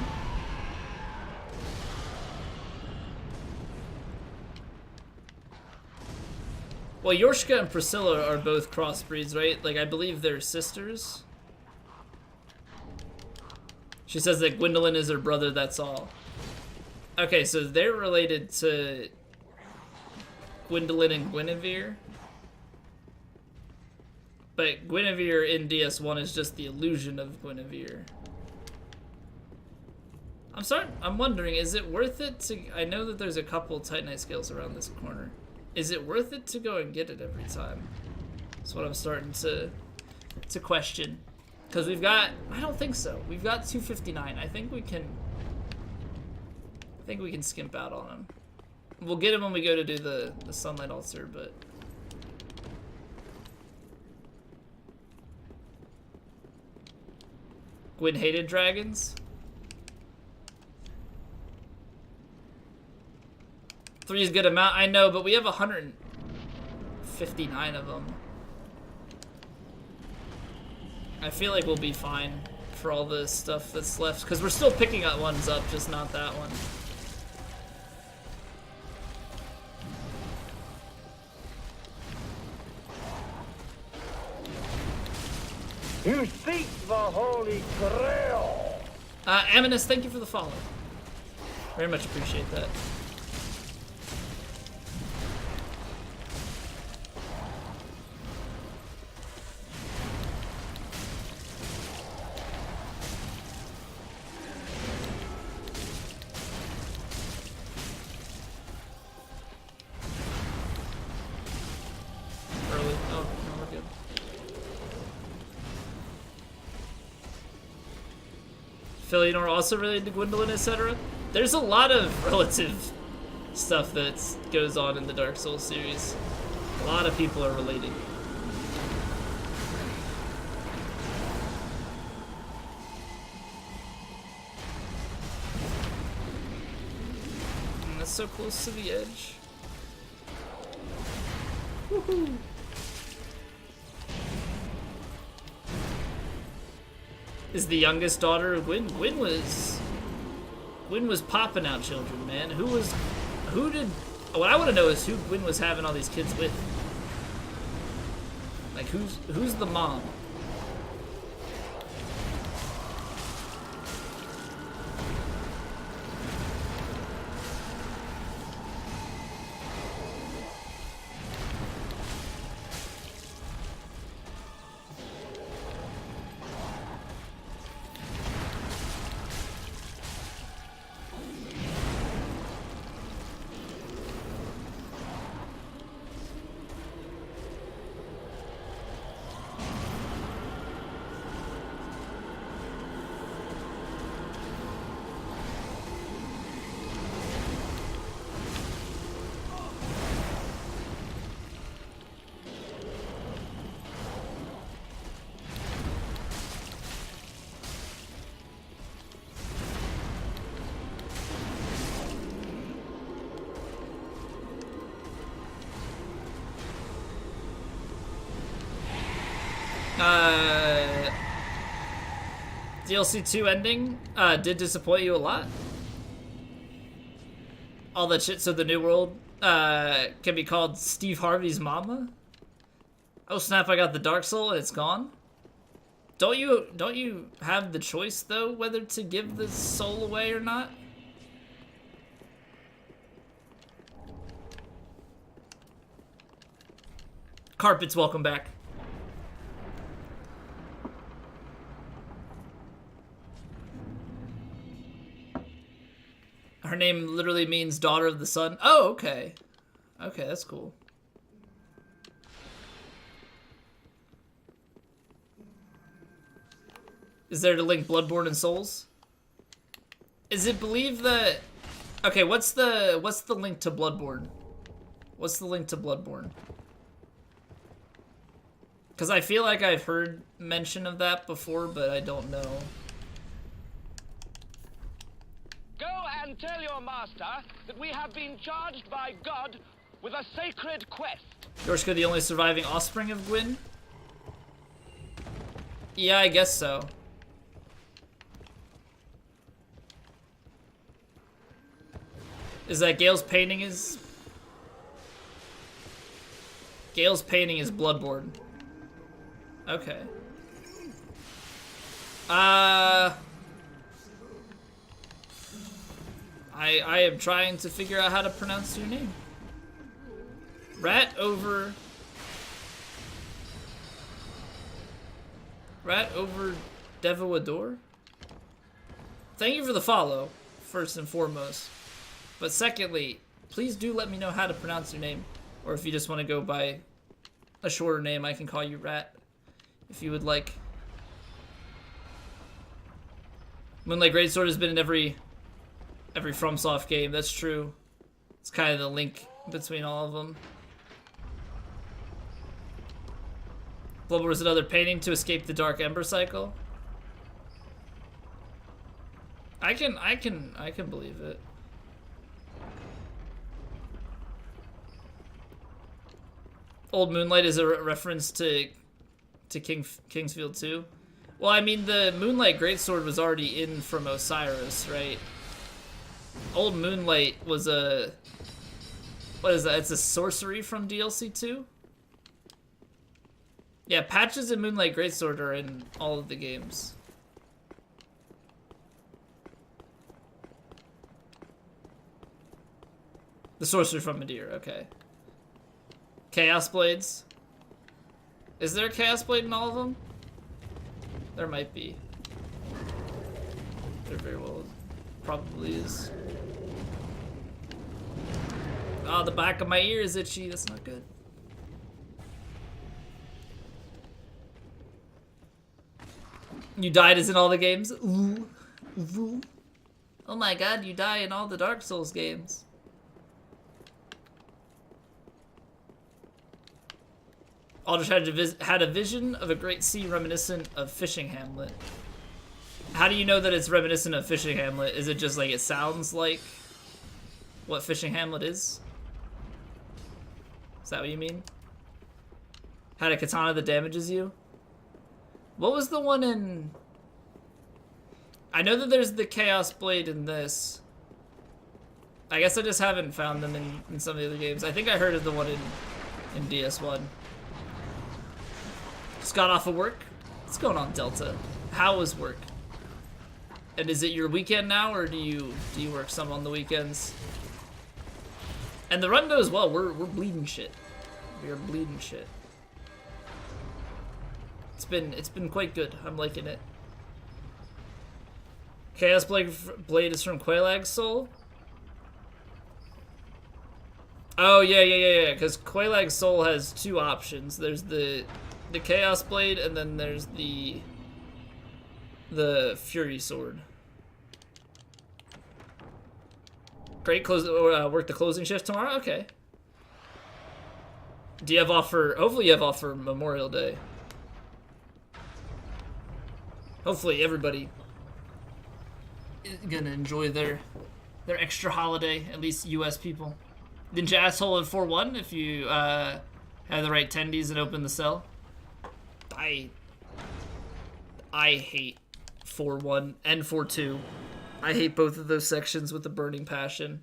Well, Yorshka and Priscilla are both crossbreeds, right? Like, I believe they're sisters. She says that Gwendolyn is her brother, that's all. Okay, so they're related to Gwendolyn and Guinevere. But Guinevere in DS1 is just the illusion of Guinevere. I'm wondering, is it worth it to... I know that there's a couple Titanite scales around this corner. Is it worth it to go and get it every time? That's what I'm starting to question. Because we've got... I don't think so. We've got 259. I think we can skimp out on them. We'll get him when we go to do the Sunlight Altar, but... Gwyn hated dragons? 3 is a good amount, I know, but we have 159 of them. I feel like we'll be fine for all the stuff that's left, because we're still picking up ones up, just not that one. You seek the Holy Grail! Aminus, thank you for the follow. Very much appreciate that. Philionor also related to Gwendolyn, etc. There's a lot of relative stuff that goes on in the Dark Souls series. A lot of people are related. And that's so close to the edge. Woohoo! Is the youngest daughter of Gwyn. Gwyn was popping out children, man. What I want to know is who Gwyn was having all these kids with. Like, who's the mom? DLC 2 ending did disappoint you a lot. All that shit so the new world can be called Steve Harvey's mama. Oh snap, I got the Dark Soul and it's gone. Don't you have the choice though whether to give the soul away or not? Carpets, welcome back. Her name literally means daughter of the sun. Oh, okay. Okay, that's cool. Is there to link Bloodborne and Souls? Is it believed that... Okay, what's the link to Bloodborne? What's the link to Bloodborne? Because I feel like I've heard mention of that before, but I don't know. Go and tell your master that we have been charged by God with a sacred quest. Yorshka, the only surviving offspring of Gwyn? Yeah, I guess so. Is that Gale's painting is... Gale's painting is Bloodborne. Okay. I am trying to figure out how to pronounce your name. Rat over Devoador? Thank you for the follow, first and foremost. But secondly, please do let me know how to pronounce your name. Or if you just want to go by a shorter name, I can call you Rat. If you would like. Moonlight Greatsword has been in every FromSoft game, that's true. It's kind of the link between all of them. Bloodborne is another painting to escape the Dark Ember cycle. I can believe it. Old Moonlight is a reference to Kingsfield 2. Well, I mean, the Moonlight Greatsword was already in from Osiris, right? Old Moonlight was a... What is that? It's a sorcery from DLC 2? Yeah, patches in Moonlight Greatsword are in all of the games. The sorcery from Midir, okay. Chaos Blades. Is there a Chaos Blade in all of them? There might be. There very well probably is. Oh, the back of my ear is itchy. That's not good. You died as in all the games? Ooh. Ooh. Oh my god, you die in all the Dark Souls games. Aldrich had a vision of a great sea reminiscent of Fishing Hamlet. How do you know that it's reminiscent of Fishing Hamlet? Is it just like it sounds like what Fishing Hamlet is? Is that what you mean? Had a katana that damages you? What was the one in... I know that there's the Chaos Blade in this. I guess I just haven't found them in some of the other games. I think I heard of the one in DS1. Just got off of work. What's going on, Delta? How was work? And is it your weekend now, or do you work some on the weekends? And the run goes well. We're bleeding shit. We are bleeding shit. It's been quite good. I'm liking it. Chaos Blade is from Quaelag's Soul. Oh yeah. Because Quaelag's Soul has two options. There's the Chaos Blade, and then there's the Fury Sword. Great, work the closing shift tomorrow? Okay. Do you have off for... Hopefully you have off for Memorial Day. Hopefully everybody is gonna enjoy their extra holiday, at least US people. Didn't you asshole at 4-1 if you have the right tendies and open the cell? I I hate 4-1 and 4-2. I hate both of those sections with a burning passion.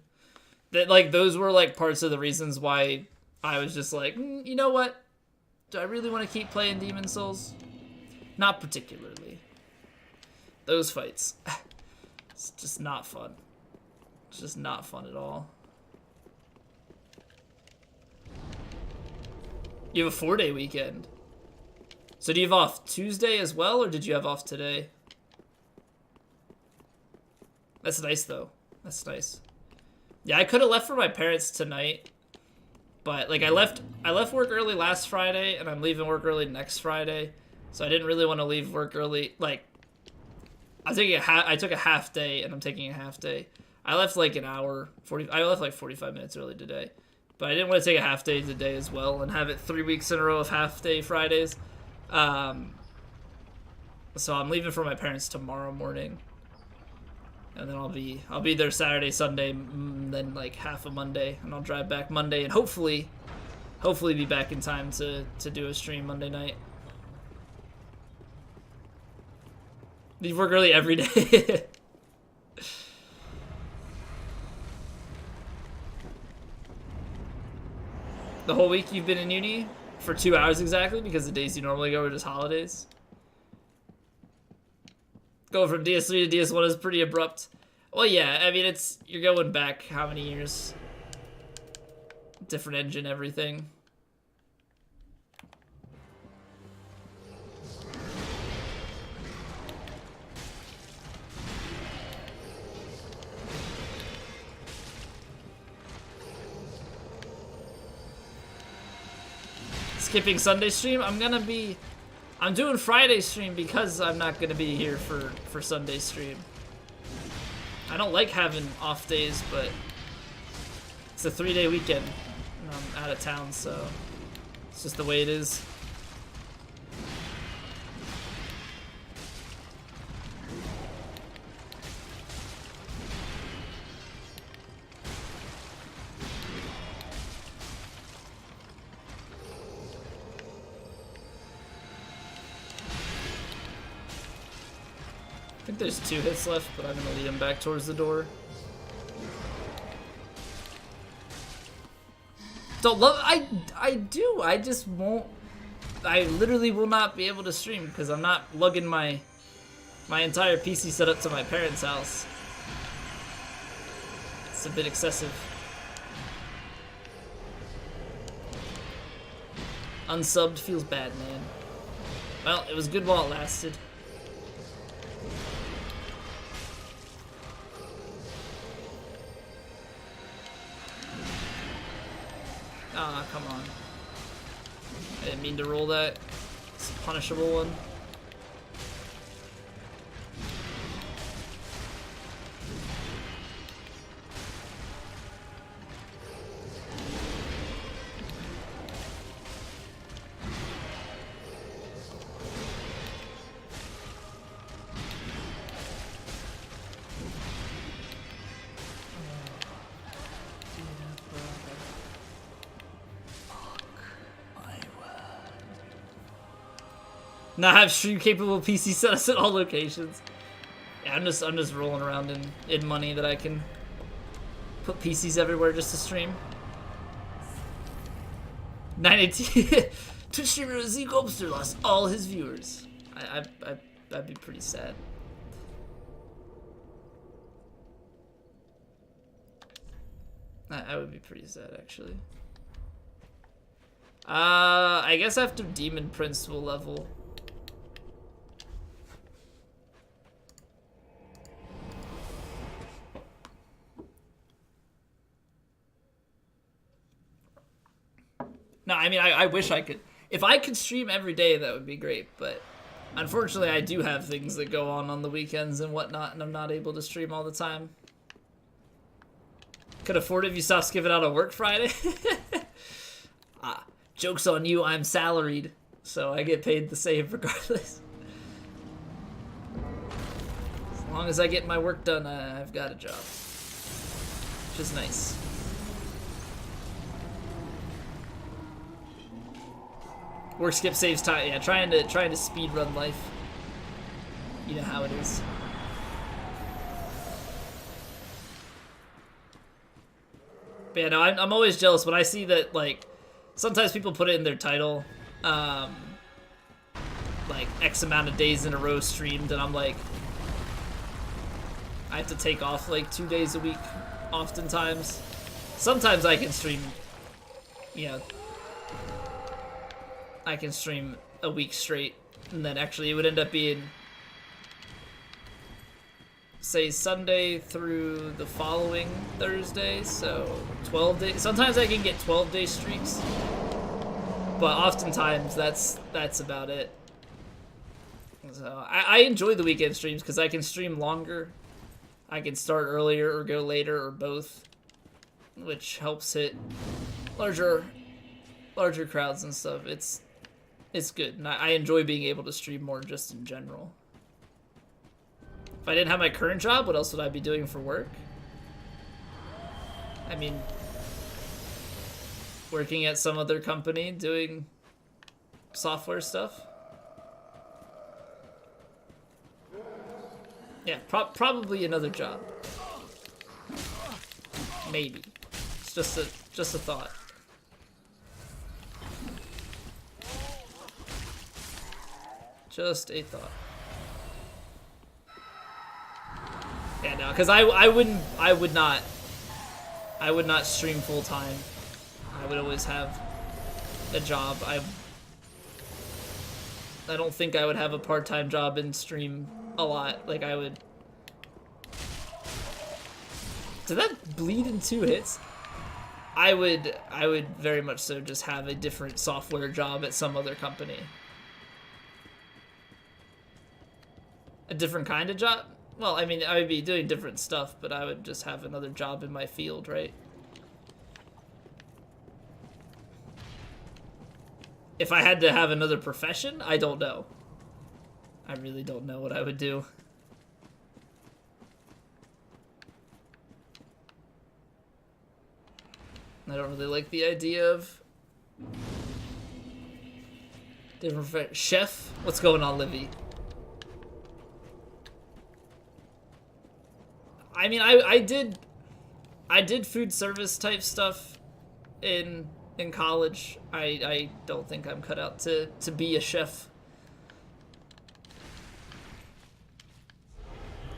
That like those were like parts of the reasons why I was just like, you know what? Do I really want to keep playing Demon Souls? Not particularly. Those fights, it's just not fun. It's just not fun at all. You have a 4-day weekend. So do you have off Tuesday as well, or did you have off today? That's nice, though. That's nice. Yeah, I could have left for my parents tonight, but like I left work early last Friday, and I'm leaving work early next Friday, so I didn't really want to leave work early. Like, I took a half day, and I'm taking a half day. I left like an hour, I left like 45 minutes early today, but I didn't want to take a half day today as well and have it 3 weeks in a row of half day Fridays. So I'm leaving for my parents tomorrow morning. And then I'll be there Saturday, Sunday, then like half of Monday, and I'll drive back Monday, and hopefully be back in time to do a stream Monday night. You work early every day. The whole week you've been in uni for 2 hours exactly, because the days you normally go are just holidays. Going from DS3 to DS1 is pretty abrupt. Well, yeah, I mean, you're going back how many years? Different engine, everything. Skipping Sunday stream, I'm doing Friday stream because I'm not gonna be here for Sunday stream. I don't like having off days, but it's a 3-day weekend and I'm out of town, so it's just the way it is. I think there's 2 hits left, but I'm gonna lead him back towards the door. Don't love I do. I just won't. I literally will not be able to stream because I'm not lugging my entire PC setup to my parents' house. It's a bit excessive. Unsubbed feels bad, man. Well, it was good while it lasted. Ah, come on. I didn't mean to roll that. It's a punishable one. Not have stream capable PC setups at all locations. Yeah, I'm just rolling around in money that I can put PCs everywhere just to stream. 918 Twitch streamer Z Gobster lost all his viewers. I'd be pretty sad. I would be pretty sad actually. I guess after Demon Prince will level. No, I mean, I wish I could. If I could stream every day, that would be great. But unfortunately, I do have things that go on the weekends and whatnot, and I'm not able to stream all the time. Could afford it if you stopped skipping out on work Friday. Joke's on you, I'm salaried, so I get paid the same regardless. As long as I get my work done, I've got a job. Which is nice. Work skip saves time. Yeah, trying to speed run life. You know how it is. But yeah, no, I'm always jealous when I see that, like, sometimes people put it in their title, like, X amount of days in a row streamed, and I'm like, I have to take off, like, 2 days a week, oftentimes. Sometimes I can stream, you know, I can stream a week straight, and then actually it would end up being, say, Sunday through the following Thursday, so 12 days. Sometimes I can get 12-day streaks, but oftentimes that's about it. So I enjoy the weekend streams because I can stream longer. I can start earlier or go later or both, which helps hit larger crowds and stuff. It's good, and I enjoy being able to stream more just in general. If I didn't have my current job, what else would I be doing for work? I mean, working at some other company doing software stuff. Yeah, probably another job. Maybe. It's just a thought. Just a thought. Yeah, no, because I would not stream full time. I would always have a job. I don't think I would have a part-time job and stream a lot. Like I would. Did that bleed in 2 hits? I would very much so just have a different software job at some other company. A different kind of job? Well, I mean, I would be doing different stuff, but I would just have another job in my field, right? If I had to have another profession, I don't know. I really don't know what I would do. I don't really like the idea of different chef. What's going on, Livy? I mean, I did food service type stuff in college. I don't think I'm cut out to be a chef.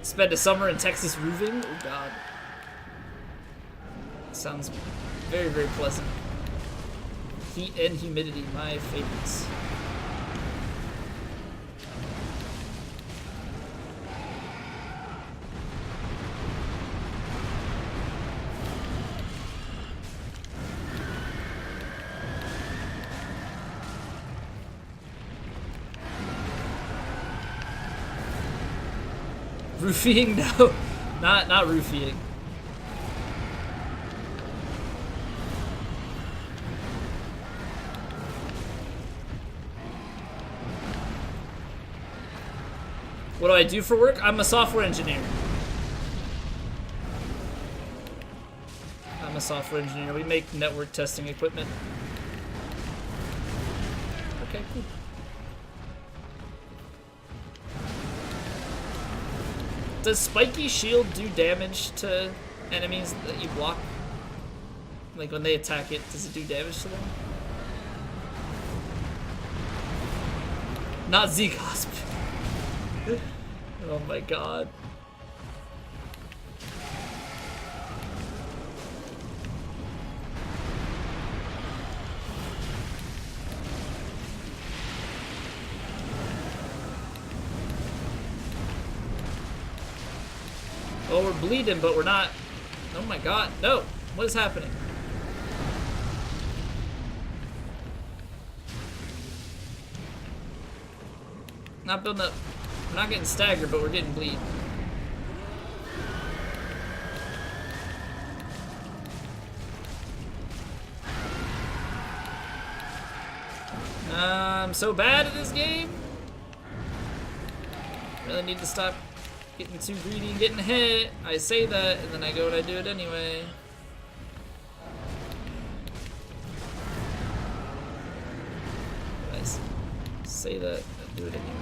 Spent a summer in Texas roofing. Oh God, sounds very, very pleasant. Heat and humidity, my favorites. Roofing? No, not roofing. What do I do for work? I'm a software engineer. I'm a software engineer. We make network testing equipment. Okay, cool. Does spiky shield do damage to enemies that you block? Like when they attack it, does it do damage to them? Not Z-Cosp. Oh my God. Oh, we're bleeding, but we're not. Oh my God, no. What is happening? Not building up. We're not getting staggered, but we're getting bleed. I'm so bad at this game. Really need to stop getting too greedy and getting hit. I say that, and then I go and I do it anyway. I say that, and do it anyway.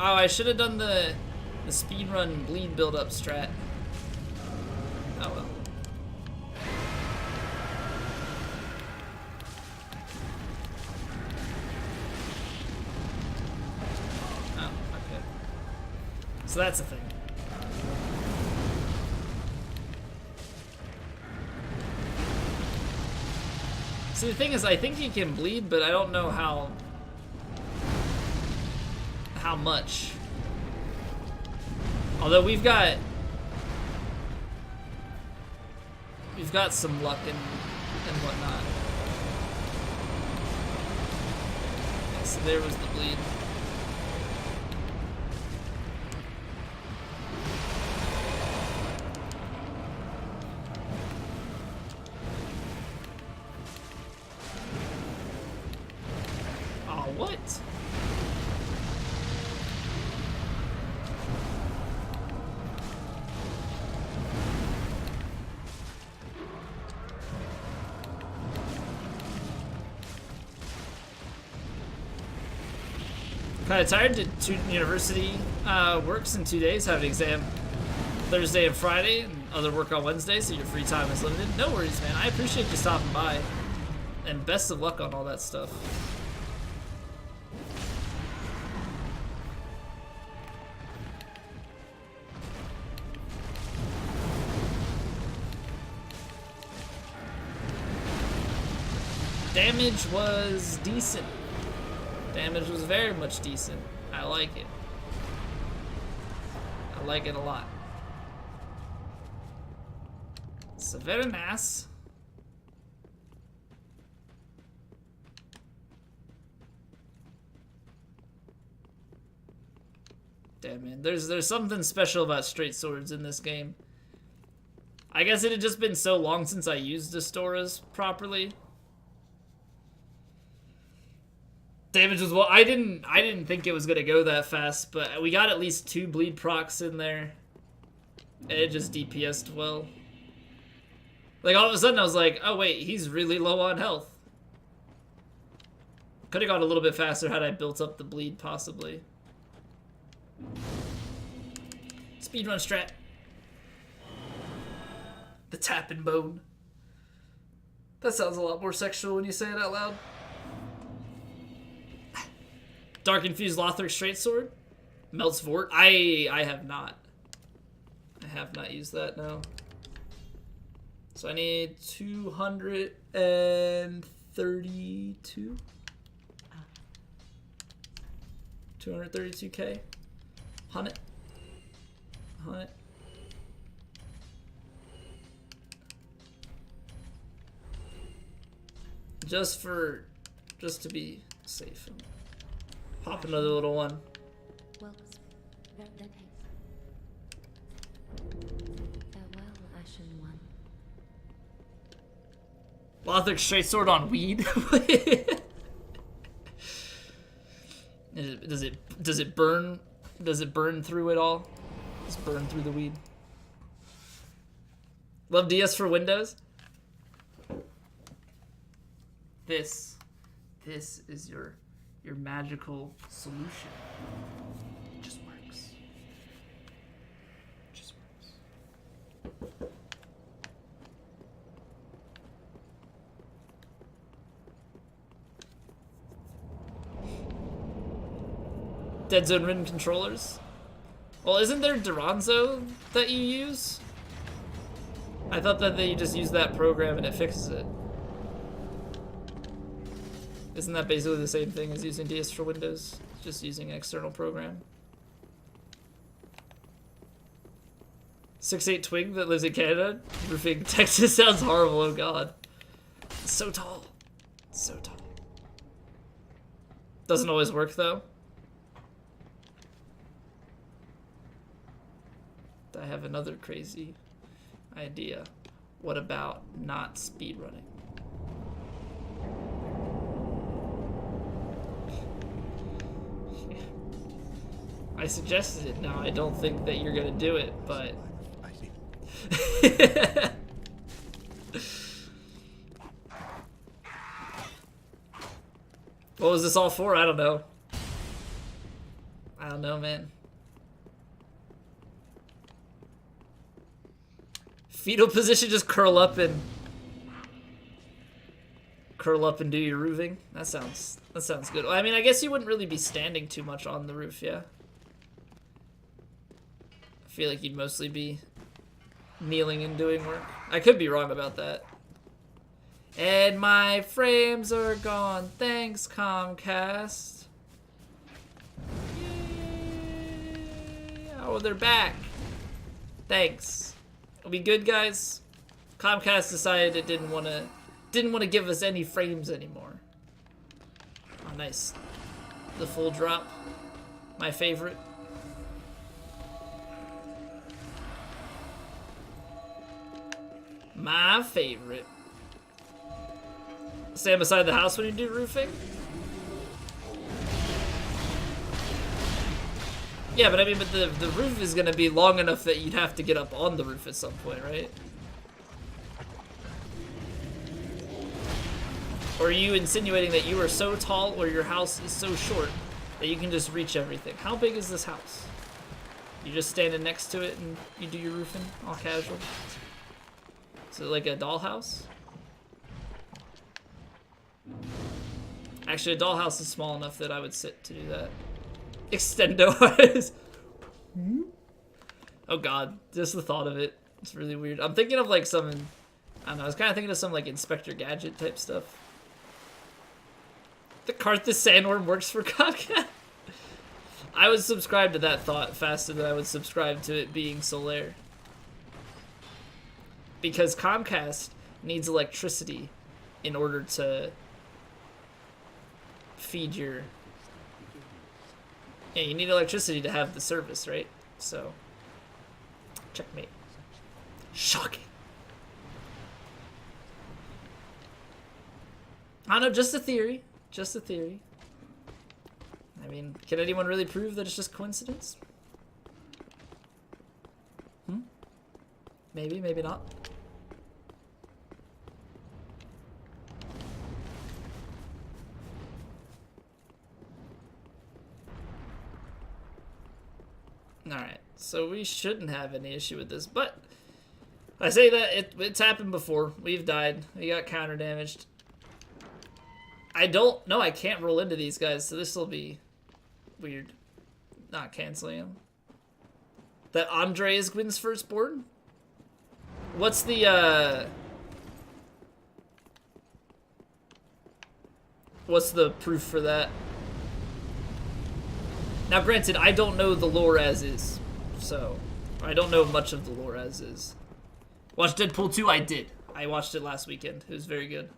Oh, I should have done the speedrun bleed build up strat. Oh well. Oh, okay. So that's a thing. See, the thing is, I think he can bleed, but I don't know how much. Although we've got some luck and whatnot. Okay, so there was the bleed. Oh, what? Kind of tired. Did university works in 2 days. Have an exam Thursday and Friday, and other work on Wednesday, so your free time is limited. No worries, man. I appreciate you stopping by, and best of luck on all that stuff. Damage was decent. Damage was very much decent. I like it. I like it a lot. So very nice. Damn, man. There's something special about straight swords in this game. I guess it had just been so long since I used Astoras properly. Damage was well. I didn't think it was gonna go that fast, but we got at least 2 bleed procs in there, and it just DPS'd well. Like all of a sudden, I was like, "Oh wait, he's really low on health." Could have gone a little bit faster had I built up the bleed, possibly. Speedrun strat. The tap and bone. That sounds a lot more sexual when you say it out loud. Dark Infused Lothric Straight Sword. Melts Vort. I have not. I have not used that, no. So I need 232. 232k. Hunt it. Hunt it. Just to be safe. Pop another little one. Well, then haste. Farewell, Ashen One. Lothric Straight Sword on weed. Does it burn? Does it burn through it all? Just burn through the weed. Love DS for Windows. This is your magical solution. It just works. It just works. Dead Zone Ridden controllers? Well, isn't there Duranzo that you use? I thought that you just use that program and it fixes it. Isn't that basically the same thing as using DS for Windows? Just using an external program. 6'8" twig that lives in Canada? Roofing Texas sounds horrible, oh god. It's so tall. It's so tall. Doesn't always work though. I have another crazy idea. What about not speedrunning? I suggested it. Now I don't think that you're gonna do it, but what was this all for? I don't know. I don't know, man. Fetal position, just curl up and do your roofing. That sounds good. I mean, I guess you wouldn't really be standing too much on the roof, yeah. I feel like you'd mostly be kneeling and doing work. I could be wrong about that. And my frames are gone. Thanks, Comcast. Yay. Oh, they're back. Thanks. Are we good, guys? Comcast decided it didn't want to give us any frames anymore. Oh, nice. The full drop. My favorite. My favorite. Stand beside the house when you do roofing? Yeah, but I mean, the roof is gonna be long enough that you'd have to get up on the roof at some point, right? Or are you insinuating that you are so tall or your house is so short that you can just reach everything? How big is this house? You just standing next to it and you do your roofing, all casual? Is it like a dollhouse? Actually, a dollhouse is small enough that I would sit to do that. Extendo eyes. Oh god, just the thought of it. It's really weird. I'm thinking of like some, I don't know, I was kind of thinking of some like Inspector Gadget type stuff. The cart the sandworm works for Comcast. I would subscribe to that thought faster than I would subscribe to it being Solaire. Because Comcast needs electricity in order to feed your... Yeah, you need electricity to have the service, right? So, checkmate. Shocking. I don't know, just a theory. Just a theory. I mean, can anyone really prove that it's just coincidence? Maybe, maybe not. Alright, so we shouldn't have any issue with this, but I say that it's happened before. We've died. We got counter damaged. I don't know. I can't roll into these guys, so this will be weird. Not canceling him. That Andre is Gwyn's firstborn? What's the proof for that? Now, granted, I don't know the lore as is, so I don't know much of the lore as is. Watched Deadpool 2? I did. I watched it last weekend. It was very good.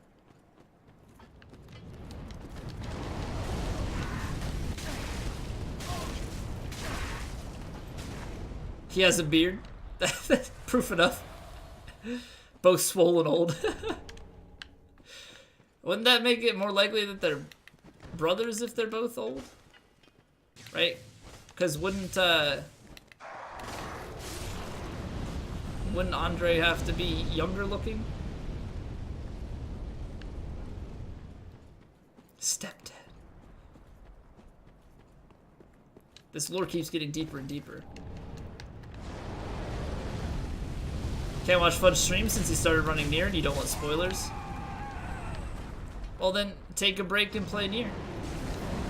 He has a beard. That's proof enough. Both swollen old. Wouldn't that make it more likely that they're brothers if they're both old? Right? Because wouldn't Andre have to be younger looking? Stepdad. This lore keeps getting deeper and deeper. Can't watch Fudge stream since he started running near and you don't want spoilers? Well then, take a break and play near.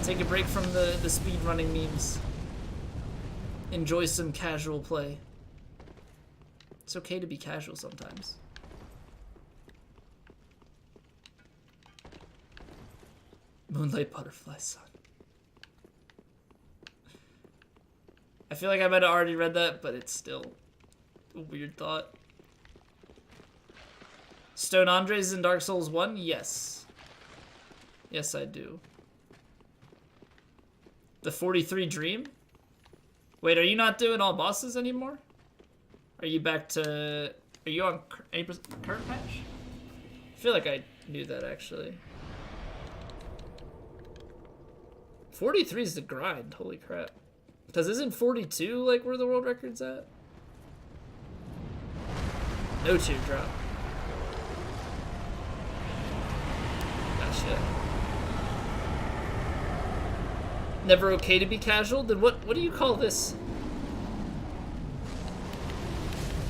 Take a break from the speedrunning memes. Enjoy some casual play. It's okay to be casual sometimes. Moonlight Butterfly Sun. I feel like I might have already read that, but it's still a weird thought. Stone Andres in Dark Souls 1? Yes. Yes, I do. The 43 Dream? Wait, are you not doing all bosses anymore? Are you back to... Are you on Kirk patch? I feel like I knew that, actually. 43 is the grind, holy crap. Because isn't 42, like, where the world record's at? No teardrop. Gotcha. Never okay to be casual? Then what do you call this?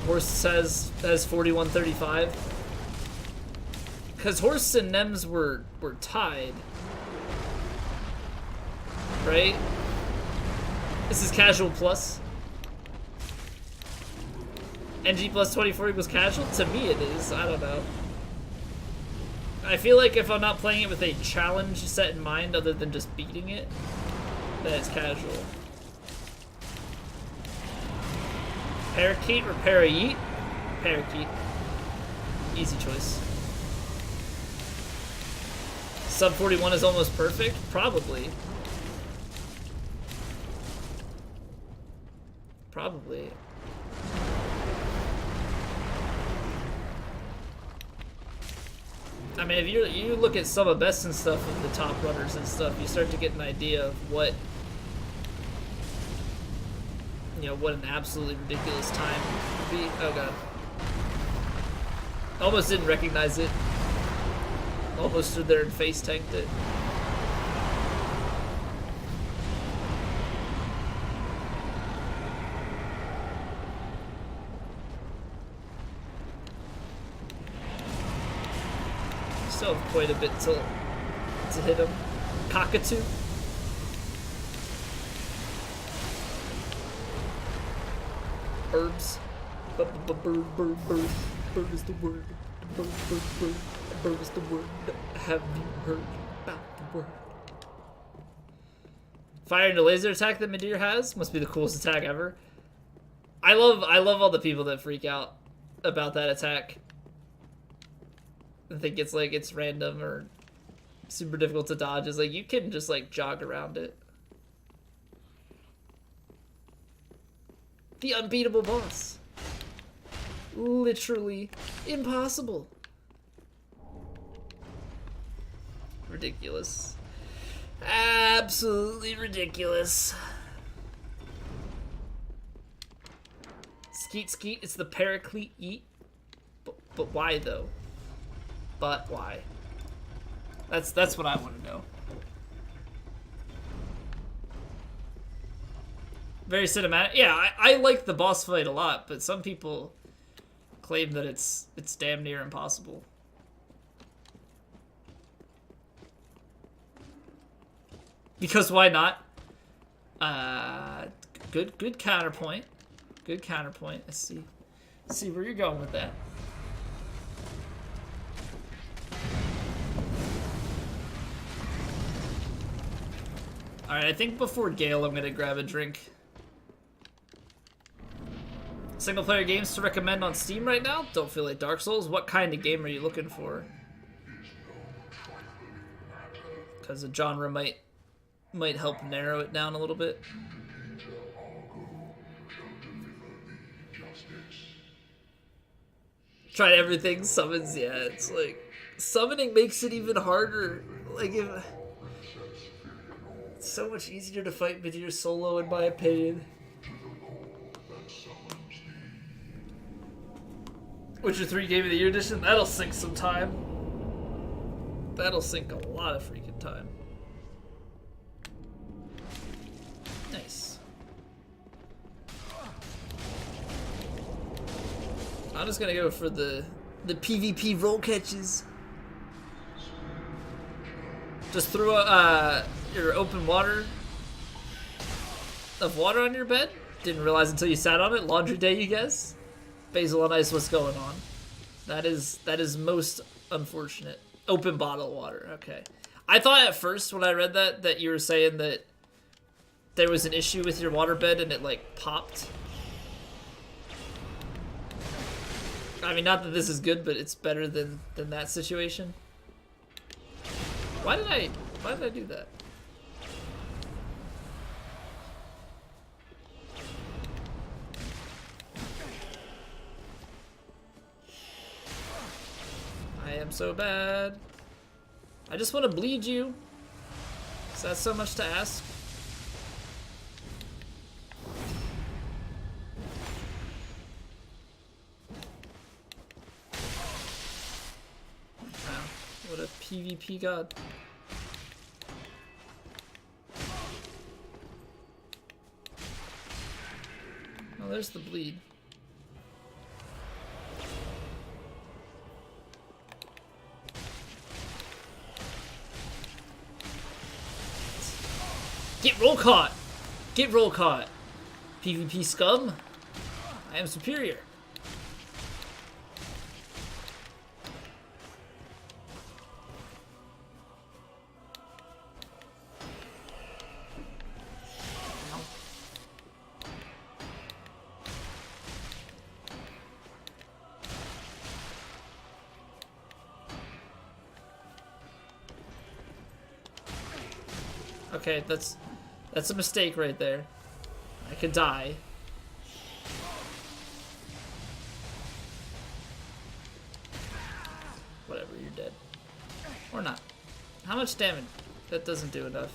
Horse has 4135. Because Horse and Nems were tied. Right? This is casual plus. NG plus 24 equals casual? To me it is. I don't know. I feel like if I'm not playing it with a challenge set in mind other than just beating it, then it's casual. Parakeet or Parayeet? Parakeet. Easy choice. Sub 41 is almost perfect? Probably. Probably. I mean, if you look at some of best and stuff of the top runners and stuff, you start to get an idea of what, you know, what an absolutely ridiculous time would be. Oh god. Almost didn't recognize it. Almost stood there and face tanked it. Still have quite a bit to hit him. Cockatoo. Birds. Bird. Bird is the word. Bird is the word. Have you heard about the word? Fire into laser attack that Midir has must be the coolest attack ever. I love all the people that freak out about that attack. I think it's like it's random or super difficult to dodge. Is like you can just like jog around it. The unbeatable boss. Literally impossible. Ridiculous. Absolutely ridiculous. Skeet skeet, it's the paraclete eat. But why though? But why? That's what I want to know. Very cinematic. Yeah, I like the boss fight a lot, but some people claim that it's damn near impossible. Because why not? Good counterpoint. Good counterpoint. Let's see where you're going with that. Alright, I think before Gale I'm gonna grab a drink. Single player games to recommend on Steam right now? Don't feel like Dark Souls? What kind of game are you looking for? Because the genre might help narrow it down a little bit. Tried everything, summons, yeah, it's like summoning makes it even harder. Like it's so much easier to fight Midir solo in my opinion. Witcher 3 Game of the Year edition, that'll sink some time. That'll sink a lot of freaking time. Nice. I'm just gonna go for the PvP roll catches. Just throw your open water of water on your bed. Didn't realize until you sat on it. Laundry day, you guess. Basil on ice, what's going on? That is most unfortunate. Open bottle of water. Okay. I thought at first when I read that you were saying that there was an issue with your waterbed and it like popped. I mean, not that this is good, but it's better than that situation. Why did I do that? I am so bad. I just want to bleed you. Is that so much to ask? Wow, what a PvP god. Oh, there's the bleed. Get roll caught! Get roll caught! PvP scum! I am superior. Okay, that's a mistake right there. I could die. Whatever, you're dead. Or not. How much damage? That doesn't do enough.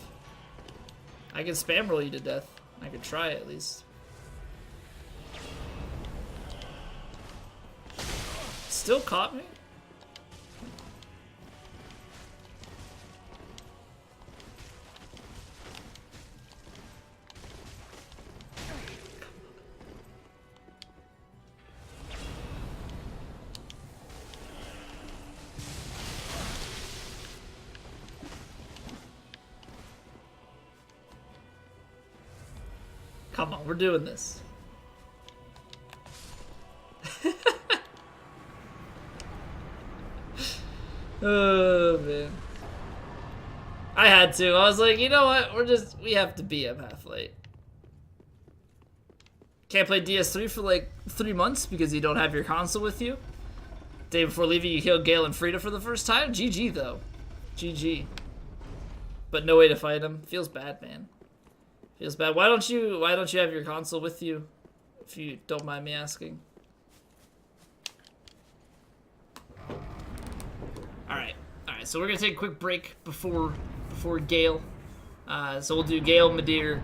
I can spam roll you to death. I could try at least. Still caught me? Come on, we're doing this. Oh, man. I had to. I was like, you know what? We have to be half late. Can't play DS3 for like 3 months because you don't have your console with you. Day before leaving, you killed Gale and Frida for the first time. GG, though. GG. But no way to fight him. Feels bad, man. Feels bad. Why don't you have your console with you, if you don't mind me asking? All right. So we're gonna take a quick break before Gale. So we'll do Gale, Madeir,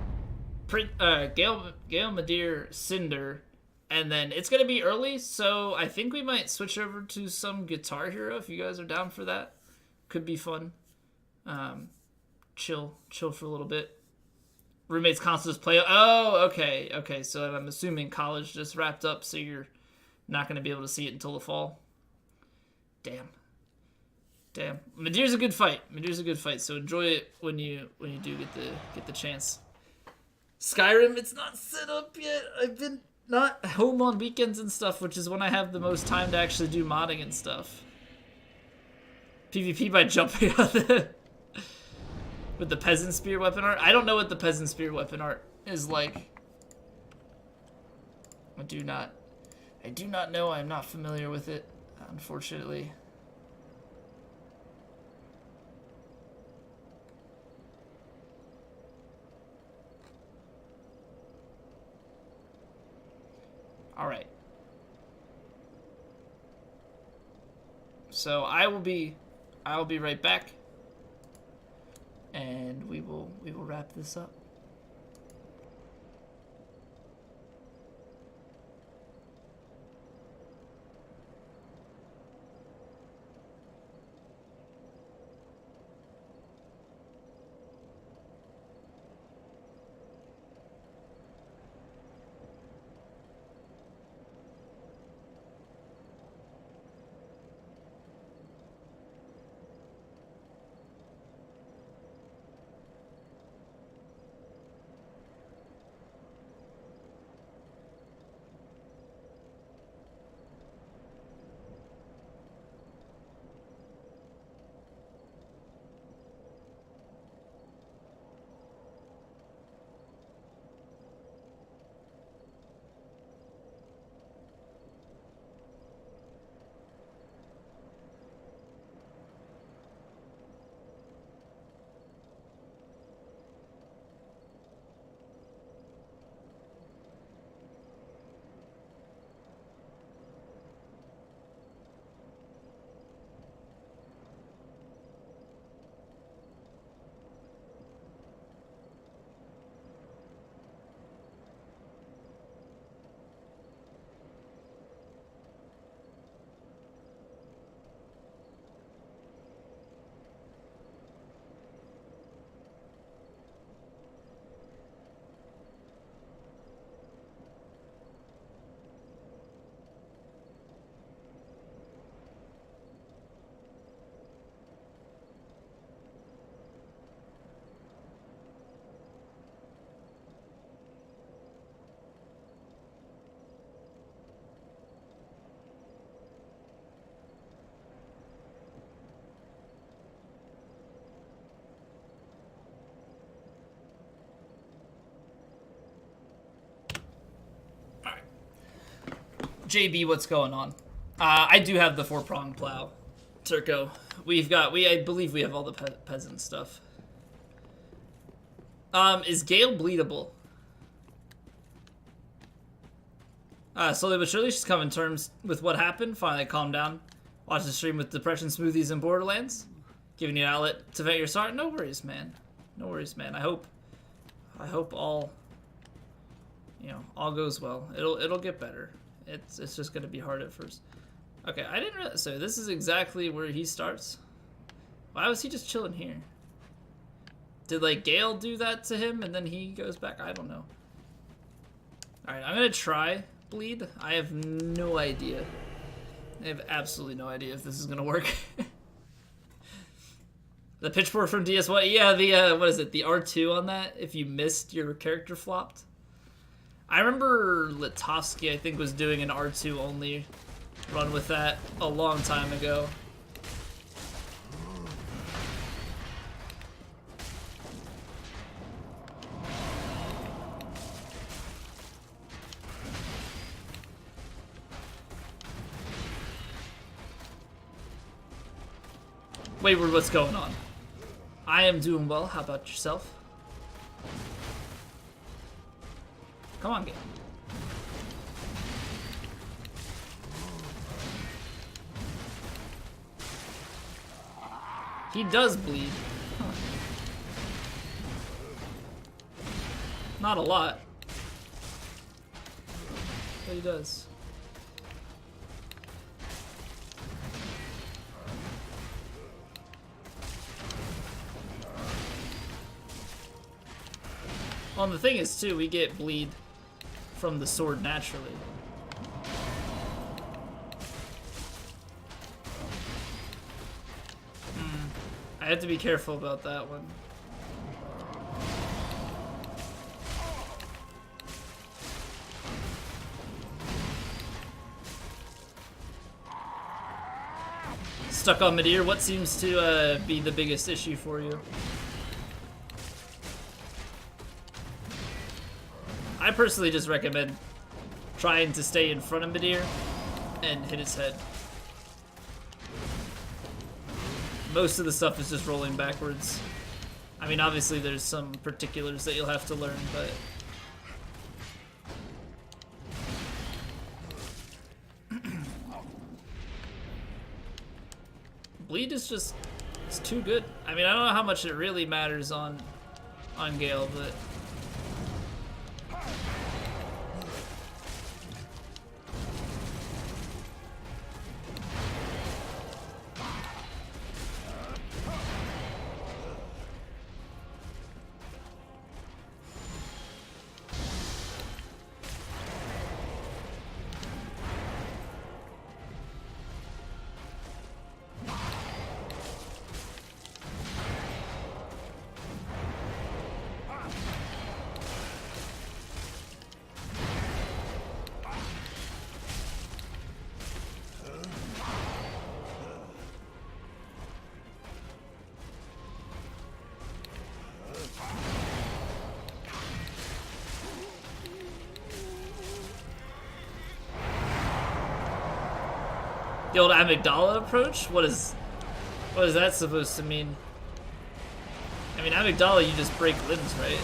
Gale, Madeir, Cinder, and then it's gonna be early. So I think we might switch over to some Guitar Hero if you guys are down for that. Could be fun. Chill for a little bit. Roommate's console display. Oh, okay. So I'm assuming college just wrapped up, so you're not gonna be able to see it until the fall. Damn. Madeir's a good fight. So enjoy it when you do get the chance. Skyrim, it's not set up yet. I've been not home on weekends and stuff, which is when I have the most time to actually do modding and stuff. PvP by jumping on the with the peasant spear weapon art. I don't know what the peasant spear weapon art is like. I do not know. I'm not familiar with it, unfortunately. All right. So I'll be right back, and we will wrap this up. JB, what's going on? I do have the 4-pronged plow, Turco. I believe we have all the peasant stuff. Is Gale bleedable? Slowly but surely, she's coming to terms with what happened. Finally, calm down. Watch the stream with depression smoothies in Borderlands, giving you an outlet to vent your sorrow. No worries, man. No worries, man. I hope all, all goes well. It'll get better. It's just gonna be hard at first. Okay, I didn't realize. So this is exactly where he starts. Why was he just chilling here? Did like Gale do that to him and then he goes back? I don't know. All right, I'm gonna try bleed. I have no idea. I have absolutely no idea if this is gonna work. The pitchfork from DS1, yeah. The what is it? The R2 on that. If you missed, your character flopped. I remember Litovsky, I think, was doing an R2 only run with that a long time ago. Wayward, what's going on? I am doing well. How about yourself? Come on, game. He does bleed. Huh. Not a lot. But he does. Well, and the thing is, too, we get bleed from the sword naturally. I have to be careful about that one. Stuck on mid-ear, what seems to be the biggest issue for you? I personally just recommend trying to stay in front of mid-ear and hit his head. Most of the stuff is just rolling backwards. I mean, obviously there's some particulars that you'll have to learn, but... Bleed is just... it's too good. I mean, I don't know how much it really matters on Gale, but... The old amygdala approach? What is that supposed to mean? I mean, amygdala, you just break limbs, right?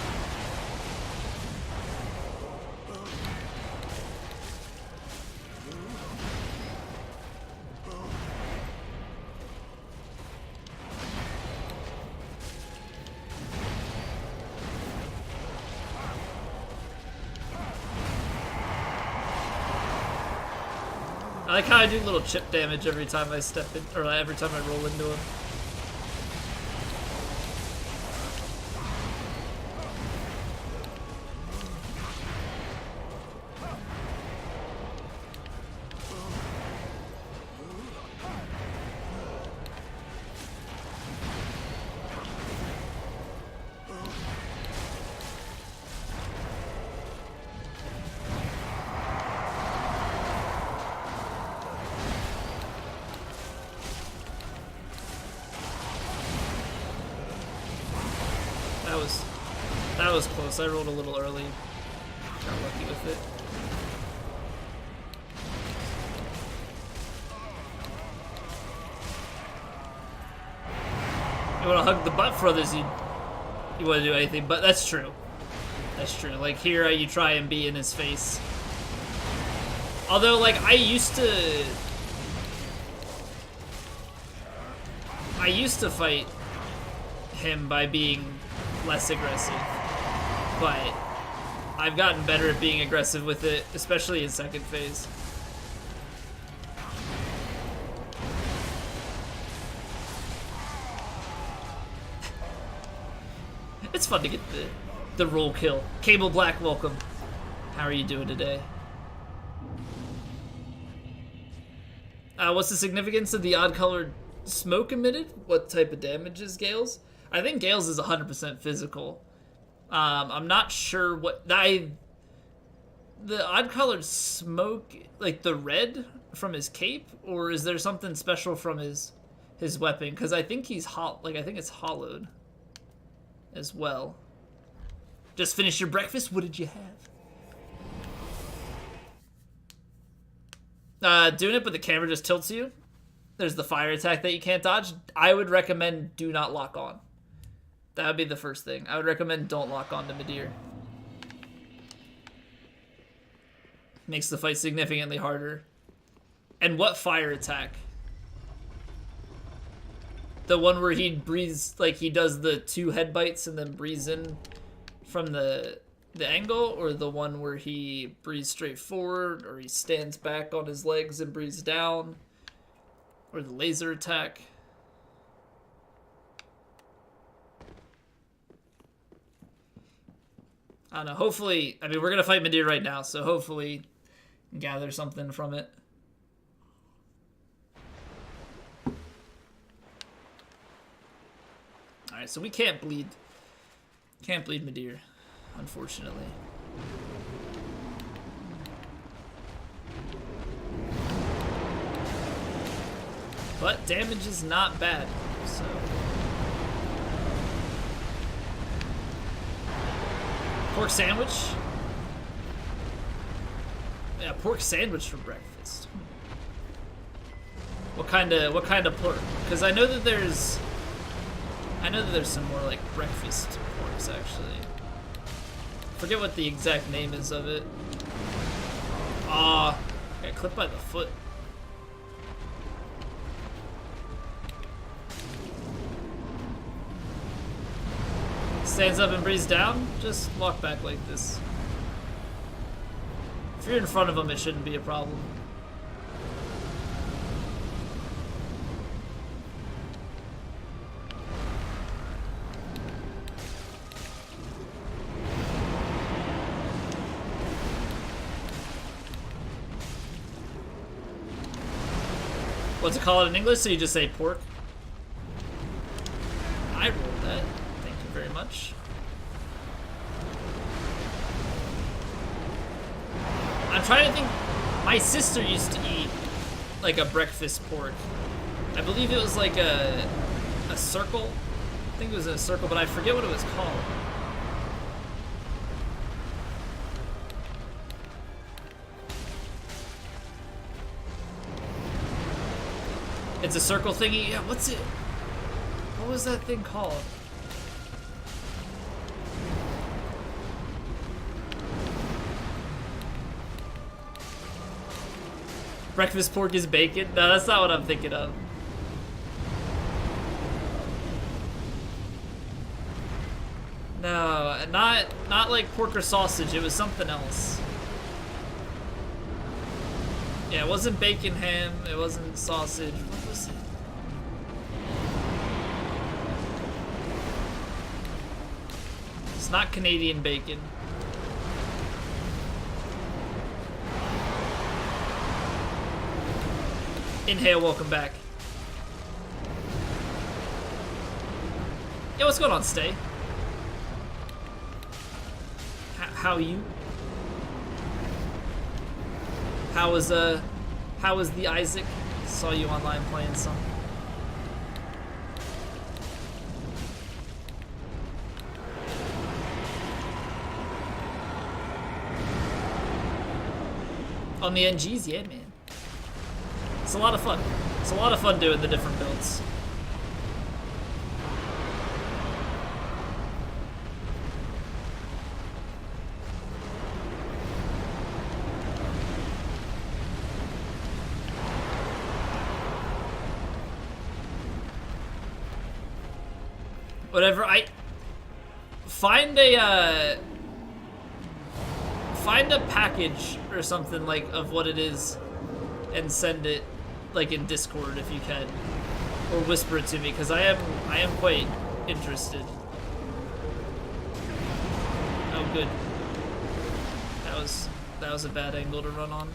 I like how I do little chip damage every time I step in, or every time I roll into him. That was close. I rolled a little early. Got lucky with it. You want to hug the butt for others, you want to do anything, but that's true. That's true. Like, here you try and be in his face. Although, like, I used to fight him by being less aggressive, but I've gotten better at being aggressive with it, especially in second phase. It's fun to get the roll kill. Cable Black, welcome. How are you doing today? What's the significance of the odd-colored smoke emitted? What type of damage is Gale's? I think Gale's is 100% physical. I'm not sure what... The odd-colored smoke, like the red from his cape? Or is there something special from his weapon? Because I think he's I think it's hollowed as well. Just finished your breakfast? What did you have? Doing it, but the camera just tilts you. There's the fire attack that you can't dodge. I would recommend do not lock on. That would be the first thing. I would recommend don't lock on to Midir. Makes the fight significantly harder. And what fire attack? The one where he breathes, like he does the 2 head bites and then breathes in from the angle, or the one where he breathes straight forward, or he stands back on his legs and breathes down, or the laser attack. I don't know, hopefully, I mean, we're gonna fight Midir right now, so hopefully gather something from it. Alright, so we can't bleed Midir, unfortunately. But damage is not bad, so... Pork sandwich? Yeah, pork sandwich for breakfast. What kind of pork? Because I know that there's some more like breakfast porks actually. Forget what the exact name is of it. Got clipped by the foot. Stands up and breathes down, just walk back like this. If you're in front of him, it shouldn't be a problem. What's it called in English? So you just say pork? I rolled that. Thank you very much. I'm trying to think. My sister used to eat like a breakfast pork. I believe it was like a circle. I think it was a circle, but I forget what it was called. It's a circle thingy? Yeah, what's it? What was that thing called? Breakfast pork is bacon? No, that's not what I'm thinking of. No, not like pork or sausage. It was something else. Yeah, it wasn't bacon ham. It wasn't sausage. What was it? It's not Canadian bacon. Inhale, welcome back. Yo, what's going on, Stay? How you? How was the Isaac? Saw you online playing some. On the NGs, yeah, man. It's a lot of fun. It's a lot of fun doing the different builds. Whatever, I... Find a package or something, like, of what it is and send it, like, in Discord if you can. Or whisper it to me, because I am quite interested. Oh, good. That was a bad angle to run on.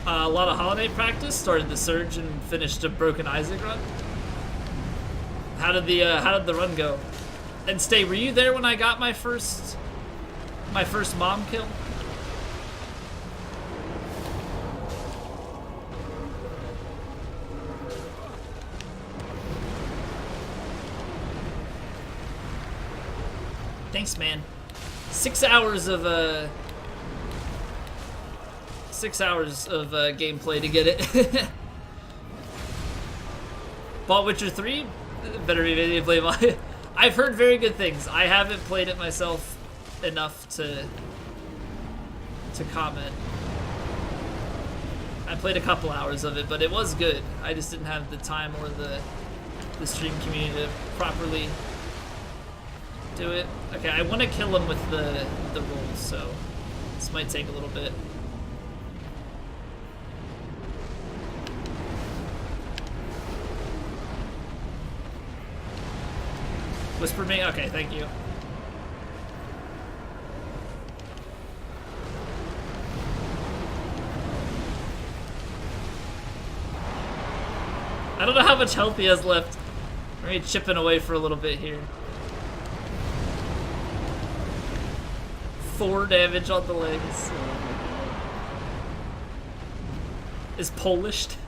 A lot of holiday practice, started the Surge and finished a Broken Isaac run. How did the run go? And Stay, were you there when I got my first mom kill? Thanks, man. 6 hours of gameplay to get it. Bought Witcher 3? Better be ready to play my... I've heard very good things. I haven't played it myself enough to comment. I played a couple hours of it, but it was good. I just didn't have the time or the stream community to properly do it. Okay, I want to kill him with the rolls, so this might take a little bit. Whisper me? Okay, thank you. I don't know how much health he has left. We're gonna be chipping away for a little bit here. 4 damage on the legs. Is Polished.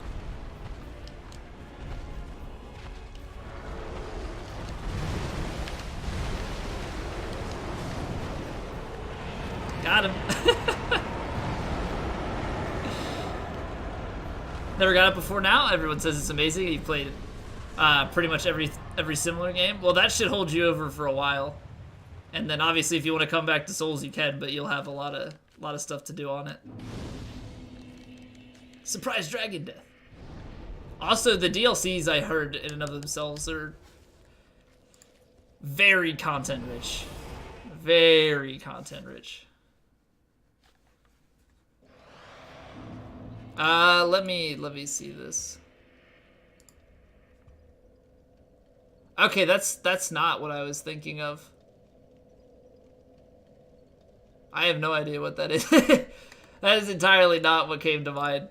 Got him. Never got it before now. Everyone says it's amazing. You've played pretty much every similar game. Well, that should hold you over for a while. And then obviously if you want to come back to Souls you can, but you'll have a lot of stuff to do on it. Surprise Dragon Death. Also, the DLCs I heard in and of themselves are very content rich. Very content rich. Let me see this. Okay, that's not what I was thinking of. I have no idea what that is. That is entirely not what came to mind.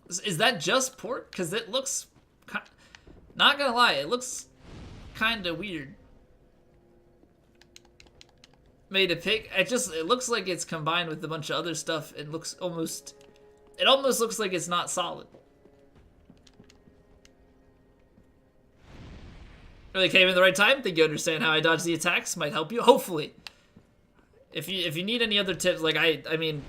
Is that just pork? Because it looks... Not gonna lie, it looks kind of weird. Made a pick. It looks like it's combined with a bunch of other stuff. It almost looks like it's not solid. Really came in the right time. Think you understand how I dodge the attacks. Might help you. Hopefully. If you need any other tips, like I mean,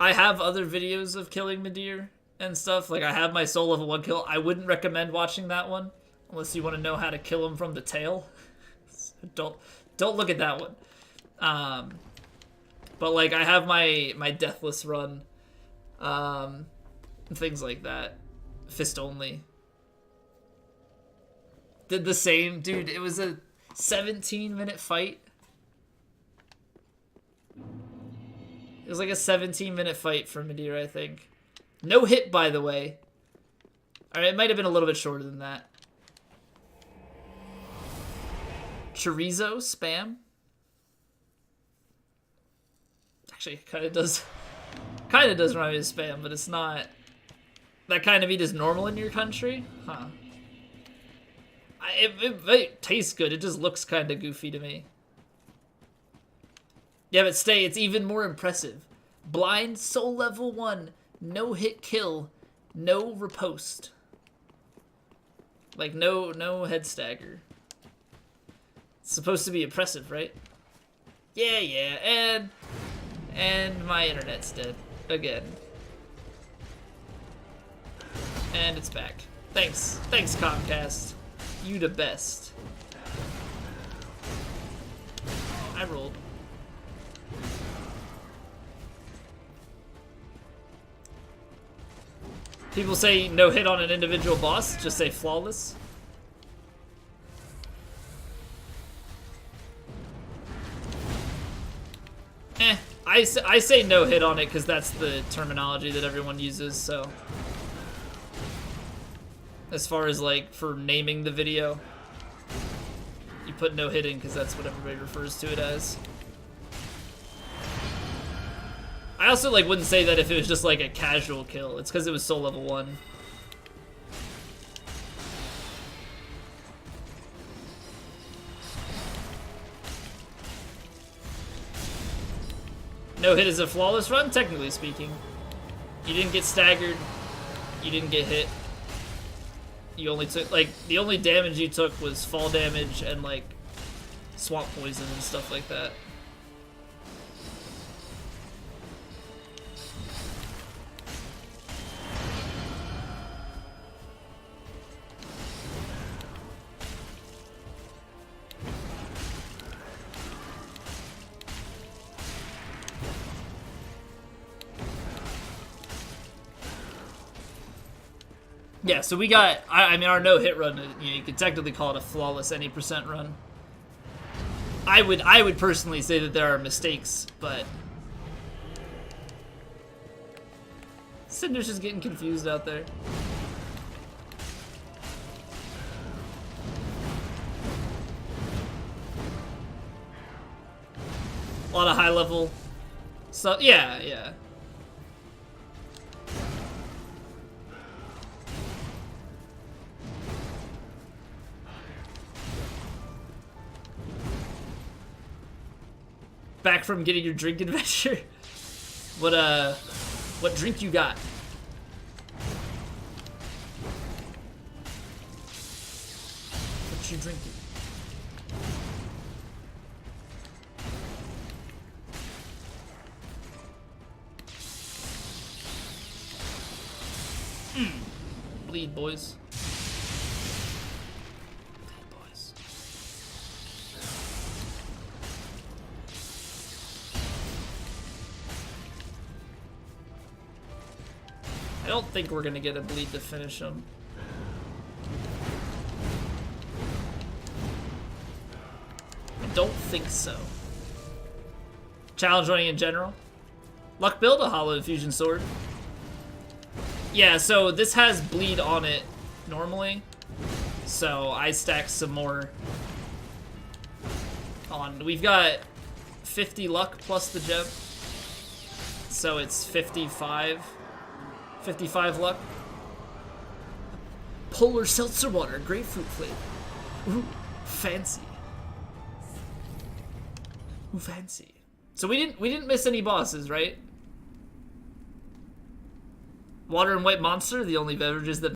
I have other videos of killing Midir and stuff. Like I have my soul level 1 kill. I wouldn't recommend watching that one unless you want to know how to kill him from the tail. Don't look at that one. But like I have my deathless run, things like that. Fist only. Did the same, dude. It was a 17-minute fight. It was like a 17-minute fight for Midir, I think. No hit, by the way. Alright, it might have been a little bit shorter than that. Chorizo spam. Actually, kind of does remind me of spam, but it's not. That kind of meat is normal in your country, huh? It tastes good. It just looks kind of goofy to me. Yeah, but Stay, it's even more impressive. Blind, soul level 1, no hit kill, no riposte. Like, no head stagger. It's supposed to be impressive, right? Yeah, and my internet's dead. Again. And it's back. Thanks. Thanks, Comcast. You the best. I rolled. People say no hit on an individual boss, just say flawless. I say no hit on it because that's the terminology that everyone uses, so. As far as like for naming the video, you put no hitting because that's what everybody refers to it as. I also like wouldn't say that if it was just like a casual kill. It's because it was soul level 1. No hit is a flawless run, technically speaking. You didn't get staggered. You didn't get hit. You only took, like, the only damage you took was fall damage and, like, swamp poison and stuff like that. Yeah, so we got, I mean, our no-hit run, you know, you could technically call it a flawless any percent run. I would personally say that there are mistakes, but Cinder's just getting confused out there. A lot of high-level stuff. Yeah, yeah. Back from getting your drink adventure. What drink you got? What you drinking? Bleed, boys. I don't think we're gonna get a bleed to finish him. I don't think so. Challenge running in general. Luck build a hollow infusion sword. Yeah, so this has bleed on it normally. So I stacked some more on. We've got 50 luck plus the gem. So it's 55 luck. Polar seltzer water, grapefruit flavor. Ooh, fancy. Ooh, fancy. So we didn't miss any bosses, right? Water and white monster, the only beverages that